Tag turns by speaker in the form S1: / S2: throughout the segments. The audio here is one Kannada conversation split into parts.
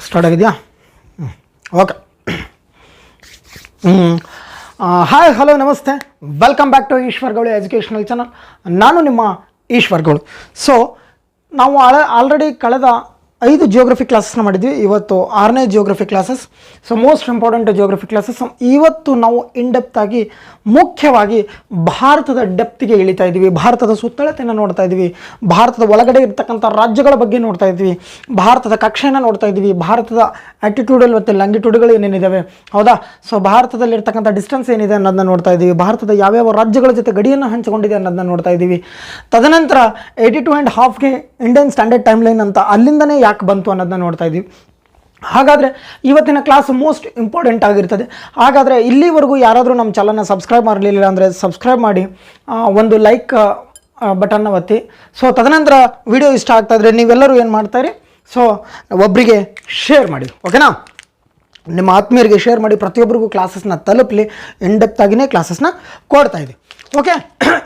S1: ಸ್ಟಾರ್ಟ್ ಆಗಿದೆಯಾ? ಓಕೆ. ಹಾಯ್, ಹಲೋ, ನಮಸ್ತೆ, welcome back to Ishwar Gowli educational channel. ನಾನು ನಿಮ್ಮ ಈಶ್ವರ್ ಗೌಳಿ. ಸೊ ನಾವು ಆಲ್ರೆಡಿ ಕಳೆದ 5 ಜಿಯೋಗ್ರಫಿ ಕ್ಲಾಸಸ್ನ ಮಾಡಿದ್ವಿ. ಇವತ್ತು 6ನೇ geography classes. So most important geography classes. ಇವತ್ತು ನಾವು ಇನ್ಡೆಪ್ತ್ ಆಗಿ ಮುಖ್ಯವಾಗಿ ಭಾರತದ ಡೆಪ್ತಿಗೆ ಇಳಿತಾ ಇದ್ದೀವಿ. ಭಾರತದ ಸುತ್ತಳತೆಯನ್ನು ನೋಡ್ತಾ ಇದ್ದೀವಿ. ಭಾರತದ ಒಳಗಡೆ ಇರ್ತಕ್ಕಂಥ ರಾಜ್ಯಗಳ ಬಗ್ಗೆ ನೋಡ್ತಾ ಇದ್ವಿ. ಭಾರತದ ಕಕ್ಷೆಯನ್ನು ನೋಡ್ತಾ ಇದ್ದೀವಿ. ಭಾರತದ ಆ್ಯಟಿಟ್ಯೂಡಲ್ ಮತ್ತು ಲಂಗಿಟ್ಯೂಡ್ಗಳು ಏನೇನಿದ್ದಾವೆ, ಹೌದಾ? ಸೊ ಭಾರತದಲ್ಲಿರ್ತಕ್ಕಂಥ ಡಿಸ್ಟೆನ್ಸ್ ಏನಿದೆ ಅನ್ನೋದನ್ನ ನೋಡ್ತಾ ಇದ್ದೀವಿ. ಭಾರತದ ಯಾವ್ಯಾವ ರಾಜ್ಯಗಳ ಜೊತೆ ಗಡಿಯನ್ನು ಹಂಚಿಕೊಂಡಿದೆ ಅನ್ನೋದನ್ನ ನೋಡ್ತಾ ಇದ್ದೀವಿ. ತದನಂತರ 82.5ಗೆ ಇಂಡಿಯನ್ ಸ್ಟ್ಯಾಂಡರ್ಡ್ ಟೈಮ್ ಲೈನ್ ಅಂತ ಅಲ್ಲಿಂದನೇ ಯಾಕೆ ಬಂತು ಅನ್ನೋದನ್ನ ನೋಡ್ತಾ ಇದ್ದೀವಿ. ಹಾಗಾದರೆ ಇವತ್ತಿನ ಕ್ಲಾಸ್ ಮೋಸ್ಟ್ ಇಂಪಾರ್ಟೆಂಟ್ ಆಗಿರ್ತದೆ. ಹಾಗಾದರೆ ಇಲ್ಲಿವರೆಗೂ ಯಾರಾದರೂ ನಮ್ಮ ಚಾನಲ್ನ ಸಬ್ಸ್ಕ್ರೈಬ್ ಮಾಡಲಿಲ್ಲ ಅಂದರೆ ಸಬ್ಸ್ಕ್ರೈಬ್ ಮಾಡಿ, ಒಂದು ಲೈಕ್ ಬಟನ್ನ ಒತ್ತಿ. ಸೊ ತದನಂತರ ವಿಡಿಯೋ ಇಷ್ಟ ಆಗ್ತಾಯಿದ್ರೆ ನೀವೆಲ್ಲರೂ ಏನು ಮಾಡ್ತಾಯಿರಿ, ಸೊ ಒಬ್ಬರಿಗೆ ಶೇರ್ ಮಾಡಿ, ಓಕೆನಾ? ನಿಮ್ಮ ಆತ್ಮೀಯರಿಗೆ ಶೇರ್ ಮಾಡಿ, ಪ್ರತಿಯೊಬ್ಬರಿಗೂ ಕ್ಲಾಸಸ್ನ ತಲುಪಲಿ. ಇನ್ಡೆಪ್ತ್ ಆಗಿನೇ ಕ್ಲಾಸಸ್ನ ಕೊಡ್ತಾ ಇದ್ದೀವಿ, ಓಕೆ?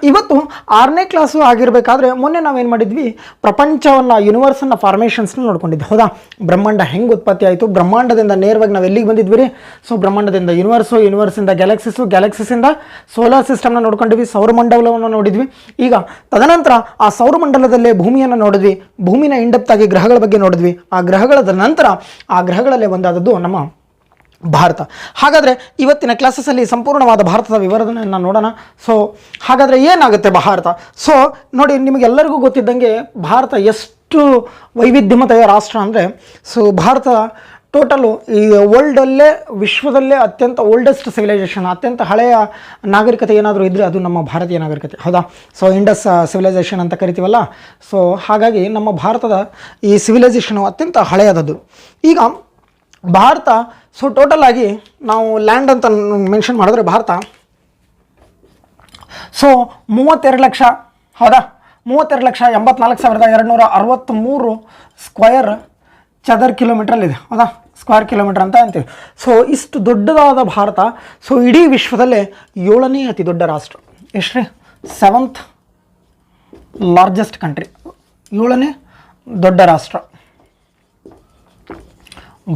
S1: ಇವತ್ತು 6ನೇ ಕ್ಲಾಸು ಆಗಿರಬೇಕಾದ್ರೆ ಮೊನ್ನೆ ನಾವೇನು ಮಾಡಿದ್ವಿ, ಪ್ರಪಂಚವನ್ನು, ಯೂನಿವರ್ಸನ್ನು, ಫಾರ್ಮೇಷನ್ಸ್ನ ನೋಡ್ಕೊಂಡಿದ್ವಿ, ಹೌದಾ? ಬ್ರಹ್ಮಾಂಡ ಹೆಂಗೆ ಉತ್ಪತ್ತಿ ಆಯಿತು, ಬ್ರಹ್ಮಾಂಡದಿಂದ ನೇರವಾಗಿ ನಾವು ಎಲ್ಲಿಗೆ ಬಂದಿದ್ವಿ ರೀ? ಸೊ ಬ್ರಹ್ಮಾಂಡದಿಂದ ಯೂನಿವರ್ಸಿಂದ ಗ್ಯಾಲಕ್ಸಿಸಿಂದ ಸೋಲಾರ್ ಸಿಸ್ಟಮ್ನ ನೋಡ್ಕೊಂಡಿದ್ವಿ, ಸೌರಮಂಡಲವನ್ನು ನೋಡಿದ್ವಿ. ಈಗ ತದನಂತರ ಆ ಸೌರಮಂಡಲದಲ್ಲೇ ಭೂಮಿಯನ್ನು ನೋಡಿದ್ವಿ, ಭೂಮಿನ ಇನ್ಡೆಪ್ತ್ ಆಗಿ ಗ್ರಹಗಳ ಬಗ್ಗೆ ನೋಡಿದ್ವಿ. ಆ ಗ್ರಹಗಳದ ನಂತರ ಆ ಗ್ರಹಗಳಲ್ಲೇ ಒಂದಾದದ್ದು ನಮ್ಮ ಭಾರತ. ಹಾಗಾದರೆ ಇವತ್ತಿನ ಕ್ಲಾಸಸ್ಸಲ್ಲಿ ಸಂಪೂರ್ಣವಾದ ಭಾರತದ ವಿವರಣೆಯನ್ನು ನೋಡೋಣ. ಸೊ ಹಾಗಾದರೆ ಏನಾಗುತ್ತೆ ಭಾರತ? ಸೊ ನೋಡಿ, ನಿಮಗೆಲ್ಲರಿಗೂ ಗೊತ್ತಿದ್ದಂಗೆ ಭಾರತ ಎಷ್ಟು ವೈವಿಧ್ಯಮತೆಯ ರಾಷ್ಟ್ರ ಅಂದರೆ, ಸೊ ಭಾರತ ಟೋಟಲು ಈ ವರ್ಲ್ಡಲ್ಲೇ, ವಿಶ್ವದಲ್ಲೇ ಅತ್ಯಂತ ಓಲ್ಡೆಸ್ಟ್ ಸಿವಿಲೈಸೇಷನ್, ಅತ್ಯಂತ ಹಳೆಯ ನಾಗರಿಕತೆ ಏನಾದರೂ ಇದ್ದರೆ ಅದು ನಮ್ಮ ಭಾರತೀಯ ನಾಗರಿಕತೆ, ಹೌದಾ? ಸೊ ಇಂಡಸ್ ಸಿವಿಲೈಸೇಷನ್ ಅಂತ ಕರಿತೀವಲ್ಲ. ಸೊ ಹಾಗಾಗಿ ನಮ್ಮ ಭಾರತದ ಈ ಸಿವಿಲೈಸೇಷನು ಅತ್ಯಂತ ಹಳೆಯದದ್ದು. ಈಗ ಭಾರತ, ಸೊ ಟೋಟಲ್ ಆಗಿ ನಾವು ಲ್ಯಾಂಡ್ ಅಂತ ಮೆನ್ಷನ್ ಮಾಡಿದ್ರೆ ಭಾರತ ಸೊ 32 ಲಕ್ಷ, ಹೌದಾ? 32,84,263 ಸ್ಕ್ವಯರ್ ಚದರ್ ಕಿಲೋಮೀಟ್ರಲ್ಲಿದೆ, ಹೌದಾ? ಸ್ಕ್ವೇರ್ ಕಿಲೋಮೀಟರ್ ಅಂತ ಅಂತೀವಿ. ಸೊ ಇಷ್ಟು ದೊಡ್ಡದಾದ ಭಾರತ, ಸೊ ಇಡೀ ವಿಶ್ವದಲ್ಲೇ 7ನೇ ಅತಿ ದೊಡ್ಡ ರಾಷ್ಟ್ರ. ಎಷ್ಟು ರೀ? 7th ಲಾರ್ಜೆಸ್ಟ್ ಕಂಟ್ರಿ, 7ನೇ ದೊಡ್ಡ ರಾಷ್ಟ್ರ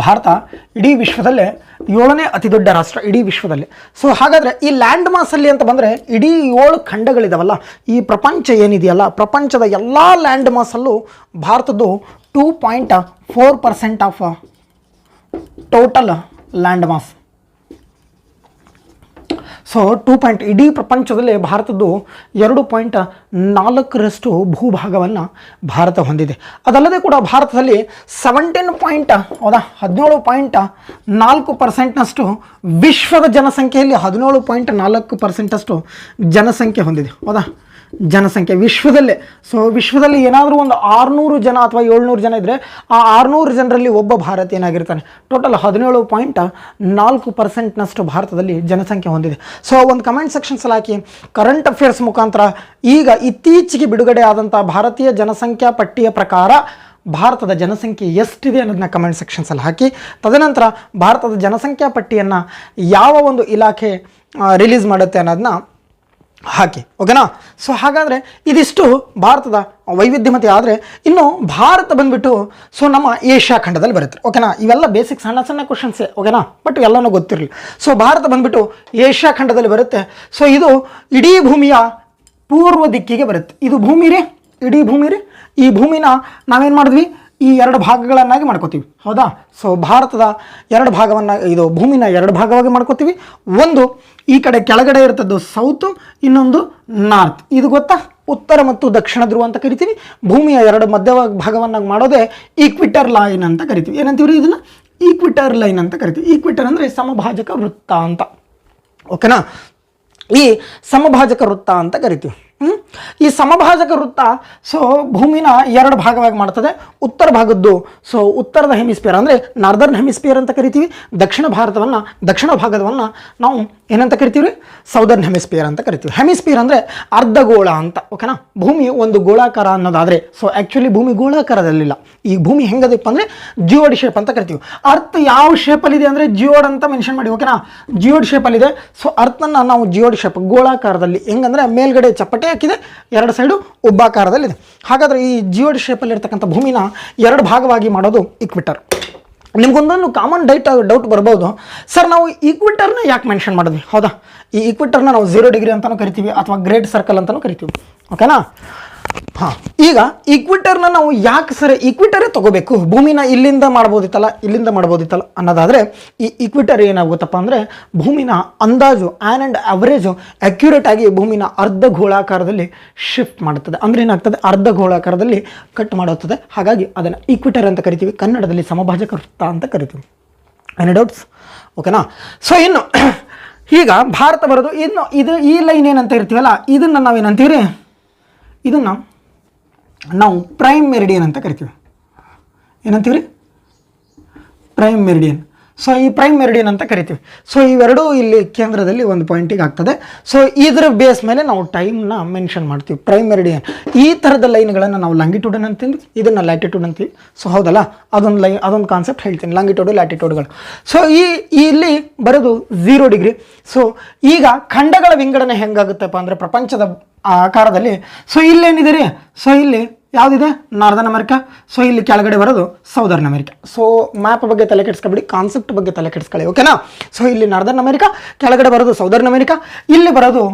S1: ಭಾರತ. ಇಡೀ ವಿಶ್ವದಲ್ಲೇ 7ನೇ ಅತಿ ದೊಡ್ಡ ರಾಷ್ಟ್ರ ಇಡೀ ವಿಶ್ವದಲ್ಲಿ. ಸೊ ಹಾಗಾದರೆ ಈ ಲ್ಯಾಂಡ್ ಮಾಸಲ್ಲಿ ಅಂತ ಬಂದರೆ ಇಡೀ 7 ಖಂಡಗಳಿದಾವಲ್ಲ, ಈ ಪ್ರಪಂಚ ಏನಿದೆಯಲ್ಲ, ಪ್ರಪಂಚದ ಎಲ್ಲ ಲ್ಯಾಂಡ್ ಮಾಸಲ್ಲೂ ಭಾರತದ್ದು 2.4% of total land mass. So ಇಡೀ ಪ್ರಪಂಚದಲ್ಲಿ ಭಾರತದ್ದು 2.4ರಷ್ಟು ಭೂಭಾಗವನ್ನು ಭಾರತ ಹೊಂದಿದೆ. ಅದಲ್ಲದೆ ಕೂಡ ಭಾರತದಲ್ಲಿ 17.4%ನಷ್ಟು ವಿಶ್ವದ ಜನಸಂಖ್ಯೆಯಲ್ಲಿ 17.4%ಅಷ್ಟು ಜನಸಂಖ್ಯೆ ಹೊಂದಿದೆ, ಹೌದಾ? ಜನಸಂಖ್ಯೆ ವಿಶ್ವದಲ್ಲೇ. ಸೊ ವಿಶ್ವದಲ್ಲಿ ಏನಾದರೂ ಒಂದು 600 ಜನ ಅಥವಾ 700 ಜನ ಇದ್ದರೆ ಆ 600 ಜನರಲ್ಲಿ ಒಬ್ಬ ಭಾರತೀಯನಾಗಿರ್ತಾನೆ. ಟೋಟಲ್ 17.4%ನಷ್ಟು ಭಾರತದಲ್ಲಿ ಜನಸಂಖ್ಯೆ ಹೊಂದಿದೆ. ಸೊ ಒಂದು ಕಮೆಂಟ್ ಸೆಕ್ಷನ್ಸಲ್ಲಿ ಹಾಕಿ, ಕರೆಂಟ್ ಅಫೇರ್ಸ್ ಮುಖಾಂತರ ಈಗ ಇತ್ತೀಚೆಗೆ ಬಿಡುಗಡೆ ಆದಂಥ ಭಾರತೀಯ ಜನಸಂಖ್ಯಾ ಪಟ್ಟಿಯ ಪ್ರಕಾರ ಭಾರತದ ಜನಸಂಖ್ಯೆ ಎಷ್ಟಿದೆ ಅನ್ನೋದನ್ನ ಕಮೆಂಟ್ ಸೆಕ್ಷನ್ಸಲ್ಲಿ ಹಾಕಿ. ತದನಂತರ ಭಾರತದ ಜನಸಂಖ್ಯಾ ಪಟ್ಟಿಯನ್ನು ಯಾವ ಒಂದು ಇಲಾಖೆ ರಿಲೀಸ್ ಮಾಡುತ್ತೆ ಅನ್ನೋದನ್ನ ಹಾಕಿ, ಓಕೆನಾ? ಸೊ ಹಾಗಾದರೆ ಇದಿಷ್ಟು ಭಾರತದ ವೈವಿಧ್ಯಮತೆ. ಆದರೆ ಇನ್ನು ಭಾರತ ಬಂದುಬಿಟ್ಟು ಸೊ ನಮ್ಮ ಏಷ್ಯಾ ಖಂಡದಲ್ಲಿ ಬರುತ್ತೆ, ಓಕೆನಾ? ಇವೆಲ್ಲ ಬೇಸಿಕ್ ಸಣ್ಣ ಸಣ್ಣ ಕ್ವಶನ್ಸೇ, ಓಕೆನಾ? ಬಟ್ ಎಲ್ಲನೂ ಗೊತ್ತಿರಲಿ. ಸೊ ಭಾರತ ಬಂದುಬಿಟ್ಟು ಏಷ್ಯಾ ಖಂಡದಲ್ಲಿ ಬರುತ್ತೆ. ಸೊ ಇದು ಇಡೀ ಭೂಮಿಯ ಪೂರ್ವ ದಿಕ್ಕಿಗೆ ಬರುತ್ತೆ. ಇದು ಭೂಮಿ ರೀ, ಇಡೀ ಭೂಮಿ ರೀ. ಈ ಭೂಮಿನ ನಾವೇನು ಮಾಡಿದ್ವಿ, ಈ 2 ಭಾಗಗಳನ್ನಾಗಿ ಮಾಡ್ಕೋತೀವಿ, ಹೌದಾ? ಸೊ ಭಾರತದ 2 ಭಾಗವನ್ನು, ಇದು ಭೂಮಿನ 2 ಭಾಗವಾಗಿ ಮಾಡ್ಕೋತೀವಿ. ಒಂದು ಈ ಕಡೆ ಕೆಳಗಡೆ ಇರ್ತದ್ದು ಸೌತು, ಇನ್ನೊಂದು ನಾರ್ತ್. ಇದು ಗೊತ್ತಾ? ಉತ್ತರ ಮತ್ತು ದಕ್ಷಿಣ ಧ್ರುವ ಅಂತ ಕರಿತೀವಿ. ಭೂಮಿಯ 2 ಮಧ್ಯ ಭಾಗವನ್ನು ಮಾಡೋದೇ ಈಕ್ವಿಟರ್ ಲೈನ್ ಅಂತ ಕರಿತೀವಿ. ಏನಂತೀವಿ ರೀ ಇದನ್ನು? ಈಕ್ವಿಟರ್ ಲೈನ್ ಅಂತ ಕರಿತೀವಿ. ಈಕ್ವಿಟರ್ ಅಂದರೆ ಸಮಭಾಜಕ ವೃತ್ತ ಅಂತ, ಓಕೆನಾ? ಈ ಸಮಭಾಜಕ ವೃತ್ತ ಅಂತ ಕರಿತೀವಿ. ಈ ಸಮಭಾಜಕ ವೃತ್ತ ಸೊ ಭೂಮಿನ 2 ಭಾಗವಾಗಿ ಮಾಡ್ತದೆ. ಉತ್ತರ ಭಾಗದ್ದು, ಸೊ ಉತ್ತರದ ಹೆಮಿಸ್ಪಿಯರ್ ಅಂದರೆ ನಾರ್ದರ್ನ್ ಹೆಮಿಸ್ಪಿಯರ್ ಅಂತ ಕರಿತೀವಿ. ದಕ್ಷಿಣ ಭಾಗದವನ್ನು ನಾವು ಏನಂತ ಕರಿತೀವಿ? ಸೌದರ್ನ್ ಹೆಮಿಸ್ಪಿಯರ್ ಅಂತ ಕರಿತೀವಿ. ಹೆಮಿಸ್ಪಿಯರ್ ಅಂದರೆ ಅರ್ಧಗೋಳ ಅಂತ, ಓಕೆನಾ? ಭೂಮಿ ಒಂದು ಗೋಳಾಕಾರ ಅನ್ನೋದಾದರೆ, ಸೊ ಆ್ಯಕ್ಚುಲಿ ಭೂಮಿ ಗೋಳಾಕಾರದಲ್ಲಿಲ್ಲ. ಈ ಭೂಮಿ ಹೆಂಗದಪ್ಪ ಅಂದರೆ ಜಿಯೋಡ್ ಶೇಪ್ ಅಂತ ಕರಿತೀವಿ. ಅರ್ತ್ ಯಾವ ಶೇಪಲ್ಲಿದೆ ಅಂದರೆ ಜಿಯೋಡ್ ಅಂತ ಮೆನ್ಷನ್ ಮಾಡಿ, ಓಕೆನಾ? ಜಿಯೋಡ್ ಶೇಪಲ್ಲಿದೆ. ಸೊ ಅರ್ಥನ್ನು ನಾವು ಜಿಯೋಡ್ ಶೇಪ್, ಗೋಳಾಕಾರದಲ್ಲಿ, ಹೆಂಗಂದರೆ ಮೇಲ್ಗಡೆ ಚಪ್ಪಟೆ ಹಾಕಿದೆ, 2 ಸೈಡು ಉಬ್ಬಾಕಾರದಲ್ಲಿದೆ. ಹಾಗಾದರೆ ಈ ಜಿಯೋಡ್ ಶೇಪಲ್ಲಿರ್ತಕ್ಕಂಥ ಭೂಮಿನ 2 ಭಾಗವಾಗಿ ಮಾಡೋದು ಈಕ್ವಿಟರ್. ನಿಮ್ಗೊಂದೊಂದು ಕಾಮನ್ ಡೌಟ್ ಬರ್ಬೋದು, ಸರ್ ನಾವು ಈಕ್ವಿಟರ್ನ ಯಾಕೆ ಮೆನ್ಷನ್ ಮಾಡಿದ್ವಿ? ಹೌದಾ, ಈ ಈಕ್ವಿಟರ್ನ ನಾವು 0 ಡಿಗ್ರಿ ಅಂತಲೂ ಕರಿತೀವಿ ಅಥವಾ ಗ್ರೇಟ್ ಸರ್ಕಲ್ ಅಂತಲೂ ಕರಿತೀವಿ. ಓಕೆನಾ? ಹಾಂ, ಈಗ ಈಕ್ವಿಟರ್ನ ನಾವು ಯಾಕೆ ಸರ್ ಈಕ್ವಿಟರೇ ತೊಗೋಬೇಕು, ಭೂಮಿನ ಇಲ್ಲಿಂದ ಮಾಡ್ಬೋದಿತ್ತಲ್ಲ ಅನ್ನೋದಾದರೆ, ಈ ಈಕ್ವಿಟರ್ ಏನಾಗುತ್ತಪ್ಪ ಅಂದರೆ ಭೂಮಿನ ಅಂದಾಜು ಆ್ಯಂಡ್ ಅವರೇಜು ಅಕ್ಯುರೇಟ್ ಆಗಿ ಭೂಮಿನ ಅರ್ಧ ಗೋಳಾಕಾರದಲ್ಲಿ ಶಿಫ್ಟ್ ಮಾಡುತ್ತದೆ. ಅಂದರೆ ಏನಾಗ್ತದೆ, ಅರ್ಧ ಗೋಳಾಕಾರದಲ್ಲಿ ಕಟ್ ಮಾಡುತ್ತದೆ. ಹಾಗಾಗಿ ಅದನ್ನು ಈಕ್ವಿಟರ್ ಅಂತ ಕರಿತೀವಿ, ಕನ್ನಡದಲ್ಲಿ ಸಮಭಾಜಕ ವೃತ್ತ ಅಂತ ಕರಿತೀವಿ. Any doubts? ಓಕೆನಾ? ಸೊ ಇನ್ನು ಈಗ ಭಾರತ ಬರೋದು ಇದು ಈ ಲೈನ್ ಏನಂತ ಇರ್ತೀವಲ್ಲ, ಇದನ್ನು ನಾವೇನಂತೀವಿ, ಇದನ್ನು ನಾವು ಪ್ರೈಮ್ ಮೆರಿಡಿಯನ್ ಅಂತ ಕರಿತೀವಿ. ಏನಂತೀವಿ ರೀ? Prime meridian. ಸೊ ಈ ಪ್ರೈಮ್ ಮೆರಿಡಿಯನ್ ಅಂತ ಕರಿತೀವಿ. ಸೊ ಇವೆರಡೂ ಇಲ್ಲಿ ಕೇಂದ್ರದಲ್ಲಿ ಒಂದು ಪಾಯಿಂಟಿಗೆ ಆಗ್ತದೆ. ಸೊ ಇದರ ಬೇಸ್ ಮೇಲೆ ನಾವು ಟೈಮ್ನ ಮೆನ್ಷನ್ ಮಾಡ್ತೀವಿ. ಪ್ರೈಮ್ ಮೆರಿಡಿಯನ್ ಈ ಥರದ ಲೈನ್ಗಳನ್ನು ನಾವು ಲ್ಯಾಂಗಿಟ್ಯೂಡ್ ಅಂತೀವಿ, ಇದನ್ನು ಲ್ಯಾಟಿಟ್ಯೂಡ್ ಅಂತೀವಿ. ಸೊ ಹೌದಲ್ಲ, ಅದೊಂದು ಕಾನ್ಸೆಪ್ಟ್ ಹೇಳ್ತೀನಿ, ಲ್ಯಾಂಗಿಟ್ಯೂಡು ಲ್ಯಾಟಿಟ್ಯೂಡ್ಗಳು. ಸೊ ಇಲ್ಲಿ ಬರೋದು 0 ಡಿಗ್ರಿ. ಸೊ ಈಗ ಖಂಡಗಳ ವಿಂಗಡಣೆ ಹೆಂಗಾಗುತ್ತಪ್ಪ ಅಂದರೆ ಪ್ರಪಂಚದ ಆಕಾರದಲ್ಲಿ, ಸೊ ಇಲ್ಲೇನಿದೆ ರೀ, ಸೊ ಇಲ್ಲಿ ಯಾವುದಿದೆ, ನಾರ್ದರ್ನ್ ಅಮೆರಿಕಾ. ಸೊ ಇಲ್ಲಿ ಕೆಳಗಡೆ ಬರೋದು ಸೌದರ್ನ್ ಅಮೆರಿಕಾ. ಸೊ ಮ್ಯಾಪ್ ಬಗ್ಗೆ ತಲೆ ಕೆಡಿಸ್ಕೊಬೇಡಿ, ಕಾನ್ಸೆಪ್ಟ್ ಬಗ್ಗೆ ತಲೆ ಕೆಡಿಸ್ಕೊಳ್ಳಿ. ಓಕೆನಾ? ಸೊ ಇಲ್ಲಿ ನಾರ್ದರ್ನ್ ಅಮೆರಿಕಾ, ಕೆಳಗಡೆ ಬರೋದು ಸೌದರ್ನ್ ಅಮೆರಿಕಾ, ಇಲ್ಲಿ ಬರೋದು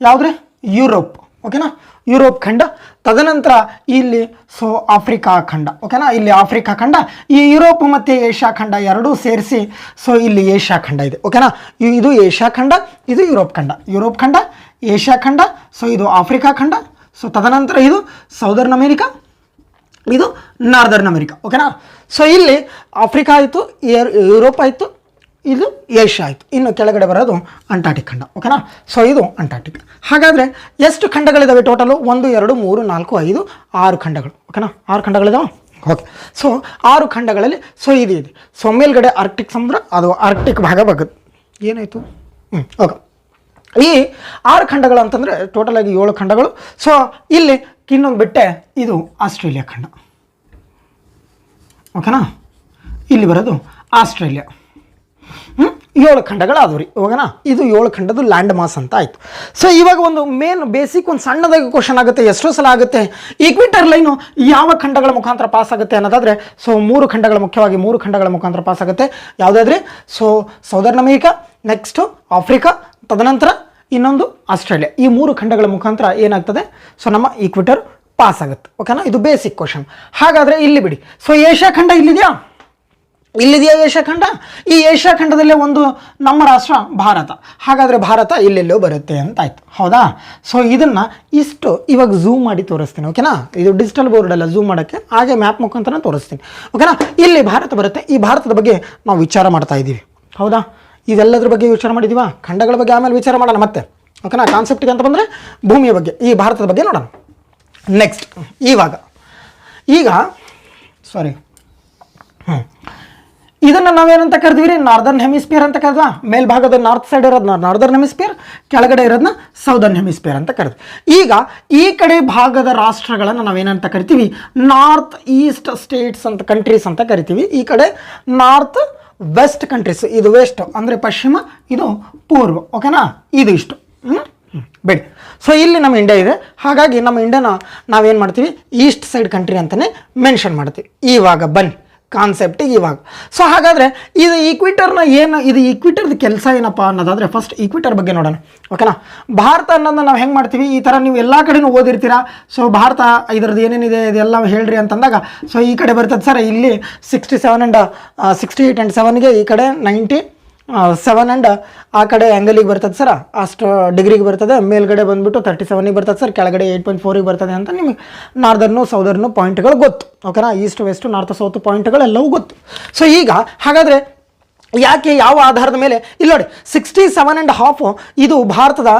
S1: ಯಾವುದ್ರಿ, ಯುರೋಪ್. ಓಕೆನಾ? ಯುರೋಪ್ ಖಂಡ. ತದನಂತರ ಇಲ್ಲಿ ಸೊ ಆಫ್ರಿಕಾ ಖಂಡ. ಓಕೆನಾ? ಇಲ್ಲಿ ಆಫ್ರಿಕಾ ಖಂಡ. ಈ ಯುರೋಪ್ ಮತ್ತು ಏಷ್ಯಾ ಖಂಡ ಎರಡೂ ಸೇರಿಸಿ ಸೊ ಇಲ್ಲಿ ಏಷ್ಯಾ ಖಂಡ ಇದೆ. ಓಕೆನಾ? ಇದು ಏಷ್ಯಾ ಖಂಡ, ಇದು ಯುರೋಪ್ ಖಂಡ. ಯುರೋಪ್ ಖಂಡ, ಏಷ್ಯಾ ಖಂಡ, ಸೊ ಇದು ಆಫ್ರಿಕಾ ಖಂಡ. ಸೊ ತದನಂತರ ಇದು ಸೌದರ್ನ್ ಅಮೆರಿಕಾ, ಇದು ನಾರ್ದರ್ನ್ ಅಮೆರಿಕಾ. ಓಕೆನಾ? ಸೊ ಇಲ್ಲಿ ಆಫ್ರಿಕಾ ಆಯಿತು, ಯುರೋಪ್ ಆಯಿತು, ಇದು ಏಷ್ಯಾ ಆಯಿತು. ಇನ್ನು ಕೆಳಗಡೆ ಬರೋದು ಅಂಟಾರ್ಟಿಕ್ ಖಂಡ. ಓಕೆನಾ? ಸೊ ಇದು ಅಂಟಾರ್ಟಿಕ್. ಹಾಗಾದರೆ ಎಷ್ಟು ಖಂಡಗಳಿದ್ದಾವೆ ಟೋಟಲು? 1 2 3 4 5 6 ಖಂಡಗಳು. ಓಕೆನಾ? 6 ಖಂಡಗಳಿದಾವೆ. ಓಕೆ. ಸೊ 6 ಖಂಡಗಳಲ್ಲಿ ಸೊ ಇದು ಇದೆ. ಸೊ ಮೇಲ್ಗಡೆ ಆರ್ಕ್ಟಿಕ್ ಸಮುದ್ರ, ಅದು ಆರ್ಕ್ಟಿಕ್ ಭಾಗ ಏನಾಯಿತು? ಓಕೆ. ಈ 6 ಖಂಡಗಳು ಅಂತಂದರೆ ಟೋಟಲಾಗಿ 7 ಖಂಡಗಳು. ಸೊ ಇಲ್ಲಿ ಇನ್ನೊಂದು ಬಿಟ್ಟೆ ಇದು ಆಸ್ಟ್ರೇಲಿಯಾ ಖಂಡ. ಓಕೆನಾ? ಇಲ್ಲಿ ಬರೋದು ಆಸ್ಟ್ರೇಲಿಯಾ. 7 ಖಂಡಗಳಾದವು ರೀ. ಓಕೆನಾ? ಇದು 7 ಖಂಡದ ಲ್ಯಾಂಡ್ ಮಾಸ್ ಅಂತ ಆಯಿತು. ಸೊ ಇವಾಗ ಒಂದು ಬೇಸಿಕ್ ಒಂದು ಸಣ್ಣದಾಗಿ ಕ್ವಶನ್ ಆಗುತ್ತೆ, ಎಷ್ಟೋ ಸಲ ಆಗುತ್ತೆ, ಈಕ್ವಿಟರ್ ಲೈನು ಯಾವ ಖಂಡಗಳ ಮುಖಾಂತರ ಪಾಸ್ ಆಗುತ್ತೆ ಅನ್ನೋದಾದರೆ, ಸೊ 3 ಖಂಡಗಳ ಮುಖ್ಯವಾಗಿ 3 ಖಂಡಗಳ ಮುಖಾಂತರ ಪಾಸ್ ಆಗುತ್ತೆ. ಯಾವುದಾದ್ರಿ? So southern America, next Africa, ತದನಂತರ ಇನ್ನೊಂದು ಆಸ್ಟ್ರೇಲಿಯಾ. ಈ 3 ಖಂಡಗಳ ಮುಖಾಂತರ ಏನಾಗ್ತದೆ, ಸೊ ನಮ್ಮ ಈಕ್ವಿಟರ್ ಪಾಸ್ ಆಗುತ್ತೆ. ಓಕೆನಾ? ಇದು ಬೇಸಿಕ್ ಕ್ವಶನ್. ಹಾಗಾದರೆ ಇಲ್ಲಿ ಬಿಡಿ. ಸೊ ಏಷ್ಯಾ ಖಂಡ ಇಲ್ಲಿದೆಯಾ ಏಷ್ಯಾ ಖಂಡ. ಈ ಏಷ್ಯಾ ಖಂಡದಲ್ಲೇ ಒಂದು ನಮ್ಮ ರಾಷ್ಟ್ರ ಭಾರತ. ಹಾಗಾದರೆ ಭಾರತ ಇಲ್ಲೆಲ್ಲೋ ಬರುತ್ತೆ ಅಂತ ಆಯಿತು. ಹೌದಾ? ಸೊ ಇದನ್ನು ಇಷ್ಟು ಇವಾಗ ಝೂಮ್ ಮಾಡಿ ತೋರಿಸ್ತೀನಿ. ಓಕೆನಾ? ಇದು ಡಿಜಿಟಲ್ ಬೋರ್ಡಲ್ಲ, ಝೂಮ್ ಮಾಡೋಕ್ಕೆ ಹಾಗೆ ಮ್ಯಾಪ್ ಮುಖಾಂತರ ತೋರಿಸ್ತೀನಿ. ಓಕೆನಾ? ಇಲ್ಲಿ ಭಾರತ ಬರುತ್ತೆ. ಈ ಭಾರತದ ಬಗ್ಗೆ ನಾವು ವಿಚಾರ ಮಾಡ್ತಾ ಇದ್ದೀವಿ. ಹೌದಾ? ಇದೆಲ್ಲದ್ರ ಬಗ್ಗೆ ವಿಚಾರ ಮಾಡಿದ್ದೀವ, ಖಂಡಗಳ ಬಗ್ಗೆ ಆಮೇಲೆ ವಿಚಾರ ಮಾಡೋಣ ಮತ್ತೆ. ಓಕೆನಾ? ಕಾನ್ಸೆಪ್ಟಿಗೆ ಅಂತ ಬಂದರೆ ಭೂಮಿಯ ಬಗ್ಗೆ, ಈ ಭಾರತದ ಬಗ್ಗೆ ನೋಡೋಣ. ನೆಕ್ಸ್ಟ್ ಈಗ ಇದನ್ನು ನಾವೇನಂತ ಕರಿತೀವಿ ರೀ, ನಾರ್ದರ್ನ್ ಹೆಮಿಸ್ಫಿಯರ್ ಅಂತ ಕರೆದ್ವಾ. ಮೇಲ್ಭಾಗದ ನಾರ್ತ್ ಸೈಡ್ ಇರೋದನ್ನ ನಾರ್ದರ್ನ್ ಹೆಮಿಸ್ಫಿಯರ್, ಕೆಳಗಡೆ ಇರೋದನ್ನ ಸೌದರ್ನ್ ಹೆಮಿಸ್ಫಿಯರ್ ಅಂತ ಕರಿತೀವಿ. ಈಗ ಈ ಕಡೆ ಭಾಗದ ರಾಷ್ಟ್ರಗಳನ್ನು ನಾವೇನಂತ ಕರಿತೀವಿ, ನಾರ್ತ್ ಈಸ್ಟ್ ಸ್ಟೇಟ್ಸ್ ಅಂತ, ಕಂಟ್ರೀಸ್ ಅಂತ ಕರಿತೀವಿ. ಈ ಕಡೆ ನಾರ್ತ್ ವೆಸ್ಟ್ ಕಂಟ್ರೀಸ್, ಇದು ವೆಸ್ಟ್ ಅಂದರೆ ಪಶ್ಚಿಮ, ಇದು ಪೂರ್ವ. ಓಕೆನಾ? ಇದು ಇಷ್ಟು ಬೇಡಿ. ಸೊ ಇಲ್ಲಿ ನಮ್ಮ ಇಂಡಿಯಾ ಇದೆ. ಹಾಗಾಗಿ ನಮ್ಮ ಇಂಡಿಯಾನ ನಾವೇನು ಮಾಡ್ತೀವಿ, ಈಸ್ಟ್ ಸೈಡ್ ಕಂಟ್ರಿ ಅಂತಲೇ ಮೆನ್ಷನ್ ಮಾಡ್ತೀವಿ. ಇವಾಗ ಬನ್ನಿ ಕಾನ್ಸೆಪ್ಟಿಗೆ ಇವಾಗ. ಸೊ ಹಾಗಾದರೆ ಇದು ಈಕ್ವಿಟರ್ನ ಇದು ಈಕ್ವಿಟರ್ದ ಕೆಲಸ ಏನಪ್ಪ ಅನ್ನೋದಾದರೆ, ಫಸ್ಟ್ ಈಕ್ವಿಟರ್ ಬಗ್ಗೆ ನೋಡೋಣ. ಓಕೆನಾ? ಭಾರತ ಅನ್ನೋದನ್ನ ನಾವು ಹೆಂಗೆ ಮಾಡ್ತೀವಿ, ಈ ಥರ ನೀವು ಎಲ್ಲ ಕಡೆನೂ ಓದಿರ್ತೀರಾ. ಸೊ ಭಾರತ ಇದರದ್ದು ಏನೇನಿದೆ ಇದೆಲ್ಲ ಹೇಳ್ರಿ ಅಂತಂದಾಗ, ಸೊ ಈ ಕಡೆ ಬರ್ತದೆ ಸರ್, ಇಲ್ಲಿ 67 and 68 and 7ಗೆ, ಈ ಕಡೆ 97 and ಆ ಕಡೆ ಆ್ಯಂಗಲಿಗೆ ಬರ್ತದೆ ಸರ್, ಅಷ್ಟು ಡಿಗ್ರಿಗೆ ಬರ್ತದೆ. ಮೇಲ್ಗಡೆ ಬಂದುಬಿಟ್ಟು 37ಗೆ ಬರ್ತದೆ ಸರ್, ಕೆಳಗಡೆ 8.4ಗೆ ಬರ್ತದೆ ಅಂತ ನಿಮಗೆ ನಾರ್ದರ್ನು ಸೌದರ್ನು ಪಾಯಿಂಟ್ಗಳು ಗೊತ್ತು. ಓಕೆನಾ? ಈಸ್ಟ್ ವೆಸ್ಟು ನಾರ್ತ್ ಸೌತ್ ಪಾಯಿಂಟ್ಗಳೆಲ್ಲವೂ ಗೊತ್ತು. ಸೊ ಈಗ ಹಾಗಾದರೆ ಯಾಕೆ, ಯಾವ ಆಧಾರದ ಮೇಲೆ, ಇಲ್ಲಿ ನೋಡಿ 67.5 ಇದು ಭಾರತದ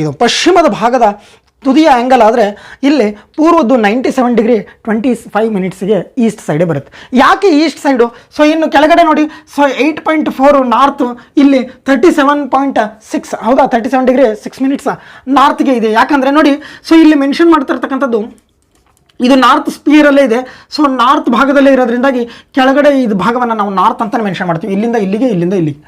S1: ಇದು ಪಶ್ಚಿಮದ ಭಾಗದ ತುದಿಯ ಆ್ಯಂಗಲ್ ಆದರೆ, ಇಲ್ಲಿ ಪೂರ್ವದ್ದು 97 ಡಿಗ್ರಿ 25 ಮಿನಿಟ್ಸ್ಗೆ ಈಸ್ಟ್ ಸೈಡೇ ಬರುತ್ತೆ. ಯಾಕೆ ಈಸ್ಟ್ ಸೈಡು? ಸೊ ಇನ್ನು ಕೆಳಗಡೆ ನೋಡಿ, ಸೊ 8.4 ನಾರ್ತು, ಇಲ್ಲಿ 37.6, ಹೌದಾ, 37 ಡಿಗ್ರಿ 6 ಮಿನಿಟ್ಸ್ ನಾರ್ತ್ಗೆ ಇದೆ. ಯಾಕಂದರೆ ನೋಡಿ, ಸೊ ಇಲ್ಲಿ ಮೆನ್ಷನ್ ಮಾಡ್ತಿರ್ತಕ್ಕಂಥದ್ದು ಇದು ನಾರ್ತ್ ಸ್ಪಿಯರಲ್ಲೇ ಇದೆ. ಸೊ ನಾರ್ತ್ ಭಾಗದಲ್ಲೇ ಇರೋದ್ರಿಂದಾಗಿ ಕೆಳಗಡೆ ಇದು ಭಾಗವನ್ನು ನಾವು ನಾರ್ತ್ ಅಂತಲೇ ಮೆನ್ಷನ್ ಮಾಡ್ತೀವಿ, ಇಲ್ಲಿಂದ ಇಲ್ಲಿಗೆ, ಇಲ್ಲಿಂದ ಇಲ್ಲಿಗೆ.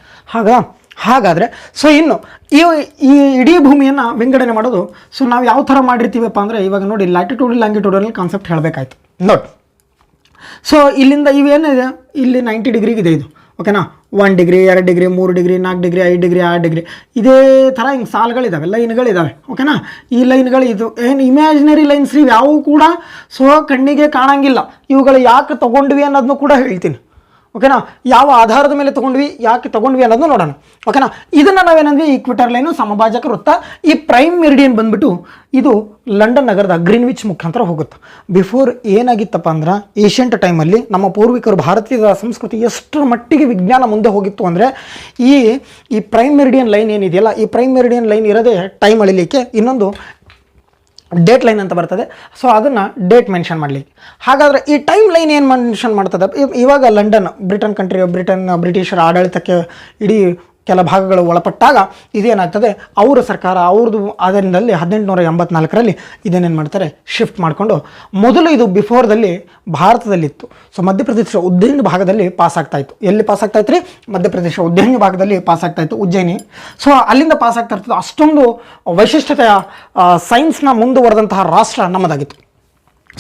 S1: ಹಾಗಾದರೆ ಸೊ ಇನ್ನು ಈ ಇಡೀ ಭೂಮಿಯನ್ನು ವಿಂಗಡಣೆ ಮಾಡೋದು, ಸೊ ನಾವು ಯಾವ ಥರ ಮಾಡಿರ್ತೀವಪ್ಪ ಅಂದರೆ, ಇವಾಗ ನೋಡಿ ಲ್ಯಾಟಿಟ್ಯೂಡ್ ಲ್ಯಾಂಗಿಟ್ಯೂಡಲ್ಲಿ ಕಾನ್ಸೆಪ್ಟ್ ಹೇಳಬೇಕಾಯ್ತು. ನೋಡಿ, ಸೊ ಇಲ್ಲಿಂದ ಇವೇನಿದೆ ಇಲ್ಲಿ 90 ಡಿಗ್ರಿಗಿದೆ ಇದು, ಓಕೆನಾ. 1 degree 2 degree 3 degree 4 degree 5 degree 6 degree ಇದೇ ಥರ ಹಿಂಗೆ ಸಾಲುಗಳಿದ್ದಾವೆ, ಲೈನ್ಗಳಿದ್ದಾವೆ, ಓಕೆನಾ. ಈ ಲೈನ್ಗಳು ಇದು ಏನು ಇಮ್ಯಾಜಿನರಿ ಲೈನ್ಸ್ ರೀ, ಯಾವೂ ಕೂಡ ಸೊ ಕಣ್ಣಿಗೆ ಕಾಣಂಗಿಲ್ಲ. ಇವುಗಳು ಯಾಕೆ ತೊಗೊಂಡ್ವಿ ಅನ್ನೋದನ್ನು ಕೂಡ ಹೇಳ್ತೀನಿ, ಓಕೆನಾ. ಯಾವ ಆಧಾರದ ಮೇಲೆ ತೊಗೊಂಡ್ವಿ, ಯಾಕೆ ತೊಗೊಂಡ್ವಿ ಅನ್ನೋದನ್ನು ನೋಡೋಣ, ಓಕೆನಾ. ಇದನ್ನು ನಾವೇನಂದ್ವಿ ಈಕ್ವಿಟರ್ ಲೈನು, ಸಮಭಾಜಕ ವೃತ್ತ. ಈ ಪ್ರೈಮ್ ಮೆರಿಡಿಯನ್ ಬಂದುಬಿಟ್ಟು ಇದು ಲಂಡನ್ ನಗರದ ಗ್ರೀನ್ವಿಚ್ ಮುಖಾಂತರ ಹೋಗುತ್ತೆ. ಬಿಫೋರ್ ಏನಾಗಿತ್ತಪ್ಪ ಅಂದ್ರೆ ಏಷ್ಯಂಟ್ ಟೈಮಲ್ಲಿ ನಮ್ಮ ಪೂರ್ವಿಕರು ಭಾರತೀಯ ಸಂಸ್ಕೃತಿ ಎಷ್ಟರ ಮಟ್ಟಿಗೆ ವಿಜ್ಞಾನ ಮುಂದೆ ಹೋಗಿತ್ತು ಅಂದರೆ ಈ ಪ್ರೈಮ್ ಮೆರಿಡಿಯನ್ ಲೈನ್ ಏನಿದೆಯಲ್ಲ, ಈ ಪ್ರೈಮ್ ಮೆರಿಡಿಯನ್ ಲೈನ್ ಇರೋದೇ ಟೈಮ್ ಅಳಿಲಿಕ್ಕೆ, ಇನ್ನೊಂದು ಡೇಟ್ ಲೈನ್ ಅಂತ ಬರ್ತದೆ. ಸೊ ಅದನ್ನು ಡೇಟ್ ಮೆನ್ಷನ್ ಮಾಡಲಿಕ್ಕೆ. ಹಾಗಾದರೆ ಈ ಟೈಮ್ ಲೈನ್ ಏನು ಮೆನ್ಷನ್ ಮಾಡ್ತದೆ, ಇವಾಗ ಲಂಡನ್ ಬ್ರಿಟಿಷರ ಆಡಳಿತಕ್ಕೆ ಇಡೀ ಕೆಲ ಭಾಗಗಳು ಒಳಪಟ್ಟಾಗ ಇದೇನಾಗ್ತದೆ, ಅವರ ಸರ್ಕಾರ ಅವ್ರದ್ದು ಆಧಾರದಲ್ಲಿ 1884ರಲ್ಲಿ ಇದನ್ನೇನು ಮಾಡ್ತಾರೆ, ಶಿಫ್ಟ್ ಮಾಡಿಕೊಂಡು, ಮೊದಲು ಇದು ಬಿಫೋರ್ದಲ್ಲಿ ಭಾರತದಲ್ಲಿತ್ತು. ಸೊ ಮಧ್ಯಪ್ರದೇಶ ಉಜ್ಜಯಿನಿ ಭಾಗದಲ್ಲಿ ಪಾಸ್ ಆಗ್ತಾಯಿತ್ತು. ಎಲ್ಲಿ ಪಾಸ್ ಆಗ್ತಾಯಿತ್ತು ರೀ, ಮಧ್ಯಪ್ರದೇಶ ಉಜ್ಜಯಿನಿ ಭಾಗದಲ್ಲಿ ಪಾಸ್ ಆಗ್ತಾಯಿತ್ತು, ಉಜ್ಜಯಿನಿ. ಸೊ ಅಲ್ಲಿಂದ ಪಾಸ್ ಆಗ್ತಾ ಇರ್ತದೆ. ಅಷ್ಟೊಂದು ವೈಶಿಷ್ಟ್ಯತೆಯ ಸೈನ್ಸ್ನ ಮುಂದುವರೆದಂತಹ ರಾಷ್ಟ್ರ ನಮ್ಮದಾಗಿತ್ತು.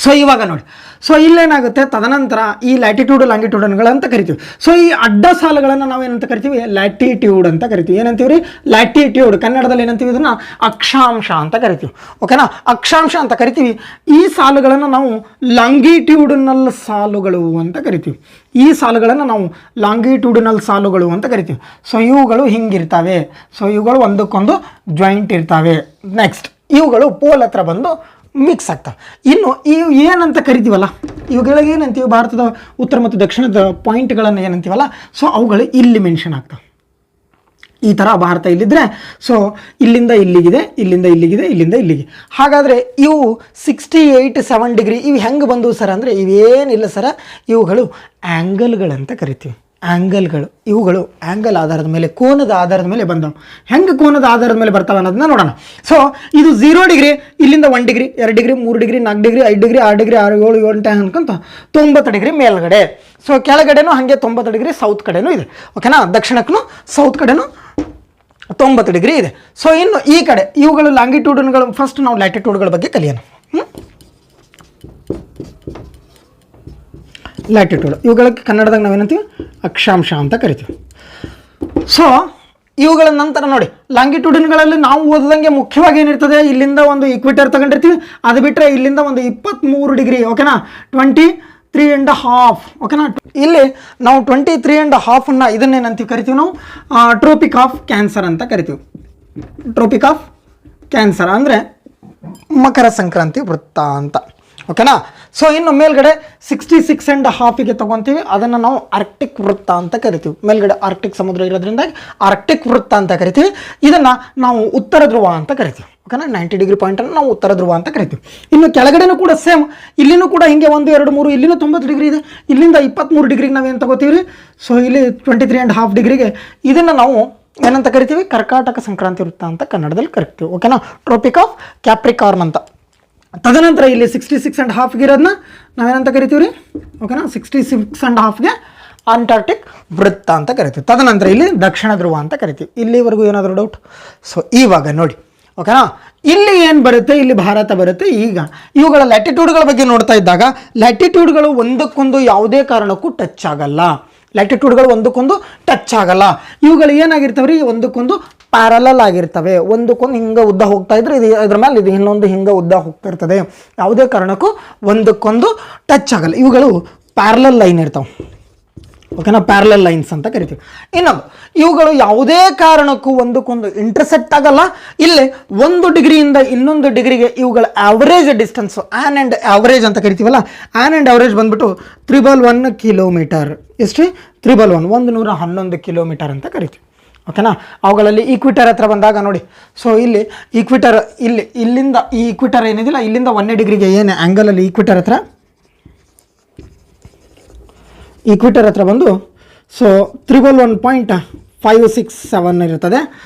S1: ಸೊ ಇವಾಗ ನೋಡಿ, ಸೊ ಇಲ್ಲೇನಾಗುತ್ತೆ, ತದನಂತರ ಈ ಲ್ಯಾಟಿಟ್ಯೂಡ್ ಲಾಂಗಿಟ್ಯೂಡನ್ಗಳಂತ ಕರಿತೀವಿ. ಸೊ ಈ ಅಡ್ಡ ಸಾಲುಗಳನ್ನು ನಾವೇನಂತ ಕರಿತೀವಿ, ಲ್ಯಾಟಿಟ್ಯೂಡ್ ಅಂತ ಕರಿತೀವಿ. ಏನಂತೀವಿ ರೀ, ಲ್ಯಾಟಿಟ್ಯೂಡ್. ಕನ್ನಡದಲ್ಲಿ ಏನಂತೀವಿ, ಇದನ್ನು ಅಕ್ಷಾಂಶ ಅಂತ ಕರಿತೀವಿ, ಓಕೆನಾ. ಅಕ್ಷಾಂಶ ಅಂತ ಕರಿತೀವಿ. ಈ ಸಾಲುಗಳನ್ನು ನಾವು ಲಾಂಗಿಟ್ಯೂಡನಲ್ ಸಾಲುಗಳು ಅಂತ ಕರಿತೀವಿ. ಈ ಸಾಲುಗಳನ್ನು ನಾವು ಲಾಂಗಿಟ್ಯೂಡನಲ್ ಸಾಲುಗಳು ಅಂತ ಕರಿತೀವಿ. ಸೊ ಇವುಗಳು ಹಿಂಗಿರ್ತವೆ. ಸೊ ಇವುಗಳು ಒಂದಕ್ಕೊಂದು ಜಾಯಿಂಟ್ ಇರ್ತವೆ. ನೆಕ್ಸ್ಟ್ ಇವುಗಳು ಪೋಲ್ ಹತ್ರ ಬಂದು ಮಿಕ್ಸ್ ಆಗ್ತವೆ. ಇನ್ನು ಇವು ಏನಂತ ಕರಿತೀವಲ್ಲ, ಇವುಗಳಿಗೆ ಏನಂತೀವಿ, ಭಾರತದ ಉತ್ತರ ಮತ್ತು ದಕ್ಷಿಣದ ಪಾಯಿಂಟ್ಗಳನ್ನು ಏನಂತೀವಲ್ಲ, ಸೊ ಅವುಗಳು ಇಲ್ಲಿ ಮೆನ್ಷನ್ ಆಗ್ತವೆ. ಈ ಥರ ಭಾರತ ಇಲ್ಲಿದ್ದರೆ, ಸೊ ಇಲ್ಲಿಂದ ಇಲ್ಲಿಗಿದೆ, ಇಲ್ಲಿಂದ ಇಲ್ಲಿಗಿದೆ, ಇಲ್ಲಿಂದ ಇಲ್ಲಿಗೆ. ಹಾಗಾದರೆ ಇವು 67 ಡಿಗ್ರಿ ಇವು ಹೆಂಗೆ ಬಂದವು ಸರ್ ಅಂದರೆ, ಇವೇನಿಲ್ಲ ಸರ, ಇವುಗಳು ಆ್ಯಂಗಲ್ಗಳಂತ ಕರಿತೀವಿ. ಆ್ಯಂಗಲ್ಗಳು, ಇವುಗಳು ಆ್ಯಂಗಲ್ ಆಧಾರದ ಮೇಲೆ, ಕೋನದ ಆಧಾರದ ಮೇಲೆ ಬಂದವು. ಹೆಂಗೆ ಕೋನದ ಆಧಾರದ ಮೇಲೆ ಬರ್ತಾವೆ ಅನ್ನೋದನ್ನ ನೋಡೋಣ. ಸೊ ಇದು 0 ಡಿಗ್ರಿ, ಇಲ್ಲಿಂದ 1 degree 2 degree 3 degree 4 degree 5 degree 6 degree 6 7 8 ಅನ್ಕೊಂತ 90 degree ಮೇಲ್ಗಡೆ. ಸೊ ಕೆಳಗಡೆನೂ ಹಾಗೆ 90 ಡಿಗ್ರಿ ಸೌತ್ ಕಡೆನೂ ಇದೆ, ಓಕೆನಾ. ದಕ್ಷಿಣಕ್ಕೂ ಸೌತ್ ಕಡೆನೂ 90 ಡಿಗ್ರಿ ಇದೆ. ಸೊ ಇನ್ನು ಈ ಕಡೆ ಇವುಗಳು ಲಾಂಗಿಟ್ಯೂಡ್ಗಳು. ಫಸ್ಟ್ ನಾವು ಲ್ಯಾಟಿಟ್ಯೂಡ್ಗಳ ಬಗ್ಗೆ ಕಲಿಯೋಣ. ಲ್ಯಾಟಿಟ್ಯೂಡ್ ಇವುಗಳಿಗೆ ಕನ್ನಡದಾಗ ನಾವೇನಂತೀವಿ, ಅಕ್ಷಾಂಶ ಅಂತ ಕರಿತೀವಿ. ಸೊ ಇವುಗಳ ನಂತರ ನೋಡಿ, ಲಾಂಗಿಟ್ಯೂಡಿನ್ಗಳಲ್ಲಿ ನಾವು ಓದಿದಂಗೆ ಮುಖ್ಯವಾಗಿ ಏನಿರ್ತದೆ, ಇಲ್ಲಿಂದ ಒಂದು ಈಕ್ವಿಟರ್ ತಗೊಂಡಿರ್ತೀವಿ, ಅದು ಬಿಟ್ಟರೆ ಇಲ್ಲಿಂದ ಒಂದು 23 ಡಿಗ್ರಿ, ಓಕೆನಾ, 23.5, ಓಕೆನಾ. ಇಲ್ಲಿ ನಾವು 23.5 ಇದನ್ನೇನಂತೀವಿ ಕರಿತೀವಿ ನಾವು, ಟ್ರೋಪಿಕ್ ಆಫ್ ಕ್ಯಾನ್ಸರ್ ಅಂತ ಕರಿತೀವಿ. ಟ್ರೋಪಿಕ್ ಆಫ್ ಕ್ಯಾನ್ಸರ್ ಅಂದರೆ ಮಕರ ಸಂಕ್ರಾಂತಿ ವೃತ್ತ ಅಂತ, ಓಕೆನಾ. ಸೊ ಇನ್ನು ಮೇಲ್ಗಡೆ 66.5ಗೆ ತೊಗೊತೀವಿ, ಅದನ್ನು ನಾವು ಆರ್ಕ್ಟಿಕ್ ವೃತ್ತ ಅಂತ ಕರಿತೀವಿ. ಮೇಲ್ಗಡೆ ಆರ್ಕ್ಟಿಕ್ ಸಮುದ್ರ ಇರೋದ್ರಿಂದ ಆರ್ಕ್ಟಿಕ್ ವೃತ್ತ ಅಂತ ಕರಿತೀವಿ. ಇದನ್ನು ನಾವು ಉತ್ತರ ಧ್ರುವ ಅಂತ ಕರಿತೀವಿ, ಓಕೆನಾ. 90 ಡಿಗ್ರಿ ಪಾಯಿಂಟನ್ನು ನಾವು ಉತ್ತರ ಧ್ರುವ ಅಂತ ಕರಿತೀವಿ. ಇನ್ನು ಕೆಳಗಡೆನೂ ಕೂಡ ಸೇಮ್, ಇಲ್ಲಿನೂ ಕೂಡ ಹಿಂಗೆ 1 2 3 ಇಲ್ಲಿನೂ 90 ಡಿಗ್ರಿ ಇದೆ. ಇಲ್ಲಿಂದ 23 ಡಿಗ್ರಿಗೆ ನಾವೇನು ತೊಗೋತೀವಿ ರೀ, ಸೊ ಇಲ್ಲಿ 23.5 ಡಿಗ್ರಿಗೆ ಇದನ್ನು ನಾವು ಏನಂತ ಕರಿತೀವಿ, ಕರ್ಕಾಟಕ ಸಂಕ್ರಾಂತಿ ವೃತ್ತ ಅಂತ ಕನ್ನಡದಲ್ಲಿ ಕರಿತೀವಿ, ಓಕೆನಾ. ಟ್ರೋಪಿಕ್ ಆಫ್ ಕ್ಯಾಪ್ರಿಕಾರ್ನ್ ಅಂತ. ತದನಂತರ ಇಲ್ಲಿ 66.5ಗೆ ಇರೋದನ್ನ ನಾವೇನಂತ ಕರಿತೀವಿ ರೀ, ಓಕೆನಾ. 66.5ಗೆ ಅಂಟಾರ್ಟಿಕ್ ವೃತ್ತ ಅಂತ ಕರಿತೀವಿ. ತದನಂತರ ಇಲ್ಲಿ ದಕ್ಷಿಣ ಧ್ರುವ ಅಂತ ಕರಿತೀವಿ. ಇಲ್ಲಿವರೆಗೂ ಏನಾದರೂ ಡೌಟ್? ಸೊ ಇವಾಗ ನೋಡಿ, ಓಕೆನಾ. ಇಲ್ಲಿ ಏನು ಬರುತ್ತೆ, ಇಲ್ಲಿ ಭಾರತ ಬರುತ್ತೆ. ಈಗ ಇವುಗಳ ಲ್ಯಾಟಿಟ್ಯೂಡ್ಗಳ ಬಗ್ಗೆ ನೋಡ್ತಾ ಇದ್ದಾಗ, ಲ್ಯಾಟಿಟ್ಯೂಡ್ಗಳು ಒಂದಕ್ಕೊಂದು ಯಾವುದೇ ಕಾರಣಕ್ಕೂ ಟಚ್ ಆಗಲ್ಲ. ಲ್ಯಾಟಿಟ್ಯೂಡ್ಗಳು ಒಂದಕ್ಕೊಂದು ಟಚ್ ಆಗಲ್ಲ. ಇವುಗಳು ಏನಾಗಿರ್ತವೆ ರೀ, ಒಂದಕ್ಕೊಂದು ಪ್ಯಾರಲಲ್ ಆಗಿರ್ತವೆ. ಒಂದಕ್ಕೊಂದು ಹಿಂಗೆ ಉದ್ದ ಹೋಗ್ತಾ ಇದ್ರೆ ಇದು ಇದ್ರ ಮೇಲೆ ಇದು ಇನ್ನೊಂದು ಹಿಂಗೆ ಉದ್ದ ಹೋಗ್ತಾ ಇರ್ತದೆ. ಯಾವುದೇ ಕಾರಣಕ್ಕೂ ಒಂದಕ್ಕೊಂದು ಟಚ್ ಆಗಲ್ಲ. ಇವುಗಳು ಪ್ಯಾರಲಲ್ ಲೈನ್ ಇರ್ತಾವೆ, ಓಕೆನಾ. ಪ್ಯಾರಲಲ್ ಲೈನ್ಸ್ ಅಂತ ಕರಿತೀವಿ. ಇನ್ನೊಂದು, ಇವುಗಳು ಯಾವುದೇ ಕಾರಣಕ್ಕೂ ಒಂದಕ್ಕೊಂದು ಇಂಟರ್ಸೆಕ್ಟ್ ಆಗಲ್ಲ. ಇಲ್ಲಿ 1 ಡಿಗ್ರಿಯಿಂದ ಇನ್ನೊಂದು ಡಿಗ್ರಿಗೆ ಇವುಗಳ average distance, an and average ಅಂತ ಕರಿತೀವಲ್ಲ, ಆ್ಯನ್ ಆ್ಯಂಡ್ ಆವ್ರೇಜ್ ಬಂದುಬಿಟ್ಟು 311 ಕಿಲೋಮೀಟರ್. ಎಷ್ಟು? 311 111 ಕಿಲೋಮೀಟರ್ ಅಂತ ಕರಿತೀವಿ, ಓಕೆನಾ. ಅವುಗಳಲ್ಲಿ ಈಕ್ವಿಟರ್ ಹತ್ರ ಬಂದಾಗ ನೋಡಿ, ಸೊ ಇಲ್ಲಿ ಈಕ್ವಿಟರ್ ಇಲ್ಲಿಂದ ಈ ಈಕ್ವಿಟರ್ ಏನಿದಿಲ್ಲ, ಇಲ್ಲಿಂದ 1 ಡಿಗ್ರಿಗೆ ಏನು ಆ್ಯಂಗಲಲ್ಲಿ ಈಕ್ವಿಟರ್ ಹತ್ರ ಬಂದು ಸೊ 311.567 ಇರ್ತದೆ.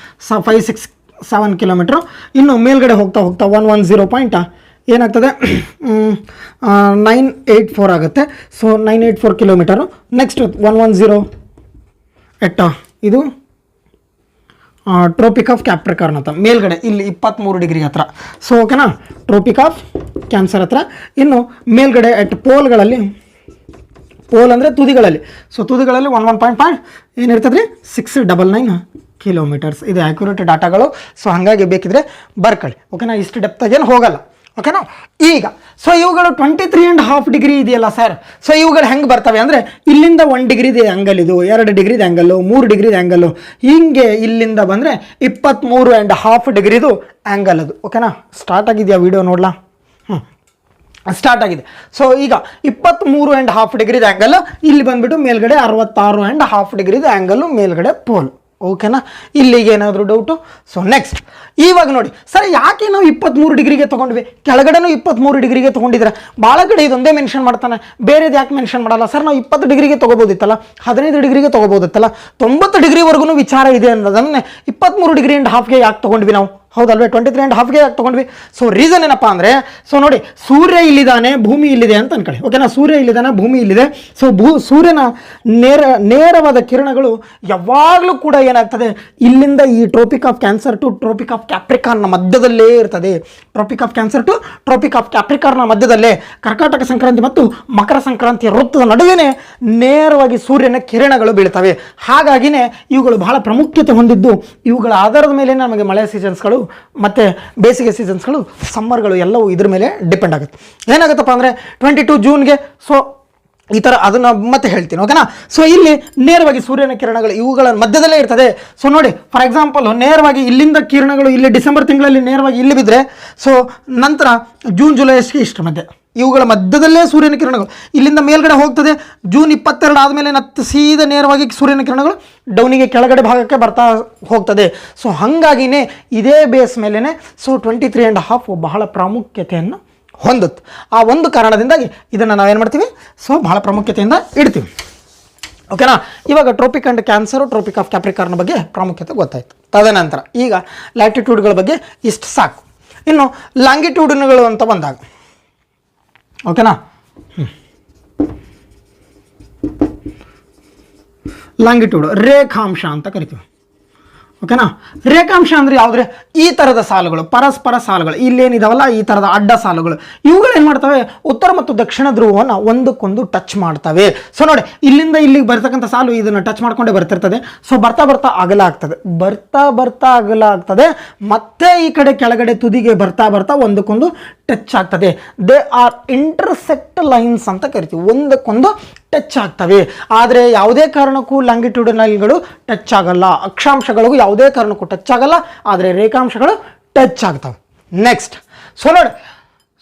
S1: 567 ಕಿಲೋಮೀಟ್ರು. ಇನ್ನು ಮೇಲ್ಗಡೆ ಹೋಗ್ತಾ 110 ಏನಾಗ್ತದೆ, 984 ಆಗುತ್ತೆ. So 984 kilometre. ನೆಕ್ಸ್ಟ್ 110 ಇದು ಟ್ರೋಪಿಕ್ ಆಫ್ ಕ್ಯಾಪ್ರಿಕಾರ್ನ್ ಅಂತ ಮೇಲ್ಗಡೆ ಇಲ್ಲಿ 23 ಡಿಗ್ರಿ ಹತ್ರ. ಸೊ ಓಕೆನಾ, ಟ್ರೋಪಿಕ್ ಆಫ್ ಕ್ಯಾನ್ಸರ್ ಹತ್ರ. ಇನ್ನು ಮೇಲ್ಗಡೆ ಅಟ್ ಪೋಲ್ಗಳಲ್ಲಿ ಪೋಲ್ ಅಂದರೆ ತುದಿಗಳಲ್ಲಿ. ಸೊ ತುದಿಗಳಲ್ಲಿ 1 ಏನಿರ್ತದೆ ರೀ 699 ಕಿಲೋಮೀಟರ್ಸ್. ಇದು ಆ್ಯಕ್ಯುರೇಟ್ ಡಾಟಾಗಳು. ಸೊ ಹಾಗಾಗಿ ಬೇಕಿದ್ರೆ ಬರ್ಕೊಳ್ಳಿ. ಓಕೆನಾ, ಇಷ್ಟು ಡೆಪ್ತಾಗೇನು ಹೋಗಲ್ಲ. ಓಕೆನಾ, ಈಗ ಸೊ ಇವುಗಳು 23.5 ಡಿಗ್ರಿ ಇದೆಯಲ್ಲ ಸರ್. ಸೊ ಇವುಗಳು ಹೆಂಗೆ ಬರ್ತವೆ ಅಂದರೆ ಇಲ್ಲಿಂದ 1 ಡಿಗ್ರಿದು ಆ್ಯಂಗಲ್, ಇದು 2 ಡಿಗ್ರಿದು ಆ್ಯಂಗಲ್ಲು, 3 ಡಿಗ್ರಿದು ಆ್ಯಂಗಲ್ಲು, ಹೀಗೆ ಇಲ್ಲಿಂದ ಬಂದರೆ 23.5 ಡಿಗ್ರಿದು ಆ್ಯಂಗಲ್ ಅದು. ಓಕೆನಾ, ಸ್ಟಾರ್ಟ್ ಆಗಿದೆಯಾ ವಿಡಿಯೋ ನೋಡಲಾ? ಸ್ಟಾರ್ಟ್ ಆಗಿದೆ. ಸೊ ಈಗ 23.5 ಡಿಗ್ರಿದು ಆ್ಯಂಗಲ್, ಇಲ್ಲಿ ಬಂದುಬಿಟ್ಟು ಮೇಲ್ಗಡೆ 66.5 ಡಿಗ್ರಿದು ಆ್ಯಂಗಲ್ಲು ಮೇಲ್ಗಡೆ ಪೋಲ್. ಓಕೆನಾ, ಇಲ್ಲಿಗೆ ಏನಾದರೂ ಡೌಟು? ಸೊ ನೆಕ್ಸ್ಟ್ ಇವಾಗ ನೋಡಿ ಸರ್, ಯಾಕೆ ನಾವು 23 ಡಿಗ್ರಿಗೆ ತೊಗೊಂಡ್ವಿ, ಕೆಳಗಡೆನೂ 23 ಡಿಗ್ರಿಗೆ ತೊಗೊಂಡಿದ್ರೆ ಭಾಳ ಕಡೆ ಇದೊಂದೇ ಮೆನ್ಷನ್ ಮಾಡ್ತಾನೆ, ಬೇರೆದು ಯಾಕೆ ಮೆನ್ಷನ್ ಮಾಡಲ್ಲ ಸರ್? ನಾವು 20 ಡಿಗ್ರಿಗೆ ತೊಗೋಬೋದಿತ್ತಲ್ಲ, 15 ಡಿಗ್ರಿಗೆ ತೊಗೋಬೋದಿತ್ತಲ್ಲ, 90 ಡಿಗ್ರಿವರೆಗೂ ವಿಚಾರ ಇದೆ ಅನ್ನೋದನ್ನೇ 23 ಡಿಗ್ರಿ ಆ್ಯಂಡ್ ಹಾಫ್ಗೆ ಯಾಕೆ ತೊಗೊಂಡ್ವಿ ನಾವು? ಹೌದಲ್ವೇ, 23.5ಗೆ ಯಾಕೆ ತೊಗೊಂಡ್ವಿ? ಸೊ ರೀಸನ್ ಏನಪ್ಪ ಅಂದರೆ, ಸೊ ನೋಡಿ ಸೂರ್ಯ ಇಲ್ಲಿದ್ದಾನೆ, ಭೂಮಿ ಇಲ್ಲಿದೆ ಅಂತ ಅನ್ಕೊಳ್ಳಿ. ಓಕೆನಾ, ಸೂರ್ಯ ಇಲ್ಲಿದ್ದಾನೆ, ಭೂಮಿ ಇಲ್ಲಿದೆ. ಸೊ ಸೂರ್ಯನ ನೇರವಾದ ಕಿರಣಗಳು ಯಾವಾಗಲೂ ಕೂಡ ಏನಾಗ್ತದೆ, ಇಲ್ಲಿಂದ ಈ Tropic of Cancer to Tropic of Capricorn ಮಧ್ಯದಲ್ಲೇ ಇರ್ತದೆ. Tropic of Cancer to Tropic of Capricorn ಮಧ್ಯದಲ್ಲೇ, ಕರ್ಕಾಟಕ ಸಂಕ್ರಾಂತಿ ಮತ್ತು ಮಕರ ಸಂಕ್ರಾಂತಿಯ ವೃತ್ತದ ನಡುವೆ ನೇರವಾಗಿ ಸೂರ್ಯನ ಕಿರಣಗಳು ಬೀಳ್ತವೆ. ಹಾಗಾಗಿನೇ ಇವುಗಳು ಬಹಳ ಪ್ರಾಮುಖ್ಯತೆ ಹೊಂದಿದ್ದು, ಇವುಗಳ ಆಧಾರದ ಮೇಲೆ ನಮಗೆ ಮಳೆ ಸೀಸನ್ಸ್ಗಳು ಮತ್ತು ಬೇಸಿಗೆ ಸೀಸನ್ಸ್ಗಳು, ಸಮ್ಮರ್ಗಳು ಎಲ್ಲವೂ ಇದ್ರ ಮೇಲೆ ಡಿಪೆಂಡ್ ಆಗುತ್ತೆ. ಏನಾಗುತ್ತಪ್ಪ ಅಂದರೆ 22 ಜೂನ್ಗೆ ಸೊ ಈ ಥರ ಅದನ್ನು ಮತ್ತೆ ಹೇಳ್ತೀನಿ. ಓಕೆನಾ, ಸೊ ಇಲ್ಲಿ ನೇರವಾಗಿ ಸೂರ್ಯನ ಕಿರಣಗಳು ಇವುಗಳ ಮಧ್ಯದಲ್ಲೇ ಇರ್ತದೆ. ಸೊ ನೋಡಿ ಫಾರ್ ಎಕ್ಸಾಂಪಲ್, ನೇರವಾಗಿ ಇಲ್ಲಿಂದ ಕಿರಣಗಳು ಇಲ್ಲಿ ಡಿಸೆಂಬರ್ ತಿಂಗಳಲ್ಲಿ ನೇರವಾಗಿ ಇಲ್ಲಿ ಬಿದ್ದರೆ, ಸೊ ನಂತರ ಜೂನ್ ಜುಲೈ ಇಷ್ಟರ ಮಧ್ಯೆ ಇವುಗಳ ಮಧ್ಯದಲ್ಲೇ ಸೂರ್ಯನ ಕಿರಣಗಳು ಇಲ್ಲಿಂದ ಮೇಲ್ಗಡೆ ಹೋಗ್ತದೆ. ಜೂನ್ 22 ಆದಮೇಲೆ ಸೀದಾ ನೇರವಾಗಿ ಸೂರ್ಯನ ಕಿರಣಗಳು ಡೌನಿಗೆ ಕೆಳಗಡೆ ಭಾಗಕ್ಕೆ ಬರ್ತಾ ಹೋಗ್ತದೆ. ಸೊ ಹಾಗಾಗಿನೇ ಇದೇ ಬೇಸ್ ಮೇಲೇ ಸೊ 23.5 ಬಹಳ ಪ್ರಾಮುಖ್ಯತೆಯನ್ನು ಹೊಂದುತ್ತೆ. ಆ ಒಂದು ಕಾರಣದಿಂದಾಗಿ ಇದನ್ನು ನಾವೇನು ಮಾಡ್ತೀವಿ, ಸೊ ಬಹಳ ಪ್ರಾಮುಖ್ಯತೆಯಿಂದ ಇಡ್ತೀವಿ. ಓಕೆನಾ, ಇವಾಗ trophic and cancer, trophic of Capricorn ಬಗ್ಗೆ ಪ್ರಾಮುಖ್ಯತೆ ಗೊತ್ತಾಯಿತು. ತದನಂತರ ಈಗ ಲ್ಯಾಟಿಟ್ಯೂಡ್ಗಳ ಬಗ್ಗೆ ಇಷ್ಟು ಸಾಕು. ಇನ್ನು ಲಾಂಗಿಟ್ಯೂಡ್ಗಳು ಅಂತ ಬಂದಾಗ, ಓಕೆನಾ, ಲಾಂಗಿಟ್ಯೂಡ್ ರೇಖಾಂಶ ಅಂತ ಕರಿತೀವಿ. ಓಕೆನಾ, ರೇಖಾಂಶ ಅಂದರೆ ಯಾವುದ್ರೆ ಈ ಥರದ ಸಾಲುಗಳು, ಪರಸ್ಪರ ಸಾಲುಗಳು, ಇಲ್ಲೇನಿದಾವಲ್ಲ ಈ ಥರದ ಅಡ್ಡ ಸಾಲುಗಳು, ಇವುಗಳು ಏನು ಮಾಡ್ತವೆ, ಉತ್ತರ ಮತ್ತು ದಕ್ಷಿಣ ಧ್ರುವವನ್ನು ಒಂದಕ್ಕೊಂದು ಟಚ್ ಮಾಡ್ತವೆ. ಸೊ ನೋಡಿ ಇಲ್ಲಿಂದ ಇಲ್ಲಿಗೆ ಬರ್ತಕ್ಕಂಥ ಸಾಲು ಇದನ್ನು ಟಚ್ ಮಾಡ್ಕೊಂಡೇ ಬರ್ತಿರ್ತದೆ. ಸೊ ಬರ್ತಾ ಬರ್ತಾ ಅಗಲ ಆಗ್ತದೆ, ಬರ್ತಾ ಬರ್ತಾ ಅಗಲ ಆಗ್ತದೆ, ಮತ್ತೆ ಈ ಕಡೆ ಕೆಳಗಡೆ ತುದಿಗೆ ಬರ್ತಾ ಬರ್ತಾ ಒಂದಕ್ಕೊಂದು ಟಚ್ ಆಗ್ತದೆ. ದೇ ಆರ್ ಇಂಟರ್ಸೆಕ್ಟ್ ಲೈನ್ಸ್ ಅಂತ ಕರಿತೀವಿ, ಒಂದಕ್ಕೊಂದು ಟಚ್ ಆಗ್ತವೆ. ಆದರೆ ಯಾವುದೇ ಕಾರಣಕ್ಕೂ ಲಾಂಗಿಟ್ಯೂಡಿನಲ್ಗಳು ಟಚ್ ಆಗಲ್ಲ, ಅಕ್ಷಾಂಶಗಳಿಗೂ ಯಾವುದೇ ಕಾರಣಕ್ಕೂ ಟಚ್ ಆಗಲ್ಲ, ಆದರೆ ರೇಖಾಂಶಗಳು ಟಚ್ ಆಗ್ತವೆ. ನೆಕ್ಸ್ಟ್ ಸೊ ನೋಡಿ,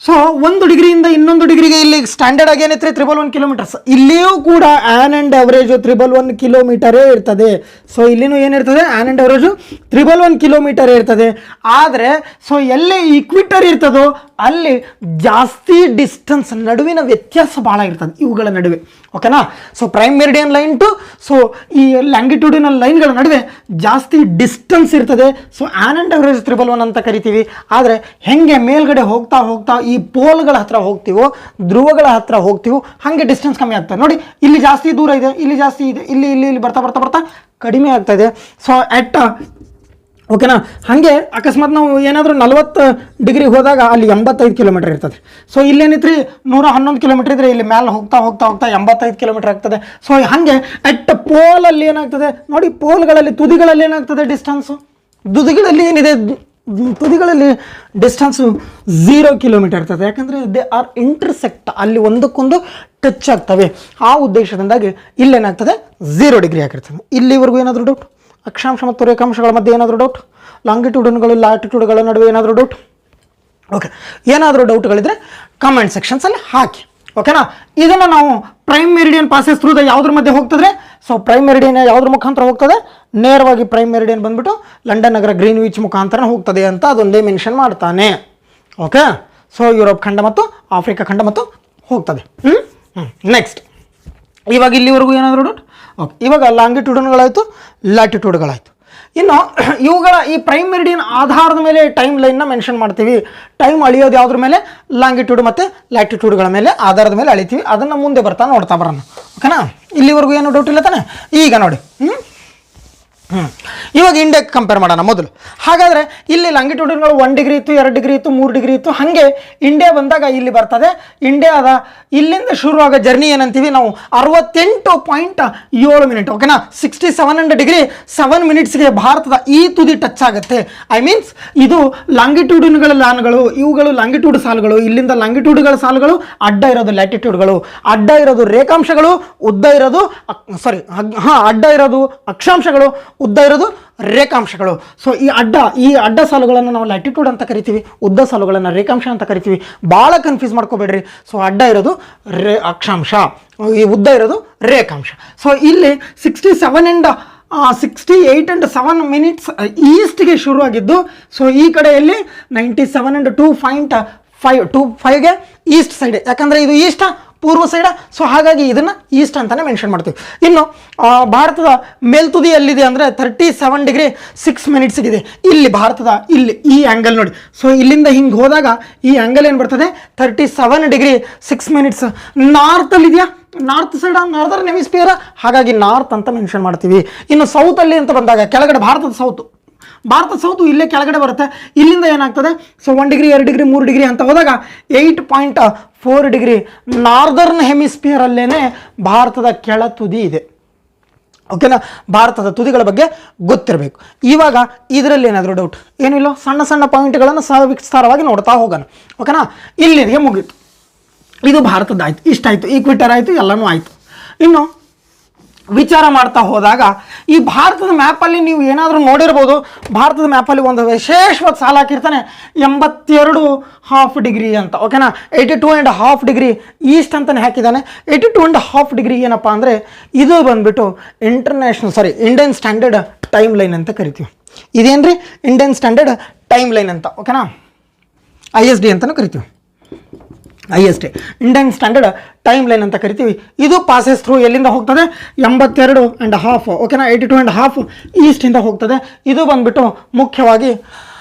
S1: ಸೊ 1 ಡಿಗ್ರಿಯಿಂದ ಇನ್ನೊಂದು ಡಿಗ್ರಿಗೆ ಇಲ್ಲಿ ಸ್ಟ್ಯಾಂಡರ್ಡ್ ಆಗಿ ಏನೈತ್ರಿ 111 ಕಿಲೋಮೀಟರ್ಸ್. ಇಲ್ಲಿಯೂ ಕೂಡ ಆ್ಯನ್ ಆ್ಯಂಡ್ ಅವರೇಜು 111 ಕಿಲೋಮೀಟರೇ ಇರ್ತದೆ. ಸೊ ಇಲ್ಲಿನೂ ಏನಿರ್ತದೆ, ಆ್ಯನ್ ಆ್ಯಂಡ್ ಅವರೇಜು 111 ಕಿಲೋಮೀಟರ್ ಇರ್ತದೆ. ಆದರೆ ಸೊ ಎಲ್ಲಿ ಇಕ್ವಿಟರ್ ಇರ್ತದೋ ಅಲ್ಲಿ ಜಾಸ್ತಿ ಡಿಸ್ಟೆನ್ಸ್, ನಡುವಿನ ವ್ಯತ್ಯಾಸ ಭಾಳ ಇರ್ತದೆ ಇವುಗಳ ನಡುವೆ. ಓಕೆನಾ, so prime meridian line to so ಈ ಲ್ಯಾಂಗಿಟ್ಯೂಡಿನಲ್ ಲೈನ್ಗಳ ನಡುವೆ ಜಾಸ್ತಿ ಡಿಸ್ಟೆನ್ಸ್ ಇರ್ತದೆ. ಸೊ ಆ್ಯನ್ ಆ್ಯಂಡ್ ಅವರೇಜ್ 111 ಅಂತ ಕರಿತೀವಿ. ಆದರೆ ಹೆಂಗೆ ಮೇಲ್ಗಡೆ ಹೋಗ್ತಾ ಹೋಗ್ತಾ ಈ ಪೋಲ್ಗಳ ಹತ್ರ ಹೋಗ್ತೀವೋ, ಧ್ರುವಗಳ ಹತ್ರ ಹೋಗ್ತೀವೋ, ಹಾಗೆ ಡಿಸ್ಟೆನ್ಸ್ ಕಮ್ಮಿ ಆಗ್ತದೆ. ನೋಡಿ ಇಲ್ಲಿ ಜಾಸ್ತಿ ದೂರ ಇದೆ, ಇಲ್ಲಿ ಜಾಸ್ತಿ ಇದೆ, ಇಲ್ಲಿ ಇಲ್ಲಿ ಇಲ್ಲಿ ಬರ್ತಾ ಬರ್ತಾ ಬರ್ತಾ ಕಡಿಮೆ ಆಗ್ತಾ ಇದೆ. ಸೊ ಎಟ್ ಓಕೆನಾ, ಹಾಗೆ ಅಕಸ್ಮಾತ್ ನಾವು ಏನಾದರೂ 40 ಡಿಗ್ರಿ ಹೋದಾಗ ಅಲ್ಲಿ 85 ಕಿಲೋಮೀಟರ್ ಇರ್ತದೆ. ಸೊ ಇಲ್ಲೇನಿತ್ರಿ 111 ಕಿಲೋಮೀಟರ್ ಇದ್ದರೆ ಇಲ್ಲಿ ಮೇಲೆ ಹೋಗ್ತಾ ಹೋಗ್ತಾ ಹೋಗ್ತಾ 85 ಕಿಲೋಮೀಟರ್ ಆಗ್ತದೆ. ಸೊ ಹಾಗೆ ಅಟ್ ಪೋಲಲ್ಲಿ ಏನಾಗ್ತದೆ ನೋಡಿ, ಪೋಲ್ಗಳಲ್ಲಿ ತುದಿಗಳಲ್ಲಿ ಏನಾಗ್ತದೆ ಡಿಸ್ಟೆನ್ಸು, ತುದಿಗಳಲ್ಲಿ ಏನಿದೆ, ತುದಿಗಳಲ್ಲಿ ಡಿಸ್ಟೆನ್ಸು 0 ಕಿಲೋಮೀಟರ್ ಇರ್ತದೆ. ಯಾಕಂದರೆ ದೇ ಆರ್ ಇಂಟರ್ಸೆಕ್ಟ್, ಅಲ್ಲಿ ಒಂದಕ್ಕೊಂದು ಟಚ್ ಆಗ್ತವೆ. ಆ ಉದ್ದೇಶದಿಂದಾಗಿ ಇಲ್ಲೇನಾಗ್ತದೆ 0 ಡಿಗ್ರಿ ಆಗಿರ್ತದೆ. ಇಲ್ಲಿವರೆಗೂ ಏನಾದರೂ ಡೌಟ್? ಅಕ್ಷಾಂಶ ಮತ್ತು ರೇಖಾಂಶಗಳ ಮಧ್ಯೆ ಏನಾದರೂ ಡೌಟ್? ಲಾಂಗಿಟ್ಯೂಡ್ಗಳು ಲ್ಯಾಟಿಟ್ಯೂಡ್ಗಳ ನಡುವೆ ಏನಾದರೂ ಡೌಟ್? ಓಕೆ, ಏನಾದರೂ ಡೌಟ್ಗಳಿದ್ರೆ ಕಮೆಂಟ್ ಸೆಕ್ಷನ್ಸಲ್ಲಿ ಹಾಕಿ. ಓಕೆನಾ, ಇದನ್ನು ನಾವು prime meridian passes through the ಯಾವುದ್ರ ಮಧ್ಯೆ ಹೋಗ್ತದೆ? ಸೊ ಪ್ರೈಮ್ ಮೆರಿಡಿಯನ್ ಯಾವುದ್ರ ಮುಖಾಂತರ ಹೋಗ್ತದೆ? ನೇರವಾಗಿ ಪ್ರೈಮ್ ಮೆರಿಡಿಯನ್ ಬಂದುಬಿಟ್ಟು ಲಂಡನ್ ನಗರ ಗ್ರೀನ್ವಿಚ್ ಮುಖಾಂತರ ಹೋಗ್ತದೆ ಅಂತ ಅದೊಂದೇ ಮೆನ್ಷನ್ ಮಾಡ್ತಾನೆ. ಓಕೆ, ಸೊ ಯುರೋಪ್ ಖಂಡ ಮತ್ತು ಆಫ್ರಿಕಾ ಖಂಡ ಮತ್ತು ಹೋಗ್ತದೆ. ನೆಕ್ಸ್ಟ್ ಇವಾಗ ಇಲ್ಲಿವರೆಗೂ ಏನಾದರೂ ಡೌಟ್? ಓಕೆ, ಇವಾಗ ಲಾಂಗಿಟ್ಯೂಡ್ಗಳಾಯಿತು, ಲ್ಯಾಟಿಟ್ಯೂಡ್ಗಳಾಯಿತು. ಇನ್ನು ಇವುಗಳ ಈ ಪ್ರೈಮ್ ಮೆರಿಡಿಯನ್ ಆಧಾರದ ಮೇಲೆ ಟೈಮ್ ಲೈನ್ನ ಮೆನ್ಷನ್ ಮಾಡ್ತೀವಿ. ಟೈಮ್ ಅಳಿಯೋದು ಯಾವುದ್ರ ಮೇಲೆ? ಲಾಂಗಿಟ್ಯೂಡ್ ಮತ್ತು ಲ್ಯಾಟಿಟ್ಯೂಡ್ಗಳ ಮೇಲೆ ಆಧಾರದ ಮೇಲೆ ಅಳಿತೀವಿ. ಅದನ್ನು ಮುಂದೆ ಬರ್ತಾ ನೋಡ್ತಾ ಬರೋಣ. ಓಕೆನಾ, ಇಲ್ಲಿವರೆಗೂ ಏನು ಡೌಟ್ ಇಲ್ಲ ತಾನೆ? ಈಗ ನೋಡಿ, ಇವಾಗ ಇಂಡಿಯಾಕ್ಕೆ ಕಂಪೇರ್ ಮಾಡೋಣ ಮೊದಲು. ಹಾಗಾದರೆ ಇಲ್ಲಿ ಲಾಂಗಿಟ್ಯೂಡ್ಗಳು 1 ಡಿಗ್ರಿ ಇತ್ತು, 2 ಡಿಗ್ರಿ ಇತ್ತು, 3 ಡಿಗ್ರಿ ಇತ್ತು. ಹಾಗೆ ಇಂಡಿಯಾ ಬಂದಾಗ ಇಲ್ಲಿ ಬರ್ತದೆ. ಇಂಡಿಯಾದ ಇಲ್ಲಿಂದ ಶುರುವಾಗ ಜರ್ನಿ ಏನಂತೀವಿ ನಾವು 68.7 ಓಕೆನಾ. 67 ಡಿಗ್ರಿ 7 ಮಿನಿಟ್ಸ್ಗೆ ಭಾರತದ ಈ ತುದಿ ಟಚ್ ಆಗುತ್ತೆ. ಐ ಮೀನ್ಸ್ ಇದು ಲಾಂಗಿಟ್ಯೂಡ್ಗಳ ಲಾನ್ಗಳು, ಇವುಗಳು ಲಾಂಗಿಟ್ಯೂಡ್ ಸಾಲುಗಳು. ಇಲ್ಲಿಂದ ಲಾಂಗಿಟ್ಯೂಡ್ಗಳ ಸಾಲುಗಳು, ಅಡ್ಡ ಇರೋದು ಲ್ಯಾಟಿಟ್ಯೂಡ್ಗಳು, ಅಡ್ಡ ಇರೋದು ರೇಖಾಂಶಗಳು, ಉದ್ದ ಇರೋದು ಅಡ್ಡ ಇರೋದು ಅಕ್ಷಾಂಶಗಳು, ಉದ್ದ ಇರೋದು ರೇಖಾಂಶಗಳು. ಸೊ ಈ ಅಡ್ಡ ಸಾಲುಗಳನ್ನು ನಾವು ಲ್ಯಾಟಿಟ್ಯೂಡ್ ಅಂತ ಕರಿತೀವಿ, ಉದ್ದ ಸಾಲುಗಳನ್ನು ರೇಖಾಂಶ ಅಂತ ಕರಿತೀವಿ. ಭಾಳ ಕನ್ಫ್ಯೂಸ್ ಮಾಡ್ಕೋಬೇಡ್ರಿ. ಸೊ ಅಡ್ಡ ಇರೋದು ಅಕ್ಷಾಂಶ, ಈ ಉದ್ದ ಇರೋದು ರೇಖಾಂಶ. ಸೊ ಇಲ್ಲಿ 68.7 ಮಿನಿಟ್ಸ್ ಈಸ್ಟ್ಗೆ ಶುರುವಾಗಿದ್ದು. ಸೊ ಈ ಕಡೆಯಲ್ಲಿ 97.2.5ಗೆ ಈಸ್ಟ್ ಸೈಡ್, ಯಾಕಂದರೆ ಇದು ಈಸ್ಟ್ ಪೂರ್ವ ಸೈಡ. ಸೊ ಹಾಗಾಗಿ ಇದನ್ನು ಈಸ್ಟ್ ಅಂತಲೇ ಮೆನ್ಷನ್ ಮಾಡ್ತೀವಿ. ಇನ್ನು ಭಾರತದ ಮೇಲ್ತುದಿ ಎಲ್ಲಿದೆ ಅಂದರೆ 37 ಡಿಗ್ರಿ 6 ಮಿನಿಟ್ಸ್ಗಿದೆ. ಇಲ್ಲಿ ಭಾರತದ ಈ ಆ್ಯಂಗಲ್ ನೋಡಿ. ಸೊ ಇಲ್ಲಿಂದ ಹಿಂಗೆ ಹೋದಾಗ ಈ ಆ್ಯಂಗಲ್ ಏನು ಬರ್ತದೆ 37 ಡಿಗ್ರಿ 6 ಮಿನಿಟ್ಸ್. ನಾರ್ತಲ್ಲಿದೆಯಾ, ನಾರ್ತ್ ಸೈಡ, ನಾರ್ದರ್ನ್ ಹೆಮಿಸ್ಫಿಯರ್, ಹಾಗಾಗಿ ನಾರ್ತ್ ಅಂತ ಮೆನ್ಷನ್ ಮಾಡ್ತೀವಿ. ಇನ್ನು ಸೌತಲ್ಲಿ ಅಂತ ಬಂದಾಗ ಕೆಳಗಡೆ ಭಾರತದ ಸೌತು ಇಲ್ಲೇ ಕೆಳಗಡೆ ಬರುತ್ತೆ. ಇಲ್ಲಿಂದ ಏನಾಗ್ತದೆ, ಸೊ 1 ಡಿಗ್ರಿ 2 ಡಿಗ್ರಿ 3 ಡಿಗ್ರಿ ಅಂತ ಹೋದಾಗ 8.4 ಡಿಗ್ರಿ ನಾರ್ದರ್ನ್ ಹೆಮಿಸ್ಫಿಯರಲ್ಲೇ ಭಾರತದ ಕೆಳ ತುದಿ ಇದೆ. ಓಕೆನಾ. ಭಾರತದ ತುದಿಗಳ ಬಗ್ಗೆ ಗೊತ್ತಿರಬೇಕು. ಇವಾಗ ಇದರಲ್ಲಿ ಏನಾದರೂ ಡೌಟ್ ಏನಿಲ್ಲ, ಸಣ್ಣ ಸಣ್ಣ ಪಾಯಿಂಟ್ಗಳನ್ನು ವಿಸ್ತಾರವಾಗಿ ನೋಡ್ತಾ ಹೋಗೋಣ. ಓಕೆನಾ. ಇಲ್ಲಿಗೆ ಮುಗೀತು. ಇದು ಭಾರತದ ಆಯಿತು, ಇಷ್ಟಾಯಿತು, ಈಕ್ವಿಟರ್ ಆಯಿತು, ಎಲ್ಲನೂ ಆಯಿತು. ಇನ್ನು ವಿಚಾರ ಮಾಡ್ತಾ ಹೋದಾಗ ಈ ಭಾರತದ ಮ್ಯಾಪಲ್ಲಿ ನೀವು ಏನಾದರೂ ನೋಡಿರ್ಬೋದು. ಭಾರತದ ಮ್ಯಾಪಲ್ಲಿ ಒಂದು ವಿಶೇಷವಾದ ಸಾಲ ಹಾಕಿರ್ತಾನೆ 82.5 ಡಿಗ್ರಿ ಅಂತ. ಓಕೆನಾ. 82.5 ಡಿಗ್ರಿ ಈಸ್ಟ್ ಅಂತಲೇ ಹಾಕಿದ್ದಾನೆ. 82.5 ಡಿಗ್ರಿ ಏನಪ್ಪ ಅಂದರೆ ಇದು ಬಂದುಬಿಟ್ಟು ಇಂಡಿಯನ್ ಸ್ಟ್ಯಾಂಡರ್ಡ್ ಟೈಮ್ ಲೈನ್ ಅಂತ ಕರಿತೀವಿ. ಇದೇನು ರೀ ಇಂಡಿಯನ್ ಸ್ಟ್ಯಾಂಡರ್ಡ್ ಟೈಮ್ ಲೈನ್ ಅಂತ. ಓಕೆನಾ. ISD ಅಂತಲೂ ಕರಿತೀವಿ. IST Indian standard time line ಅಂತ ಕರಿತೀವಿ. ಇದು ಪಾಸಸ್ ಥ್ರೂ ಎಲ್ಲಿಂದ ಹೋಗ್ತದೆ 82.5 ಓಕೆನಾ. 82.5 ಈಸ್ಟಿಂದ ಹೋಗ್ತದೆ. ಇದು ಬಂದುಬಿಟ್ಟು ಮುಖ್ಯವಾಗಿ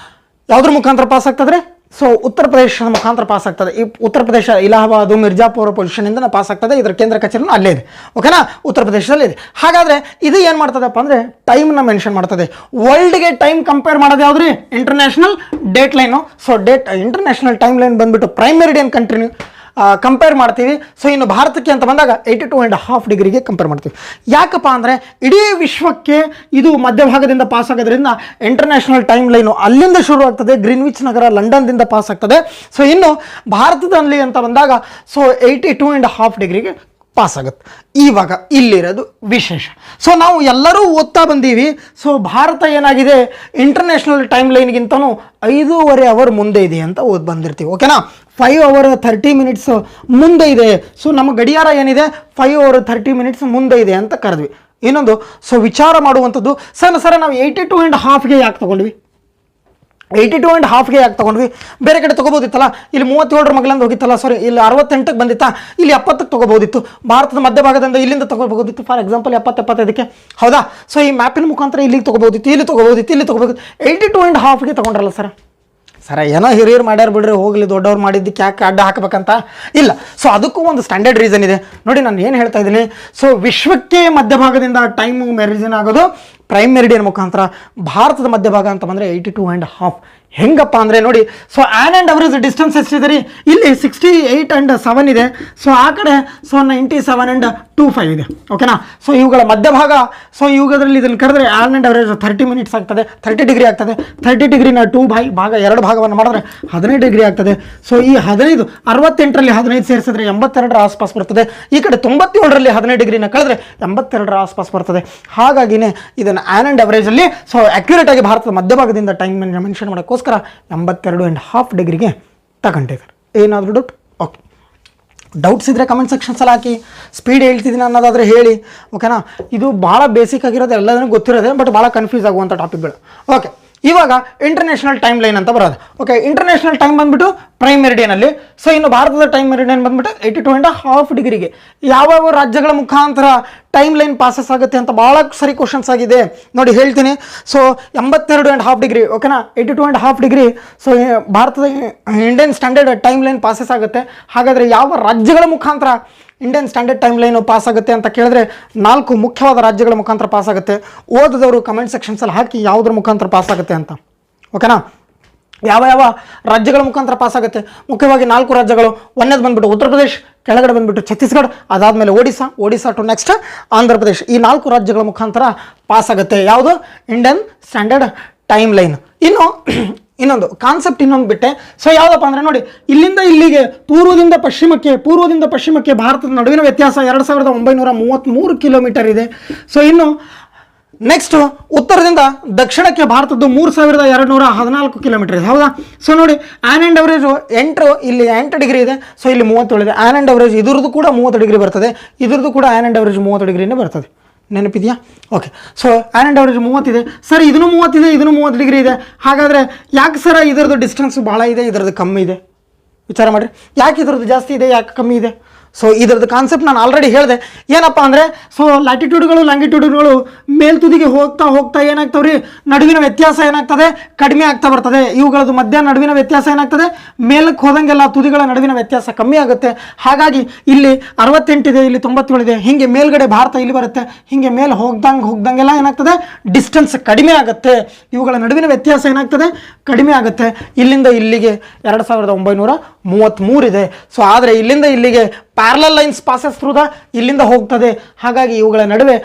S1: ಯಾವುದ್ರ ಮುಖಾಂತರ ಪಾಸ್ ಆಗ್ತದೆ? ಸೊ ಉತ್ತರ ಪ್ರದೇಶದ ಮುಖಾಂತರ ಪಾಸ್ ಆಗ್ತದೆ. ಈ ಉತ್ತರ ಪ್ರದೇಶ ಇಲಾಹಾಬಾದ್ ಮಿರ್ಜಾಪುರ ಪೊಸಿಷನಿಂದ ಪಾಸ್ ಆಗ್ತದೆ. ಇದರ ಕೇಂದ್ರ ಕಚೇರಿನೂ ಅಲ್ಲೇ ಇದೆ. ಓಕೆನಾ. ಉತ್ತರ ಪ್ರದೇಶದಲ್ಲಿ ಇದೆ. ಹಾಗಾದರೆ ಇದು ಏನು ಮಾಡ್ತದಪ್ಪ ಅಂದರೆ ಟೈಮ್ನ ಮೆನ್ಷನ್ ಮಾಡ್ತದೆ. ವರ್ಲ್ಡ್ಗೆ ಟೈಮ್ ಕಂಪೇರ್ ಮಾಡೋದು ಯಾವ್ದು ರೀ? International date line. So international time line ಬಂದುಬಿಟ್ಟು ಪ್ರೈಮ್ ಮೆರಿಡಿಯನ್ ಕಂಟ್ರಿ ಕಂಪೇರ್ ಮಾಡ್ತೀವಿ. ಸೊ ಇನ್ನು ಭಾರತಕ್ಕೆ ಅಂತ ಬಂದಾಗ 82.5 ಡಿಗ್ರಿಗೆ ಕಂಪೇರ್ ಮಾಡ್ತೀವಿ. ಯಾಕಪ್ಪ ಅಂದರೆ ಇಡೀ ವಿಶ್ವಕ್ಕೆ ಇದು ಮಧ್ಯಭಾಗದಿಂದ ಪಾಸ್ ಆಗೋದ್ರಿಂದ ಇಂಟರ್ನ್ಯಾಷನಲ್ ಟೈಮ್ ಲೈನು ಅಲ್ಲಿಂದ ಶುರು ಆಗ್ತದೆ. ಗ್ರೀನ್ವಿಚ್ ನಗರ ಲಂಡನ್ದಿಂದ ಪಾಸ್ ಆಗ್ತದೆ. ಸೊ ಇನ್ನು ಭಾರತದಲ್ಲಿ ಅಂತ ಬಂದಾಗ ಸೊ 82.5 ಡಿಗ್ರಿಗೆ ಪಾಸ್ ಆಗುತ್ತೆ. ಇವಾಗ ಇಲ್ಲಿರೋದು ವಿಶೇಷ. ಸೊ ನಾವು ಎಲ್ಲರೂ ಓದ್ತಾ ಬಂದೀವಿ. ಸೊ ಭಾರತ ಏನಾಗಿದೆ ಇಂಟರ್ನ್ಯಾಷನಲ್ ಟೈಮ್ ಲೈನ್ಗಿಂತನೂ 5.5 ಅವರ್ ಮುಂದೆ ಇದೆ ಅಂತ ಓದಿ ಬಂದಿರ್ತೀವಿ. ಓಕೆನಾ. 5 hours 30 minutes ಮುಂದೆ ಇದೆ. ಸೊ ನಮ್ಮ ಗಡಿಯಾರ ಏನಿದೆ 5 hours 30 minutes ಮುಂದೆ ಇದೆ ಅಂತ ಕರೆದ್ವಿ. ಇನ್ನೊಂದು ಸೊ ವಿಚಾರ ಮಾಡುವಂಥದ್ದು, ಸರ್ ನಾವು 82.5ಗೆ ಯಾಕೆ ತೊಗೊಂಡ್ವಿ? 82.5ಗೆ ಯಾಕೆ ತೊಗೊಂಡ್ವಿ? ಬೇರೆ ಕಡೆ ತೊಗೋಬೋದಿತ್ತಲ್ಲ. ಇಲ್ಲಿ 37 ಮಗಲಿಂದ ಹೋಗಿತ್ತಲ್ಲ, ಸಾರಿ ಇಲ್ಲಿ 68ಕ್ಕೆ ಬಂದಿತ್ತಾ, ಇಲ್ಲಿ 70ಕ್ಕೆ ತೊಗೋಬೋದಿತ್ತು. ಭಾರತದ ಮಧ್ಯಭಾಗದಿಂದ ಇಲ್ಲಿಂದ ತೊಗೋಬೋದಿತ್ತು. ಫಾರ್ ಎಕ್ಸಾಂಪಲ್ 70-75ಕ್ಕೆ, ಹೌದಾ? ಸೊ ಈ ಮ್ಯಾಪಿನ ಮುಖಾಂತರ ಇಲ್ಲಿಗೆ ತೊಗೋಬೋದಿತ್ತು, ಇಲ್ಲಿ ತೊಗೋಬೋದಿತ್ತು. 82.5ಗೆ ತೊಗೊಂಡ್ರಲ್ಲ ಸರ ಏನೋ ಹಿರಿಯರು ಮಾಡ್ಯಾರ ಬಿಡ್ರಿ, ಹೋಗಲಿ, ದೊಡ್ಡವ್ರು ಮಾಡಿದ್ದಕ್ಕೆ ಯಾಕೆ ಅಡ್ಡ ಹಾಕಬೇಕಂತ ಇಲ್ಲ. ಸೊ ಅದಕ್ಕೂ ಒಂದು ಸ್ಟ್ಯಾಂಡರ್ಡ್ ರೀಸನ್ ಇದೆ ನೋಡಿ. ನಾನು ಏನು ಹೇಳ್ತಾ ಇದ್ದೀನಿ, ಸೊ ವಿಶ್ವಕ್ಕೆ ಮಧ್ಯಭಾಗದಿಂದ ಟೈಮ್ ಮೆರಿಡಿಯನ್ ಆಗೋದು ಪ್ರೈಮ್ ಮೆರಿಡಿಯನ್ ಮುಖಾಂತರ. ಭಾರತದ ಮಧ್ಯಭಾಗ ಅಂತ ಬಂದರೆ 82.5. ಹೆಂಗಪ್ಪ ಅಂದರೆ ನೋಡಿ, so an and average distance ಎಷ್ಟಿದೆ ರೀ? ಇಲ್ಲಿ 68.7 ಇದೆ. ಸೊ ಆ ಕಡೆ ಸೊ 97.25 ಇದೆ. ಓಕೆನಾ. ಸೊ ಇವುಗಳ ಮಧ್ಯಭಾಗ, ಸೊ ಇವುಗಳಲ್ಲಿ ಇದನ್ನು ಕರೆದ್ರೆ ಆ್ಯನ್ ಆ್ಯಂಡ್ ಅವರೇಜ್ 30 minutes ಆಗ್ತದೆ, 30 ಡಿಗ್ರಿ ಆಗ್ತದೆ. 30 ಡಿಗ್ರಿನ 2 ಭಾಗವನ್ನು ಮಾಡಿದ್ರೆ 15 ಡಿಗ್ರಿ ಆಗ್ತದೆ. ಸೊ ಈ 15 68ರಲ್ಲಿ 15 ಸೇರಿಸಿದ್ರೆ 82ರ ಆಸ್ಪಾಸ್ ಬರ್ತದೆ. ಈ ಕಡೆ 97ರಲ್ಲಿ 15 ಡಿಗ್ರಿನ ಕಳೆದ್ರೆ 82ರ ಆಸ್ಪಾಸ್ ಬರ್ತದೆ. ಹಾಗಾಗಿನೇ ಇದನ್ನು ಆ್ಯನ್ ಆ್ಯಂಡ್ ಅವರೇಜಲ್ಲಿ ಸೊ ಅಕ್ಯುರೇಟಾಗಿ ಭಾರತದ ಮಧ್ಯಭಾಗದಿಂದ ಟೈಮ್ ಮೆನ್ಷನ್ ಮಾಡೋಕ್ಕೋಸ್ಕರ 82.5 ಡಿಗ್ರಿಗೆ ತಗೊಂಡಿದ್ದಾರೆ. ಏನಾದರೂ ಡೌಟ್? ಓಕೆ, ಡೌಟ್ಸ್ ಇದ್ದರೆ ಕಮೆಂಟ್ ಸೆಕ್ಷನ್ಸಲ್ಲಿ ಹಾಕಿ. ಸ್ಪೀಡ್ ಹೇಳ್ತಿದ್ದೀನಿ ಅನ್ನೋದಾದರೆ ಹೇಳಿ. ಓಕೆನಾ. ಇದು ಭಾಳ ಬೇಸಿಕ್ ಆಗಿರೋದು, ಎಲ್ಲದನ್ನೂ ಗೊತ್ತಿರೋದೆ, ಬಟ್ ಭಾಳ ಕನ್ಫ್ಯೂಸ್ ಆಗುವಂಥ ಟಾಪಿಕ್ಗಳು. ಓಕೆ, ಇವಾಗ ಇಂಟರ್ನ್ಯಾಷನಲ್ ಟೈಮ್ ಲೈನ್ ಅಂತ ಬರೋದು. ಓಕೆ, ಇಂಟರ್ನ್ಯಾಷನಲ್ ಟೈಮ್ ಬಂದುಬಿಟ್ಟು ಪ್ರೈಮ್ ಮೆರಿಡಿಯನಲ್ಲಿ. ಸೊ ಇನ್ನು ಭಾರತದ ಟೈಮ್ ಮೆರಿಡಿಯನ್ ಬಂದುಬಿಟ್ಟು 82.5 ಡಿಗ್ರಿಗೆ. ಯಾವ ರಾಜ್ಯಗಳ ಮುಖಾಂತರ ಟೈಮ್ ಲೈನ್ ಪಾಸಸ್ ಆಗುತ್ತೆ ಅಂತ ಭಾಳ ಸರಿ ಕ್ವಶನ್ಸ್ ಆಗಿದೆ ನೋಡಿ, ಹೇಳ್ತೀನಿ. So 82.5 degree. ಓಕೆನಾ. 82.5 ಡಿಗ್ರಿ. ಸೊ ಭಾರತದ Indian standard time line passes ಆಗುತ್ತೆ. ಹಾಗಾದರೆ ಯಾವ ರಾಜ್ಯಗಳ ಮುಖಾಂತರ Indian standard time line pass ಆಗುತ್ತೆ ಅಂತ ಕೇಳಿದ್ರೆ 4 ಮುಖ್ಯವಾದ ರಾಜ್ಯಗಳ ಮುಖಾಂತರ ಪಾಸ್ ಆಗುತ್ತೆ. ಓದಿದವರು ಕಮೆಂಟ್ ಸೆಕ್ಷನ್ಸಲ್ಲಿ ಹಾಕಿ ಯಾವುದ್ರ ಮುಖಾಂತರ ಪಾಸ್ ಆಗುತ್ತೆ ಅಂತ. ಓಕೆನಾ, ಯಾವ ಯಾವ ರಾಜ್ಯಗಳ ಮುಖಾಂತರ ಪಾಸ್ ಆಗುತ್ತೆ? ಮುಖ್ಯವಾಗಿ 4 ರಾಜ್ಯಗಳು. ಒಂದೇದು ಬಂದ್ಬಿಟ್ಟು ಉತ್ತರ ಪ್ರದೇಶ್, ಕೆಳಗಡೆ ಬಂದ್ಬಿಟ್ಟು ಛತ್ತೀಸ್ಗಢ, ಅದಾದಮೇಲೆ ಒಡಿಶಾ ಟು ನೆಕ್ಸ್ಟ್ ಆಂಧ್ರ ಪ್ರದೇಶ್. ಈ 4 ರಾಜ್ಯಗಳ ಮುಖಾಂತರ ಪಾಸ್ ಆಗುತ್ತೆ. ಯಾವುದು? Indian standard time line. ಇನ್ನು ಇನ್ನೊಂದು ಕಾನ್ಸೆಪ್ಟ್ ಇನ್ನೊಂದು ಬಿಟ್ಟೆ. ಸೊ ಯಾವುದಪ್ಪ ಅಂದರೆ ನೋಡಿ, ಇಲ್ಲಿಂದ ಇಲ್ಲಿಗೆ ಪೂರ್ವದಿಂದ ಪಶ್ಚಿಮಕ್ಕೆ ಭಾರತದ ನಡುವಿನ ವ್ಯತ್ಯಾಸ 2933 ಕಿಲೋಮೀಟರ್ ಇದೆ. ಸೊ ಇನ್ನು ನೆಕ್ಸ್ಟ್ ಉತ್ತರದಿಂದ ದಕ್ಷಿಣಕ್ಕೆ ಭಾರತದ್ದು 3214 ಕಿಲೋಮೀಟರ್ ಇದೆ. ಹೌದಾ? ಸೊ ನೋಡಿ, ಆನ್ ಆ್ಯಂಡ್ ಅವರೇಜು 8 ಡಿಗ್ರಿ ಇದೆ. ಸೊ ಇಲ್ಲಿ 37 ಇದೆ. ಆನ್ ಆ್ಯಂಡ್ ಅವರೇಜ್ ಇದ್ರದ್ದು ಕೂಡ 30 ಡಿಗ್ರಿ ಬರ್ತದೆ, ಇದ್ರದ್ದು ಕೂಡ ಆನ್ ಆ್ಯಂಡ್ ಅವರೇಜ್ 30 ಡಿಗ್ರಿನೇ ಬರ್ತದೆ. ನೆನಪಿದೆಯಾ? Okay. So on and average 30 ಇದೆ ಸರ್, ಇದನ್ನು 30 ಇದೆ, ಇದನ್ನು 30 ಡಿಗ್ರಿ ಇದೆ. ಹಾಗಾದರೆ ಯಾಕೆ ಸರ ಇದರದ್ದು ಡಿಸ್ಟೆನ್ಸ್ ಭಾಳ ಇದೆ, ಇದರದ್ದು ಕಮ್ಮಿ ಇದೆ? ವಿಚಾರ ಮಾಡಿರಿ, ಯಾಕೆ ಇದರದ್ದು ಜಾಸ್ತಿ ಇದೆ, ಯಾಕೆ ಕಮ್ಮಿ ಇದೆ? ಸೊ ಇದರದ್ದು ಕಾನ್ಸೆಪ್ಟ್ ನಾನು ಆಲ್ರೆಡಿ ಹೇಳಿದೆ. ಏನಪ್ಪ ಅಂದರೆ, ಸೊ ಲ್ಯಾಟಿಟ್ಯೂಡ್ಗಳು ಲ್ಯಾಂಗಿಟ್ಯೂಡ್ಗಳು ಮೇಲ್ತುದಿಗೆ ಹೋಗ್ತಾ ಏನಾಗ್ತಾವೆ ರೀ, ನಡುವಿನ ವ್ಯತ್ಯಾಸ ಏನಾಗ್ತದೆ, ಕಡಿಮೆ ಆಗ್ತಾ ಬರ್ತದೆ. ಇವುಗಳದ್ದು ಮಧ್ಯ ನಡುವಿನ ವ್ಯತ್ಯಾಸ ಏನಾಗ್ತದೆ, ಮೇಲಕ್ಕೆ ಹೋದಂಗೆಲ್ಲ ತುದಿಗಳ ನಡುವಿನ ವ್ಯತ್ಯಾಸ ಕಮ್ಮಿ ಆಗುತ್ತೆ. ಹಾಗಾಗಿ ಇಲ್ಲಿ 68 ಇದೆ, ಇಲ್ಲಿ 97 ಇದೆ. ಹೀಗೆ ಮೇಲ್ಗಡೆ ಭಾರತ ಇಲ್ಲಿ ಬರುತ್ತೆ, ಹೀಗೆ ಮೇಲೆ ಹೋಗ್ದಂಗೆಲ್ಲ ಏನಾಗ್ತದೆ, ಡಿಸ್ಟೆನ್ಸ್ ಕಡಿಮೆ ಆಗುತ್ತೆ. ಇವುಗಳ ನಡುವಿನ ವ್ಯತ್ಯಾಸ ಏನಾಗ್ತದೆ, ಕಡಿಮೆ ಆಗುತ್ತೆ. ಇಲ್ಲಿಂದ ಇಲ್ಲಿಗೆ 2933 ಇದೆ. ಸೊ ಆದರೆ ಇಲ್ಲಿಂದ ಇಲ್ಲಿಗೆ ಪ್ಯಾರಲಲ್ ಲೈನ್ಸ್ ಪಾಸಸ್ ಥ್ರೂ ಇಲ್ಲಿಂದ ಹೋಗ್ತದೆ. ಹಾಗಾಗಿ ಇವುಗಳ ನಡುವೆ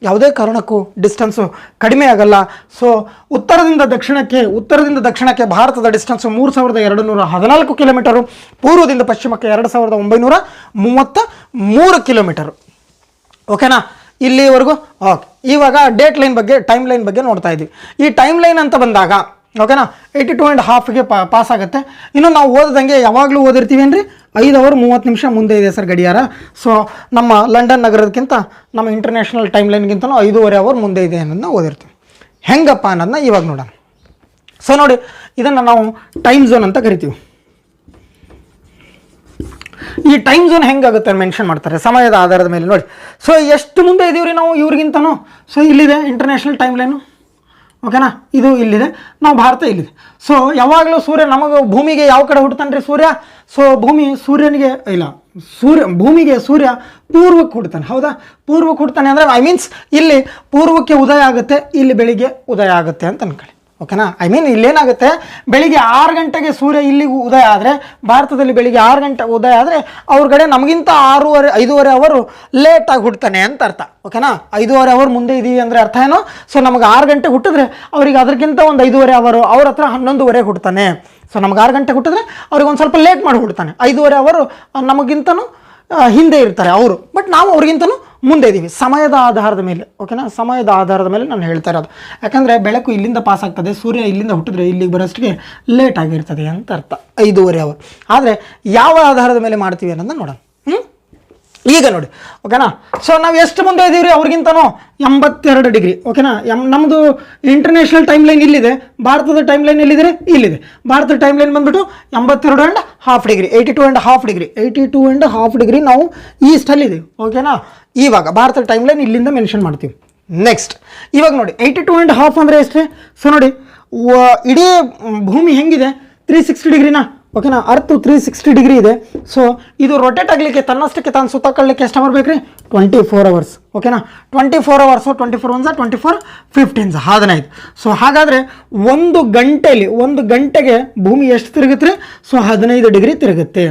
S1: ಯಾವುದೇ ಕಾರಣಕ್ಕೂ ಡಿಸ್ಟೆನ್ಸು ಕಡಿಮೆ ಆಗಲ್ಲ. ಸೊ ಉತ್ತರದಿಂದ ದಕ್ಷಿಣಕ್ಕೆ ಭಾರತದ ಡಿಸ್ಟೆನ್ಸು 3214 ಕಿಲೋಮೀಟರು, ಪೂರ್ವದಿಂದ ಪಶ್ಚಿಮಕ್ಕೆ 2933 ಕಿಲೋಮೀಟರು. ಓಕೆನಾ? ಇಲ್ಲಿವರೆಗೂ ಓಕೆ. ಇವಾಗ ಟೈಮ್ ಲೈನ್ ಬಗ್ಗೆ ನೋಡ್ತಾ ಇದ್ದೀವಿ. ಈ ಟೈಮ್ ಲೈನ್ ಅಂತ ಬಂದಾಗ ಓಕೆನಾ 82.5ಗೆ ಪಾಸ್ ಆಗುತ್ತೆ. ಇನ್ನು ನಾವು ಓದಿದಂಗೆ ಯಾವಾಗಲೂ ಓದಿರ್ತೀವಿ ಏನ್ರಿ, 5 ಅವರ್ 30 ನಿಮಿಷ ಮುಂದೆ ಇದೆ ಸರ್ ಗಡಿಯಾರ. ಸೊ ನಮ್ಮ ಲಂಡನ್ ನಗರದಕ್ಕಿಂತ ನಮ್ಮ ಇಂಟರ್ನ್ಯಾಷನಲ್ ಟೈಮ್ ಲೈನ್ಗಿಂತಲೂ 5.5 ಅವರ್ ಮುಂದೆ ಇದೆ ಅನ್ನೋದನ್ನ ಓದಿರ್ತೀವಿ. ಹೆಂಗಪ್ಪ ಅನ್ನೋದನ್ನ ಇವಾಗ ನೋಡೋಣ. ಸೊ ನೋಡಿ, ಇದನ್ನು ನಾವು ಟೈಮ್ ಝೋನ್ ಅಂತ ಕರಿತೀವಿ. ಈ ಟೈಮ್ ಝೋನ್ ಹೆಂಗಾಗುತ್ತೆ ಮೆನ್ಷನ್ ಮಾಡ್ತಾರೆ ಸಮಯದ ಆಧಾರದ ಮೇಲೆ. ನೋಡಿ, ಸೊ ಎಷ್ಟು ಮುಂದೆ ಇದೀವ್ರಿ ನಾವು ಇವ್ರಿಗಿಂತನೂ. ಸೊ ಇಲ್ಲಿದೆ ಇಂಟರ್ನ್ಯಾಷನಲ್ ಟೈಮ್ ಲೈನು. ಓಕೆನಾ, ಇದು ಇಲ್ಲಿದೆ, ನಾವು ಭಾರತ ಇಲ್ಲಿದೆ. ಸೊ ಯಾವಾಗಲೂ ಸೂರ್ಯ ಭೂಮಿಗೆ ಯಾವ ಕಡೆ ಹುಡ್ತಾನೆ ರೀ ಸೂರ್ಯ? ಸೊ ಭೂಮಿಗೆ ಸೂರ್ಯ ಪೂರ್ವಕ್ಕೆ ಹುಡ್ತಾನೆ. ಹೌದಾ? ಪೂರ್ವಕ್ಕೆ ಹುಡ್ತಾನೆ ಅಂದರೆ ಮೀನ್ಸ್ ಇಲ್ಲಿ ಪೂರ್ವಕ್ಕೆ ಉದಯ ಆಗುತ್ತೆ, ಇಲ್ಲಿ ಬೆಳಿಗ್ಗೆ ಉದಯ ಆಗುತ್ತೆ ಅಂತ ಅನ್ಕೊಳ್ಳಿ. ಓಕೆನಾ? ಇಲ್ಲೇನಾಗುತ್ತೆ, ಬೆಳಿಗ್ಗೆ 6 ಗಂಟೆಗೆ ಸೂರ್ಯ ಇಲ್ಲಿಗೆ ಉದಯ ಆದರೆ, ಭಾರತದಲ್ಲಿ ಬೆಳಿಗ್ಗೆ 6 ಗಂಟೆ ಉದಯ ಆದರೆ ಅವ್ರ ಕಡೆ ನಮಗಿಂತ 5.5 ಅವರು ಲೇಟಾಗಿ ಹುಡ್ತಾನೆ ಅಂತ ಅರ್ಥ. ಓಕೆನಾ? 5.5 ಅವರ್ ಮುಂದೆ ಇದ್ದೀವಿ ಅಂದರೆ ಅರ್ಥ ಏನು? ಸೊ ನಮಗೆ 6 ಗಂಟೆ ಹುಟ್ಟಿದ್ರೆ ಅವ್ರಿಗೆ ಅದಕ್ಕಿಂತ ಒಂದು 5.5 ಅವರು, ಅವ್ರ ಹತ್ರ 11:15 ಹುಡ್ತಾನೆ. ಸೊ ನಮ್ಗೆ 6 ಗಂಟೆ ಹುಟ್ಟಿದ್ರೆ ಅವ್ರಿಗೆ ಒಂದು ಸ್ವಲ್ಪ ಲೇಟ್ ಮಾಡಿ ಹುಡ್ತಾನೆ. 5.5 ಅವರು ನಮಗಿಂತನೂ ಹಿಂದೆ ಇರ್ತಾರೆ ಅವರು, ಬಟ್ ನಾವು ಅವ್ರಿಗಿಂತನೂ ಮುಂದೆ ಇದ್ದೀವಿ ಸಮಯದ ಆಧಾರದ ಮೇಲೆ. ಓಕೆನಾ? ಸಮಯದ ಆಧಾರದ ಮೇಲೆ ನಾನು ಹೇಳ್ತಾ ಇರೋದು. ಯಾಕಂದರೆ ಬೆಳಕು ಇಲ್ಲಿಂದ ಪಾಸ್ ಆಗ್ತದೆ, ಸೂರ್ಯ ಇಲ್ಲಿಂದ ಹುಟ್ಟಿದ್ರೆ ಇಲ್ಲಿಗೆ ಬರೋಷ್ಟಿಗೆ ಲೇಟ್ ಆಗಿರ್ತದೆ ಅಂತ ಅರ್ಥ, 5.5 ಅವರ್. ಆದರೆ ಯಾವ ಆಧಾರದ ಮೇಲೆ ಮಾಡ್ತೀವಿ ಅನ್ನೋದನ್ನ ನೋಡೋಣ. ಈಗ ನೋಡಿ, ಓಕೆನಾ? ಸೊ ನಾವು ಎಷ್ಟು ಮುಂದೆ ಇದ್ದೀವಿ ರೀ ಅವ್ರಿಗಿಂತನೂ? 82 ಡಿಗ್ರಿ. ಓಕೆನಾ? ನಮ್ಮದು ಇಂಟರ್ನ್ಯಾಷನಲ್ ಟೈಮ್ ಲೈನ್ ಇಲ್ಲಿದೆ, ಭಾರತದ ಟೈಮ್ ಲೈನ್ ಎಲ್ಲಿದೆ? ಇಲ್ಲಿದೆ. ಭಾರತದ ಟೈಮ್ ಲೈನ್ ಬಂದುಬಿಟ್ಟು 82.5 ಡಿಗ್ರಿ, 82.5 ಡಿಗ್ರಿ ನಾವು ಈಸ್ಟಲ್ಲಿದ್ದೀವಿ. ಓಕೆನಾ? ಇವಾಗ ಭಾರತದ ಟೈಮ್ ಲೈನ್ ಇಲ್ಲಿಂದ ಮೆನ್ಷನ್ ಮಾಡ್ತೀವಿ. ನೆಕ್ಸ್ಟ್ ಇವಾಗ ನೋಡಿ, 82.5 ಅಂದರೆ ಎಷ್ಟೇ? ಸೊ ನೋಡಿ, ಇಡೀ ಭೂಮಿ ಹೆಂಗಿದೆ? 360 ಡಿಗ್ರಿನಾ? ಓಕೆನಾ? ಅರ್ಥ 360 ಡಿಗ್ರಿ ಇದೆ. ಸೊ ಇದು ರೊಟೇಟ್ ಆಗಲಿಕ್ಕೆ, ತನ್ನಷ್ಟಕ್ಕೆ ತಾನು ಸುತ್ತಕೊಳ್ಳಿಕ್ಕೆ ಎಷ್ಟು ಅವರ್ ಬೇಕು ರೀ? 24 ಅವರ್ಸ್. ಓಕೆನಾ? 24 ಅವರ್ಸು, 24 1 24 15 15. ಸೊ ಹಾಗಾದರೆ ಒಂದು ಗಂಟೆಗೆ ಭೂಮಿ ಎಷ್ಟು ತಿರುಗುತ್ತೆ ರೀ? So 15 degree ತಿರುಗುತ್ತೆ.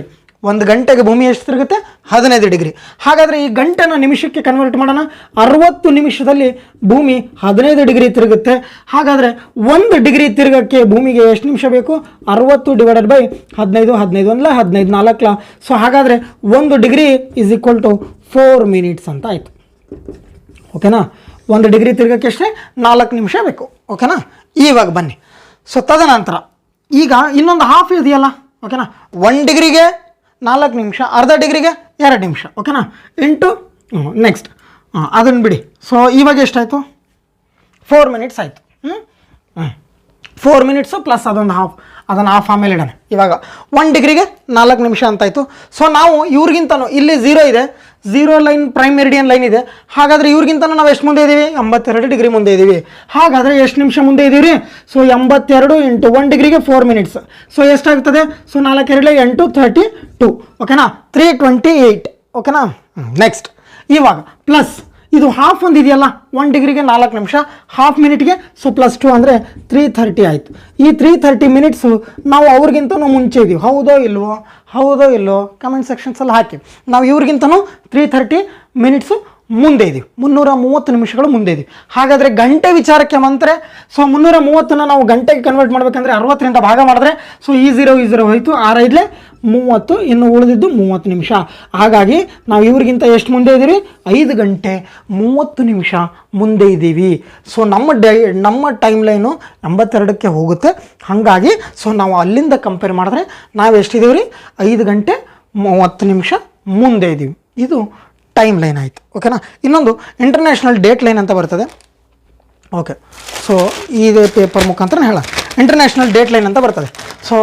S1: 1 ಗಂಟೆಗೆ ಭೂಮಿ ಎಷ್ಟು ತಿರುಗುತ್ತೆ? 15 ಡಿಗ್ರಿ. ಹಾಗಾದರೆ ಈ ಗಂಟೆನ ನಿಮಿಷಕ್ಕೆ ಕನ್ವರ್ಟ್ ಮಾಡೋಣ. 60 ನಿಮಿಷದಲ್ಲಿ ಭೂಮಿ 15 ಡಿಗ್ರಿ ತಿರುಗುತ್ತೆ. ಹಾಗಾದರೆ 1 ಡಿಗ್ರಿ ತಿರುಗಕ್ಕೆ ಭೂಮಿಗೆ ಎಷ್ಟು ನಿಮಿಷ ಬೇಕು? 60 ಡಿವೈಡೆಡ್ ಬೈ 15, 15 1 15 4. ಸೊ ಹಾಗಾದರೆ 1 degree is equal to 4 minutes ಅಂತ ಆಯಿತು. ಓಕೆನಾ? 1 ಡಿಗ್ರಿ ತಿರುಗಕ್ಕೆ ಎಷ್ಟೇ? 4 ನಿಮಿಷ ಬೇಕು. ಓಕೆನಾ? ಇವಾಗ ಬನ್ನಿ. ಸೊ ತದನಂತರ ಈಗ ಇನ್ನೊಂದು ಹಾಫ್ ಇದೆಯಲ್ಲ. ಓಕೆನಾ? 1 ಡಿಗ್ರಿಗೆ 4 ನಿಮಿಷ, ಅರ್ಧ ಡಿಗ್ರಿಗೆ 2 ನಿಮಿಷ. ಓಕೆನಾ? ಇಂಟು ನೆಕ್ಸ್ಟ್ ಅದನ್ನು ಬಿಡಿ. ಸೊ ಇವಾಗ ಎಷ್ಟಾಯಿತು? 4 ಮಿನಿಟ್ಸ್ ಆಯಿತು. 4 ಮಿನಿಟ್ಸು ಪ್ಲಸ್ ಅದೊಂದು ಅದನ್ನು ಹಾಫ್ ಆಮೇಲೆ ಇಡೋಣ. ಇವಾಗ 1 ಡಿಗ್ರಿಗೆ 4 ನಿಮಿಷ ಅಂತಾಯಿತು. ಸೊ ನಾವು ಇವ್ರಿಗಿಂತನೂ ಇಲ್ಲಿ 0 ಇದೆ, zero line prime meridian line ಇದೆ. ಹಾಗಾದರೆ ಇವ್ರಿಗಿಂತ ನಾವು ಎಷ್ಟು ಮುಂದೆ ಇದ್ದೀವಿ? 82 ಡಿಗ್ರಿ ಮುಂದೆ ಇದ್ದೀವಿ. ಹಾಗಾದರೆ ಎಷ್ಟು ನಿಮಿಷ ಮುಂದೆ ಇದ್ದೀವಿ? ಸೊ 82 × 1 ಡಿಗ್ರಿಗೆ 4 ಮಿನಿಟ್ಸ್. ಸೊ ಎಷ್ಟಾಗ್ತದೆ? ಸೊ 4 2 8 32. ಓಕೆನಾ? 328. ಓಕೆನಾ? ನೆಕ್ಸ್ಟ್ ಇವಾಗ ಪ್ಲಸ್ ಇದು ಹಾಫ್ ಒಂದು ಇದೆಯಲ್ಲ, 1 ಡಿಗ್ರಿಗೆ 4 ನಿಮಿಷ, ಹಾಫ್ ಮಿನಿಟ್ಗೆ ಸೊ +2 ಅಂದರೆ 330 ಆಯಿತು. ಈ 330 ಮಿನಿಟ್ಸು ನಾವು ಅವ್ರಿಗಿಂತನೂ ಮುಂಚೆ ಇದ್ದೀವಿ. ಹೌದೋ ಇಲ್ವೋ? ಹೌದೋ ಇಲ್ವೋ? ಕಮೆಂಟ್ ಸೆಕ್ಷನ್ಸಲ್ಲಿ ಹಾಕಿ. ನಾವು ಇವ್ರಿಗಿಂತನೂ 330 ಮಿನಿಟ್ಸು ಮುಂದೆ ಇದ್ದೀವಿ, 330 ನಿಮಿಷಗಳು ಮುಂದೆ ಇದ್ದೀವಿ. ಹಾಗಾದರೆ ಗಂಟೆ ವಿಚಾರಕ್ಕೆ ಬಂದರೆ ಸೊ 330ನ ನಾವು ಗಂಟೆಗೆ ಕನ್ವರ್ಟ್ ಮಾಡಬೇಕಂದ್ರೆ 60ರಿಂದ ಭಾಗ ಮಾಡಿದ್ರೆ ಸೊ ಈ 0 ಹೋಯಿತು, 6 5 30, ಇನ್ನು ಉಳಿದಿದ್ದು 30 ನಿಮಿಷ. ಹಾಗಾಗಿ ನಾವು ಇವ್ರಿಗಿಂತ ಎಷ್ಟು ಮುಂದೆ ಇದ್ದೀವಿ? 5 ಗಂಟೆ 30 ನಿಮಿಷ ಮುಂದೆ ಇದ್ದೀವಿ. ಸೊ ನಮ್ಮ ಟೈಮ್ ಲೈನು 82ಕ್ಕೆ ಹೋಗುತ್ತೆ. ಹಾಗಾಗಿ ಸೊ ನಾವು ಅಲ್ಲಿಂದ ಕಂಪೇರ್ ಮಾಡಿದ್ರೆ ನಾವು ಎಷ್ಟಿದ್ದೀವಿ ರೀ? 5 ಗಂಟೆ 30 ನಿಮಿಷ ಮುಂದೆ ಇದ್ದೀವಿ. ಇದು ಟೈಮ್ ಲೈನ್ ಆಯಿತು. ಓಕೆನಾ? ಇನ್ನೊಂದು ಇಂಟರ್ನ್ಯಾಷನಲ್ ಡೇಟ್ ಲೈನ್ ಅಂತ ಬರ್ತದೆ. ಓಕೆ, ಸೊ ಇದೇ ಪೇಪರ್ ಮುಖಾಂತರ ಹೇಳ ಇಂಟರ್ನ್ಯಾಷನಲ್ ಡೇಟ್ ಲೈನ್ ಅಂತ ಬರ್ತದೆ. So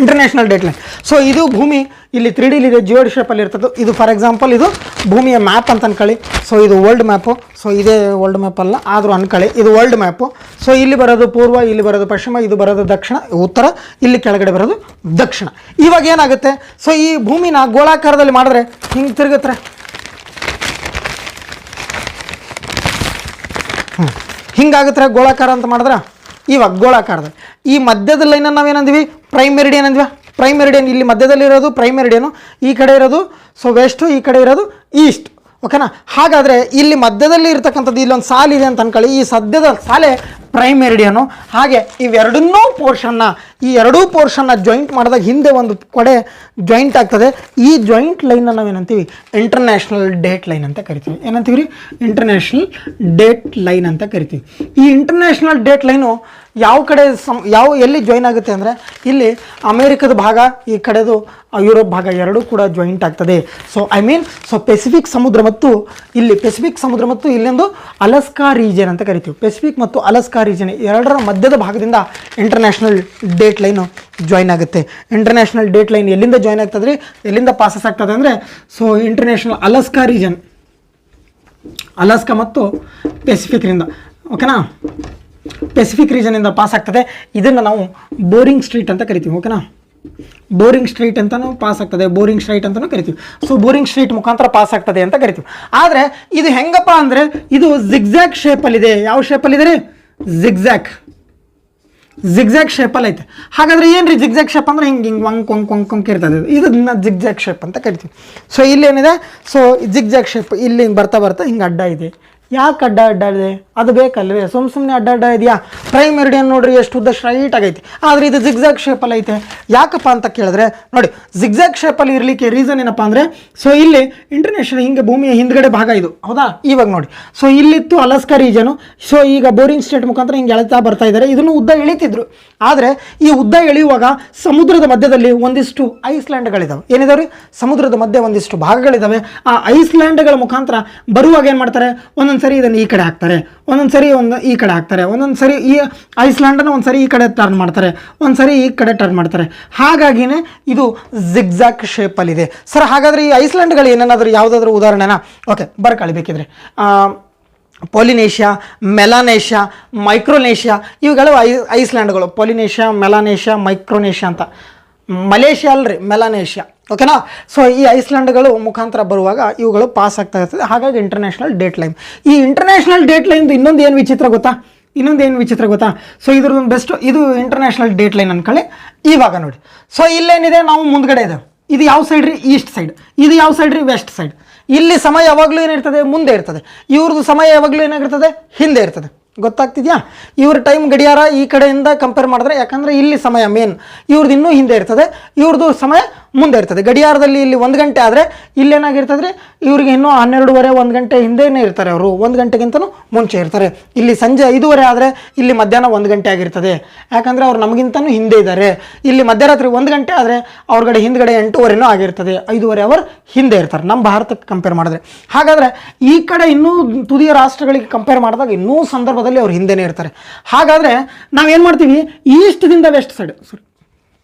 S1: international date line, so ಇದು ಭೂಮಿ ಇಲ್ಲಿ 3D ಇದೆ, ಜಿಯೋಡ್ ಶೇಪಲ್ಲಿ ಇರ್ತದೆ. ಇದು ಫಾರ್ ಎಕ್ಸಾಂಪಲ್ ಇದು ಭೂಮಿಯ ಮ್ಯಾಪ್ ಅಂತ ಅನ್ಕೊಳ್ಳಿ. ಸೊ ಇದು ವರ್ಲ್ಡ್ ಮ್ಯಾಪು. ಸೊ ಇದೇ ವರ್ಲ್ಡ್ ಮ್ಯಾಪ್ ಅಲ್ಲ, ಆದರೂ ಅನ್ಕೊಳ್ಳಿ ಇದು ವರ್ಲ್ಡ್ ಮ್ಯಾಪು. ಸೊ ಇಲ್ಲಿ ಬರೋದು ಪೂರ್ವ, ಇಲ್ಲಿ ಬರೋದು ಪಶ್ಚಿಮ, ಇದು ಬರೋದು ದಕ್ಷಿಣ, ಉತ್ತರ, ಇಲ್ಲಿ ಕೆಳಗಡೆ ಬರೋದು ದಕ್ಷಿಣ. ಇವಾಗ ಏನಾಗುತ್ತೆ? ಸೊ ಈ ಭೂಮಿನ ಗೋಳಾಕಾರದಲ್ಲಿ ಮಾಡಿದ್ರೆ ಹಿಂಗೆ ತಿರುಗುತ್ತೆ, ಹಿಂಗಾಗುತ್ತೆ ಗೋಳಾಕಾರ ಅಂತ ಮಾಡಿದ್ರೆ. ಇವಾಗ ಗೋಳಾಕಾರದಲ್ಲಿ ಈ ಮಧ್ಯದ ಲೈನನ್ನು ನಾವೇನಂದ್ವಿ? ಪ್ರೈಮ್ ಮೆರಿಡಿಯನ್ ಅಂದ್ವಿ. ಪ್ರೈಮ್ ಮೆರಿಡಿಯನ್ ಇಲ್ಲಿ ಮಧ್ಯದಲ್ಲಿ ಇರೋದು ಪ್ರೈಮ್ ಮೆರಿಡಿಯನು, ಈ ಕಡೆ ಇರೋದು ಸೊ ವೆಸ್ಟು, ಈ ಕಡೆ ಇರೋದು ಈಸ್ಟ್. ಓಕೆನಾ? ಹಾಗಾದರೆ ಇಲ್ಲಿ ಮಧ್ಯದಲ್ಲಿ ಇರ್ತಕ್ಕಂಥದ್ದು ಇಲ್ಲೊಂದು ಸಾಲಿದೆ ಅಂತ ಅನ್ಕೊಳ್ಳಿ. ಈ ಸದ್ಯದ ಸಾಲೆ ಪ್ರೈಮ್ ಮೆರಿಡಿಯನು. ಹಾಗೆ ಇವೆರಡನ್ನೂ ಪೋರ್ಷನ್ನ, ಈ ಎರಡೂ ಪೋರ್ಷನ್ನ ಜಾಯಿಂಟ್ ಮಾಡಿದಾಗ ಹಿಂದೆ ಒಂದು ಕಡೆ ಜಾಯಿಂಟ್ ಆಗ್ತದೆ. ಈ ಜಾಯಿಂಟ್ ಲೈನ್ನ ನಾವೇನಂತೀವಿ? ಇಂಟರ್ನ್ಯಾಷನಲ್ ಡೇಟ್ ಲೈನ್ ಅಂತ ಕರಿತೀವಿ. ಏನಂತೀವಿ ರೀ? ಇಂಟರ್ನ್ಯಾಷನಲ್ ಡೇಟ್ ಲೈನ್ ಅಂತ ಕರಿತೀವಿ. ಈ ಇಂಟರ್ನ್ಯಾಷನಲ್ ಡೇಟ್ ಲೈನು ಯಾವ ಕಡೆ ಎಲ್ಲಿ ಜಾಯಿನ್ ಆಗುತ್ತೆ ಅಂದರೆ ಇಲ್ಲಿ ಅಮೇರಿಕದ ಭಾಗ, ಈ ಕಡೆದು ಯುರೋಪ್ ಭಾಗ ಎರಡೂ ಕೂಡ ಜಾಯಿಂಟ್ ಆಗ್ತದೆ. ಸೊ ಸೊ ಪೆಸಿಫಿಕ್ ಸಮುದ್ರ ಮತ್ತು ಇಲ್ಲೊಂದು ಅಲಸ್ಕಾ ರೀಜನ್ ಅಂತ ಕರಿತೀವಿ. ಪೆಸಿಫಿಕ್ ಮತ್ತು ಅಲಸ್ಕಾ ರೀಜನ್ ಎರಡರ ಮಧ್ಯದ ಭಾಗದಿಂದ ಇಂಟರ್ನ್ಯಾಷನಲ್ ಡೇಟ್ ಲೈನು ಜಾಯಿನ್ ಆಗುತ್ತೆ. ಇಂಟರ್ನ್ಯಾಷನಲ್ ಡೇಟ್ ಲೈನ್ ಎಲ್ಲಿಂದ ಜಾಯಿನ್ ಆಗ್ತದೆ ರೀ? ಎಲ್ಲಿಂದ ಪಾಸಸ್ ಆಗ್ತದೆ ಅಂದರೆ so international Alaska region, Alaska ಮತ್ತು ಪೆಸಿಫಿಕ್ರಿಂದ. ಓಕೆನಾ? ಪೆಸಿಫಿಕ್ ರೀಜನಿಂದ ಪಾಸ್ ಆಗ್ತದೆ. ಇದನ್ನು ನಾವು ಬೋರಿಂಗ್ ಸ್ಟ್ರೀಟ್ ಅಂತ ಕರಿತೀವಿ. ಓಕೆನಾ? ಬೋರಿಂಗ್ ಸ್ಟ್ರೀಟ್ ಅಂತಲೂ ಪಾಸ್ ಆಗ್ತದೆ, ಬೋರಿಂಗ್ ಸ್ಟ್ರೈಟ್ ಅಂತಲೂ ಕರಿತೀವಿ. ಸೊ ಬೋರಿಂಗ್ ಸ್ಟ್ರೀಟ್ ಮುಖಾಂತರ ಪಾಸ್ ಆಗ್ತದೆ ಅಂತ ಕರಿತೀವಿ. ಆದರೆ ಇದು ಹೆಂಗಪ್ಪ ಅಂದರೆ ಇದು ಜಿಗ್ಜ್ಯಾಗ್ ಶೇಪಲ್ಲಿದೆ. ಯಾವ ಶೇಪಲ್ಲಿದೆ ರೀ? ಜಿಗ್ಜ್ಯಾಗ್ ಶೇಪಲ್ಲಿ ಐತೆ. ಹಾಗಾದರೆ ಏನು ರೀ ಜಿಗ್ಜ್ಯಾಗ್ ಶೇಪ್ ಅಂದರೆ ಹಿಂಗೆ ಕೊಂಕ್ ಇರ್ತದೆ. ಇದನ್ನ ಜಿಗ್ಜ್ಯಾಗ್ ಶೇಪ್ ಅಂತ ಕರಿತೀವಿ. ಸೊ ಇಲ್ಲೇನಿದೆ? ಸೊ ಜಿಗ್ಜ್ಯಾಗ್ ಶೇಪ್ ಇಲ್ಲಿ ಬರ್ತಾ ಹಿಂಗೆ ಅಡ್ಡ ಇದೆ. ಯಾಕೆ ಅಡ್ಡ ಇದೆ? ಅದು ಬೇಕಲ್ವೇ? ಸುಮ್ಮನೆ ಅಡ್ಡ ಇದೆಯಾ? ಪ್ರೈಮ್ ಮೆರಿಡಿಯನ್ ನೋಡ್ರಿ ಎಷ್ಟು ಉದ್ದ ಸ್ಟ್ರೈಟ್ ಆಗೈತಿ, ಆದರೆ ಇದು ಜಿಗ್ಜ್ಯಾಗ್ ಶೇಪಲ್ಲಿ ಐತೆ. ಯಾಕಪ್ಪ ಅಂತ ಕೇಳಿದ್ರೆ ನೋಡಿ, ಜಿಗ್ಜ್ಯಾಗ್ ಶೇಪಲ್ಲಿ ಇರಲಿಕ್ಕೆ ರೀಸನ್ ಏನಪ್ಪ ಅಂದರೆ ಸೊ ಇಲ್ಲಿ ಇಂಟರ್ನ್ಯಾಷನಲ್ ಹಿಂಗೆ ಭೂಮಿಯ ಹಿಂದ್ಗಡೆ ಭಾಗ ಇದು, ಹೌದಾ? ಇವಾಗ ನೋಡಿ, ಸೊ ಇಲ್ಲಿತ್ತು ಅಲಸ್ಕಾ ರೀಜನು. ಸೊ ಈಗ ಬೋರಿಂಗ್ ಸ್ಟ್ರೇಟ್ ಮುಖಾಂತರ ಹಿಂಗೆ ಎಳಿತಾ ಬರ್ತಾ ಇದ್ದಾರೆ. ಇದನ್ನು ಉದ್ದ ಎಳಿತಿದ್ರು. ಆದರೆ ಈ ಉದ್ದ ಎಳೆಯುವಾಗ ಸಮುದ್ರದ ಮಧ್ಯದಲ್ಲಿ ಒಂದಿಷ್ಟು ಐಸ್ಲ್ಯಾಂಡ್ಗಳಿದ್ದಾವೆ. ಏನಿದಾವೆ ರೀ? ಸಮುದ್ರದ ಮಧ್ಯೆ ಒಂದಿಷ್ಟು ಭಾಗಗಳಿದ್ದಾವೆ. ಆ ಐಸ್ಲ್ಯಾಂಡ್ಗಳ ಮುಖಾಂತರ ಬರುವಾಗ ಏನು ಮಾಡ್ತಾರೆ? ಒಂದೊಂದು ಸರಿ ಇದನ್ನು ಈ ಕಡೆ ಹಾಕ್ತಾರೆ, ಒಂದೊಂದು ಸರಿ ಈ ಕಡೆ ಹಾಕ್ತಾರೆ, ಒಂದೊಂದು ಸರಿ ಈ ಐಸ್ಲ್ಯಾಂಡನ್ನು ಒಂದು ಸರಿ ಈ ಕಡೆ ಟರ್ನ್ ಮಾಡ್ತಾರೆ, ಒಂದು ಸರಿ ಈ ಕಡೆ ಟರ್ನ್ ಮಾಡ್ತಾರೆ. ಹಾಗಾಗಿನೇ ಇದು ಜಿಗ್ಜ್ಯಾಗ್ ಶೇಪಲ್ಲಿದೆ. ಸರ್ ಹಾಗಾದರೆ ಈ ಐಸ್ಲ್ಯಾಂಡ್ಗಳು ಏನೇನಾದರೂ ಯಾವುದಾದ್ರೂ ಉದಾಹರಣೆನಾ? ಓಕೆ, ಬರ್ಕೊಳ್ಳಿ ಬೇಕಿದ್ರೆ. ಪೊಲಿನೇಷ್ಯಾ, ಮೆಲಾನೇಷ್ಯಾ, ಮೈಕ್ರೋನೇಷ್ಯಾ ಇವುಗಳು ಐಸ್ಲ್ಯಾಂಡ್ಗಳು. ಪೊಲಿನೇಷ್ಯಾ, ಮೆಲಾನೇಷ್ಯಾ, ಮೈಕ್ರೋನೇಷ್ಯಾ ಅಂತ. ಮಲೇಷ್ಯಾ ಅಲ್ರಿ, ಮೆಲಾನೇಷ್ಯಾ. ಓಕೆನಾ? ಸೊ ಈ ಐಸ್ಲ್ಯಾಂಡ್ಗಳು ಮುಖಾಂತರ ಬರುವಾಗ ಇವುಗಳು ಪಾಸ್ ಆಗ್ತಾ ಇರ್ತದೆ. ಹಾಗಾಗಿ ಇಂಟರ್ನ್ಯಾಷನಲ್ ಡೇಟ್ ಲೈನ್. ಈ ಇಂಟರ್ನ್ಯಾಷನಲ್ ಡೇಟ್ ಲೈನ್ದು ಇನ್ನೊಂದು ಏನು ವಿಚಿತ್ರ ಗೊತ್ತಾ? ಸೊ ಇದ್ರದ್ದು ಬೆಸ್ಟ್ ಇದು ಇಂಟರ್ನ್ಯಾಷನಲ್ ಡೇಟ್ ಲೈನ್ ಅನ್ಕೊಳ್ಳಿ. ಇವಾಗ ನೋಡಿ, ಸೊ ಇಲ್ಲೇನಿದೆ? ನಾವು ಮುಂದ್ಗಡೆ ಇದೆ. ಇದು ಯಾವ ಸೈಡ್ ರೀ? East side. ಇದು ಯಾವ ಸೈಡ್ ರೀ? West side. ಇಲ್ಲಿ ಸಮಯ ಯಾವಾಗಲೂ ಏನಿರ್ತದೆ? ಮುಂದೆ ಇರ್ತದೆ. ಇವ್ರದ್ದು ಸಮಯ ಯಾವಾಗಲೂ ಏನಾಗಿರ್ತದೆ? ಹಿಂದೆ ಇರ್ತದೆ. ಗೊತ್ತಾಗ್ತಿದೆಯಾ? ಇವ್ರ ಟೈಮ್ ಗಡಿಯಾರ ಈ ಕಡೆಯಿಂದ ಕಂಪೇರ್ ಮಾಡಿದ್ರೆ, ಯಾಕಂದರೆ ಇಲ್ಲಿ ಸಮಯ ಮೇನ್, ಇವ್ರದ್ದು ಇನ್ನೂ ಹಿಂದೆ ಇರ್ತದೆ, ಇವ್ರದ್ದು ಸಮಯ ಮುಂದೆ ಇರ್ತದೆ. ಗಡಿಯಾರದಲ್ಲಿ ಇಲ್ಲಿ 1 ಗಂಟೆ ಆದರೆ ಇಲ್ಲೇನಾಗಿರ್ತದೆ ರೀ? ಇವ್ರಿಗೆ ಇನ್ನೂ 12:30 1 ಗಂಟೆ ಹಿಂದೆನೇ ಇರ್ತಾರೆ. ಅವರು 1 ಗಂಟೆಗಿಂತಲೂ ಮುಂಚೆ ಇರ್ತಾರೆ. ಇಲ್ಲಿ ಸಂಜೆ 5:30 ಆದರೆ ಇಲ್ಲಿ ಮಧ್ಯಾಹ್ನ 1 ಗಂಟೆ ಆಗಿರ್ತದೆ. ಯಾಕಂದರೆ ಅವ್ರು ನಮಗಿಂತನೂ ಹಿಂದೆ ಇದ್ದಾರೆ. ಇಲ್ಲಿ ಮಧ್ಯರಾತ್ರಿ 1 ಗಂಟೆ ಆದರೆ ಅವ್ರಗಡೆ ಹಿಂದ್ಗಡೆ 8:30 ಆಗಿರ್ತದೆ. 5:30 ಅವರ್ ಹಿಂದೆ ಇರ್ತಾರೆ ನಮ್ಮ ಭಾರತಕ್ಕೆ ಕಂಪೇರ್ ಮಾಡಿದ್ರೆ. ಹಾಗಾದರೆ ಈ ಕಡೆ ಇನ್ನೂ ತುದಿಯ ರಾಷ್ಟ್ರಗಳಿಗೆ ಕಂಪೇರ್ ಮಾಡಿದಾಗ ಇನ್ನೂ ಸಂದರ್ಭದಲ್ಲಿ ಅವ್ರು ಹಿಂದೆನೇ ಇರ್ತಾರೆ. ಹಾಗಾದರೆ ನಾವೇನು ಮಾಡ್ತೀವಿ? ಈಸ್ಟ್ದಿಂದ ವೆಸ್ಟ್ ಸೈಡ್.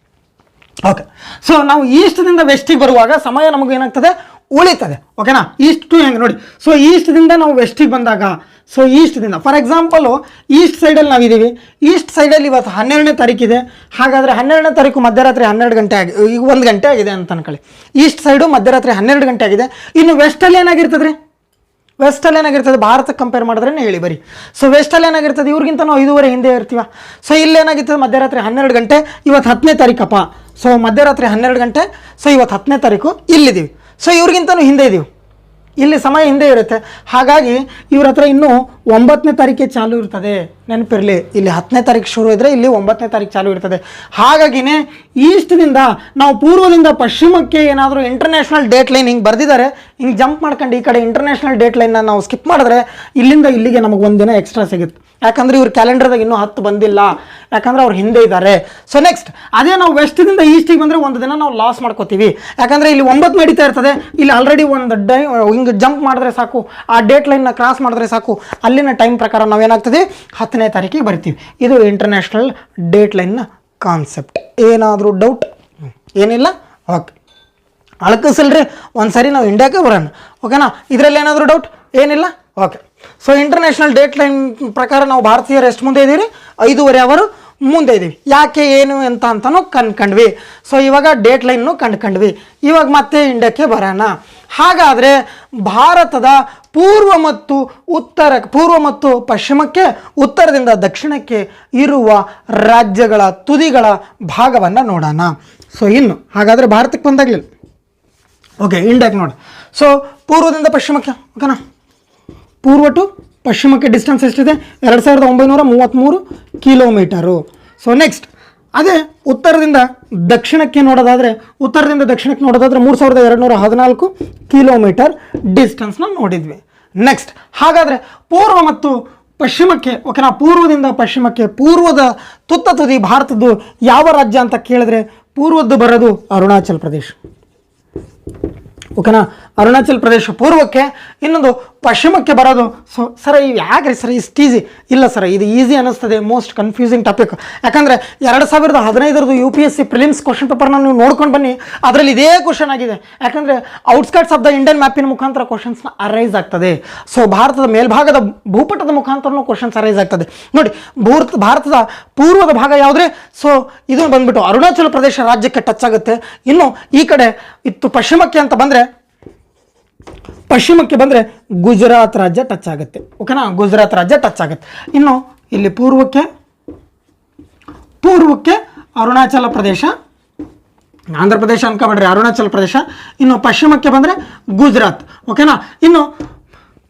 S1: ಓಕೆ, ಸೊ ನಾವು ಈಸ್ಟ್ದಿಂದ ವೆಸ್ಟಿಗೆ ಬರುವಾಗ ಸಮಯ ನಮಗೇನಾಗ್ತದೆ? ಉಳಿತದೆ. ಓಕೆನಾ, ಈಸ್ಟ್ ಟು ಹೆಂಗೆ ನೋಡಿ. ಸೊ ಈಸ್ಟ್ದಿಂದ ನಾವು ವೆಸ್ಟಿಗೆ ಬಂದಾಗ, ಸೊ ಈಸ್ಟ್ದಿಂದ ಫಾರ್ ಎಕ್ಸಾಂಪಲು ಈಸ್ಟ್ ಸೈಡಲ್ಲಿ ನಾವಿದ್ದೀವಿ. ಈಸ್ಟ್ ಸೈಡಲ್ಲಿ ಇವತ್ತು 12ನೇ ತಾರೀಕಿದೆ. ಹಾಗಾದರೆ 12ನೇ ತಾರೀಕು ಮಧ್ಯರಾತ್ರಿ 12 ಗಂಟೆ ಈಗ 1 ಗಂಟೆ ಆಗಿದೆ ಅಂತ ಅನ್ಕೊಳ್ಳಿ. ಈಸ್ಟ್ ಸೈಡು ಮಧ್ಯರಾತ್ರಿ 12 ಗಂಟೆ ಆಗಿದೆ. ಇನ್ನು ವೆಸ್ಟಲ್ಲಿ ಏನಾಗಿರ್ತದೆ ರೀ? ವೆಸ್ಟಲ್ಲಿ ಏನಾಗಿರ್ತದೆ ಭಾರತಕ್ಕೆ ಕಂಪೇರ್ ಮಾಡಿದ್ರೆ ಹೇಳಿ ಬರೀ. ಸೊ ವೆಸ್ಟಲ್ಲಿ ಏನಾಗಿರ್ತದೆ, ಇವ್ರಿಗಿಂತ ನಾವು 5:15 ಹಿಂದೆ ಇರ್ತೀವ. ಸೊ ಇಲ್ಲೇನಾಗಿರ್ತದೆ ಮಧ್ಯರಾತ್ರಿ 12 ಗಂಟೆ, ಇವತ್ತು 10ನೇ ತಾರೀಕಪ್ಪ. ಸೊ ಮಧ್ಯರಾತ್ರಿ 12 ಗಂಟೆ, ಸೊ ಇವತ್ತು 10ನೇ ತಾರೀಕು ಇಲ್ಲಿದ್ದೀವಿ. ಸೊ ಇವ್ರಿಗಿಂತನೂ ಹಿಂದೆ ಇದ್ದೀವಿ, ಇಲ್ಲಿ ಸಮಯ ಹಿಂದೆ ಇರುತ್ತೆ. ಹಾಗಾಗಿ ಇವ್ರ ಹತ್ರ ಇನ್ನೂ 9ನೇ ತಾರೀಕೆ ಚಾಲು ಇರ್ತದೆ. ನೆನಪಿರಲಿ, ಇಲ್ಲಿ 10ನೇ ತಾರೀಕು ಶುರು ಇದ್ದರೆ ಇಲ್ಲಿ 9ನೇ ತಾರೀಕು ಚಾಲು ಇರ್ತದೆ. ಹಾಗಾಗಿನೇ ಈಸ್ಟ್ದಿಂದ ನಾವು ಪೂರ್ವದಿಂದ ಪಶ್ಚಿಮಕ್ಕೆ ಏನಾದರೂ ಇಂಟರ್ನ್ಯಾಷನಲ್ ಡೇಟ್ ಲೈನ್ ಹಿಂಗೆ ಬರೆದಿದ್ದಾರೆ, ಹಿಂಗೆ ಜಂಪ್ ಮಾಡ್ಕೊಂಡು ಈ ಕಡೆ ಇಂಟರ್ನ್ಯಾಷನಲ್ ಡೇಟ್ ಲೈನ್ನ ನಾವು ಸ್ಕಿಪ್ ಮಾಡಿದ್ರೆ ಇಲ್ಲಿಂದ ಇಲ್ಲಿಗೆ ನಮಗೆ 1 ದಿನ ಎಕ್ಸ್ಟ್ರಾ ಸಿಗುತ್ತೆ. ಯಾಕಂದರೆ ಇವ್ರ ಕ್ಯಾಲೆಂಡರ್ದಾಗ ಇನ್ನೂ 10 ಬಂದಿಲ್ಲ, ಯಾಕಂದರೆ ಅವ್ರು ಹಿಂದೆ ಇದ್ದಾರೆ. ಸೊ ನೆಕ್ಸ್ಟ್ ಅದೇ ನಾವು ವೆಸ್ಟಿಂದ ಈಸ್ಟಿಗೆ ಬಂದರೆ 1 ದಿನ ನಾವು ಲಾಸ್ ಮಾಡ್ಕೋತೀವಿ. ಯಾಕಂದರೆ ಇಲ್ಲಿ 9 ನಡೀತಾ ಇರ್ತದೆ, ಇಲ್ಲಿ ಆಲ್ರೆಡಿ ಒಂದು ಹಿಂಗೆ ಜಂಪ್ ಮಾಡಿದ್ರೆ ಸಾಕು, ಆ ಡೇಟ್ ಲೈನ್ನ ಕ್ರಾಸ್ ಮಾಡಿದ್ರೆ ಸಾಕು, ಅಲ್ಲಿನ ಟೈಮ್ ಪ್ರಕಾರ ನಾವೇನಾಗ್ತದೆ 10ನೇ ತಾರೀಕಿಗೆ ಬರ್ತೀವಿ. ಇದು ಇಂಟರ್ನ್ಯಾಷನಲ್ ಡೇಟ್ ಲೈನ್ನ ಕಾನ್ಸೆಪ್ಟ್. ಏನಾದರೂ ಡೌಟ್? ಏನಿಲ್ಲ? ಓಕೆ, ಅಳಕಿಸಲ್ರಿ, ಒಂದು ಸರಿ ನಾವು ಇಂಡಿಯಾಕ್ಕೆ ಬರೋಣ. ಓಕೆನಾ, ಇದರಲ್ಲಿ ಏನಾದರೂ ಡೌಟ್? ಏನಿಲ್ಲ? Okay. So international date line ಪ್ರಕಾರ ನಾವು ಭಾರತೀಯರು ಎಷ್ಟು ಮುಂದೆ ಇದ್ದೀವಿ? 5.5 ಅವರು ಮುಂದೆ ಇದ್ದೀವಿ. ಯಾಕೆ, ಏನು ಅಂತ ಅಂತಲೂ ಕಂಡ್ವಿ. ಸೊ ಇವಾಗ ಡೇಟ್ ಲೈನ್ನು ಕಂಡ್ವಿ. ಇವಾಗ ಮತ್ತೆ ಇಂಡಿಯಾಕ್ಕೆ ಬರೋಣ. ಹಾಗಾದರೆ ಭಾರತದ ಪೂರ್ವ ಮತ್ತು ಪಶ್ಚಿಮಕ್ಕೆ, ಉತ್ತರದಿಂದ ದಕ್ಷಿಣಕ್ಕೆ ಇರುವ ರಾಜ್ಯಗಳ ತುದಿಗಳ ಭಾಗವನ್ನು ನೋಡೋಣ. ಸೊ ಇನ್ನು ಹಾಗಾದರೆ ಭಾರತಕ್ಕೆ ಬಂದಾಗಲಿಲ್ಲ. ಓಕೆ, ಇಂಡಿಯಾಕ್ಕೆ ನೋಡಿ. ಸೊ ಪೂರ್ವದಿಂದ ಪಶ್ಚಿಮಕ್ಕೆ, ಓಕೆನಾ, ಪೂರ್ವ ಟು ಪಶ್ಚಿಮಕ್ಕೆ ಡಿಸ್ಟೆನ್ಸ್ ಎಷ್ಟಿದೆ? 2933 ಕಿಲೋಮೀಟರು. ಸೊ ನೆಕ್ಸ್ಟ್ ಅದೇ ಉತ್ತರದಿಂದ ದಕ್ಷಿಣಕ್ಕೆ ನೋಡೋದಾದರೆ 3214 ಕಿಲೋಮೀಟರ್ ಡಿಸ್ಟೆನ್ಸ್ನ ನೋಡಿದ್ವಿ. ನೆಕ್ಸ್ಟ್ ಹಾಗಾದರೆ ಪೂರ್ವ ಮತ್ತು ಪಶ್ಚಿಮಕ್ಕೆ, ಓಕೆನಾ, ಪೂರ್ವದಿಂದ ಪಶ್ಚಿಮಕ್ಕೆ, ಪೂರ್ವದ ತುದಿ ಭಾರತದ್ದು ಯಾವ ರಾಜ್ಯ ಅಂತ ಕೇಳಿದ್ರೆ ಪೂರ್ವದ್ದು ಬರೋದು ಅರುಣಾಚಲ್ ಪ್ರದೇಶ. ಓಕೆನಾ, ಅರುಣಾಚಲ್ ಪ್ರದೇಶ ಪೂರ್ವಕ್ಕೆ, ಇನ್ನೊಂದು ಪಶ್ಚಿಮಕ್ಕೆ ಬರೋದು. ಸೊ ಸರ್ ಯಾಕ್ರಿ ಸರ್ ಇಷ್ಟು ಈಸಿ? ಇಲ್ಲ ಸರ್, ಇದು ಈಸಿ ಅನ್ನಿಸ್ತದೆ, ಮೋಸ್ಟ್ ಕನ್ಫ್ಯೂಸಿಂಗ್ ಟಾಪಿಕ್. ಯಾಕಂದರೆ 2015 UPSC ಪ್ರಿಲಿಮ್ಸ್ ಕ್ವಶನ್ ಪೇಪರ್ನ ನೀವು ನೋಡ್ಕೊಂಡು ಬನ್ನಿ, ಅದರಲ್ಲಿ ಇದೇ ಕ್ವಶನ್ ಆಗಿದೆ. ಯಾಕಂದರೆ ಔಟ್ಸ್ಕರ್ಟ್ಸ್ ಆಫ್ ದ ಇಂಡಿಯನ್ ಮ್ಯಾಪಿನ ಮುಖಾಂತರ ಕ್ವಶನ್ಸ್ನ ಅರೈಸ್ ಆಗ್ತದೆ. ಸೊ ಭಾರತದ ಮೇಲ್ಭಾಗದ ಭೂಪಟದ ಮುಖಾಂತರನೂ ಕ್ವಶನ್ಸ್ ಅರೈಸ್ ಆಗ್ತದೆ. ನೋಡಿ, ಭಾರತದ ಪೂರ್ವದ ಭಾಗ ಯಾವುದ್ರೆ? ಸೊ ಇದು ಬಂದ್ಬಿಟ್ಟು ಅರುಣಾಚಲ ಪ್ರದೇಶ ರಾಜ್ಯಕ್ಕೆ ಟಚ್ ಆಗುತ್ತೆ. ಇನ್ನು ಈ ಕಡೆ ಇತ್ತು ಪಶ್ಚಿಮಕ್ಕೆ ಅಂತ ಬಂದರೆ, ಪಶ್ಚಿಮಕ್ಕೆ ಬಂದರೆ ಗುಜರಾತ್ ರಾಜ್ಯ ಟಚ್ ಆಗುತ್ತೆ. ಓಕೆನಾ, ಗುಜರಾತ್ ರಾಜ್ಯ ಟಚ್ ಆಗುತ್ತೆ. ಇನ್ನು ಇಲ್ಲಿ ಪೂರ್ವಕ್ಕೆ ಅರುಣಾಚಲ ಪ್ರದೇಶ, ಆಂಧ್ರ ಪ್ರದೇಶ ಅನ್ಕೋಬೇಡ್ರಿ, ಅರುಣಾಚಲ ಪ್ರದೇಶ. ಇನ್ನು ಪಶ್ಚಿಮಕ್ಕೆ ಬಂದರೆ ಗುಜರಾತ್. ಓಕೆನಾ, ಇನ್ನು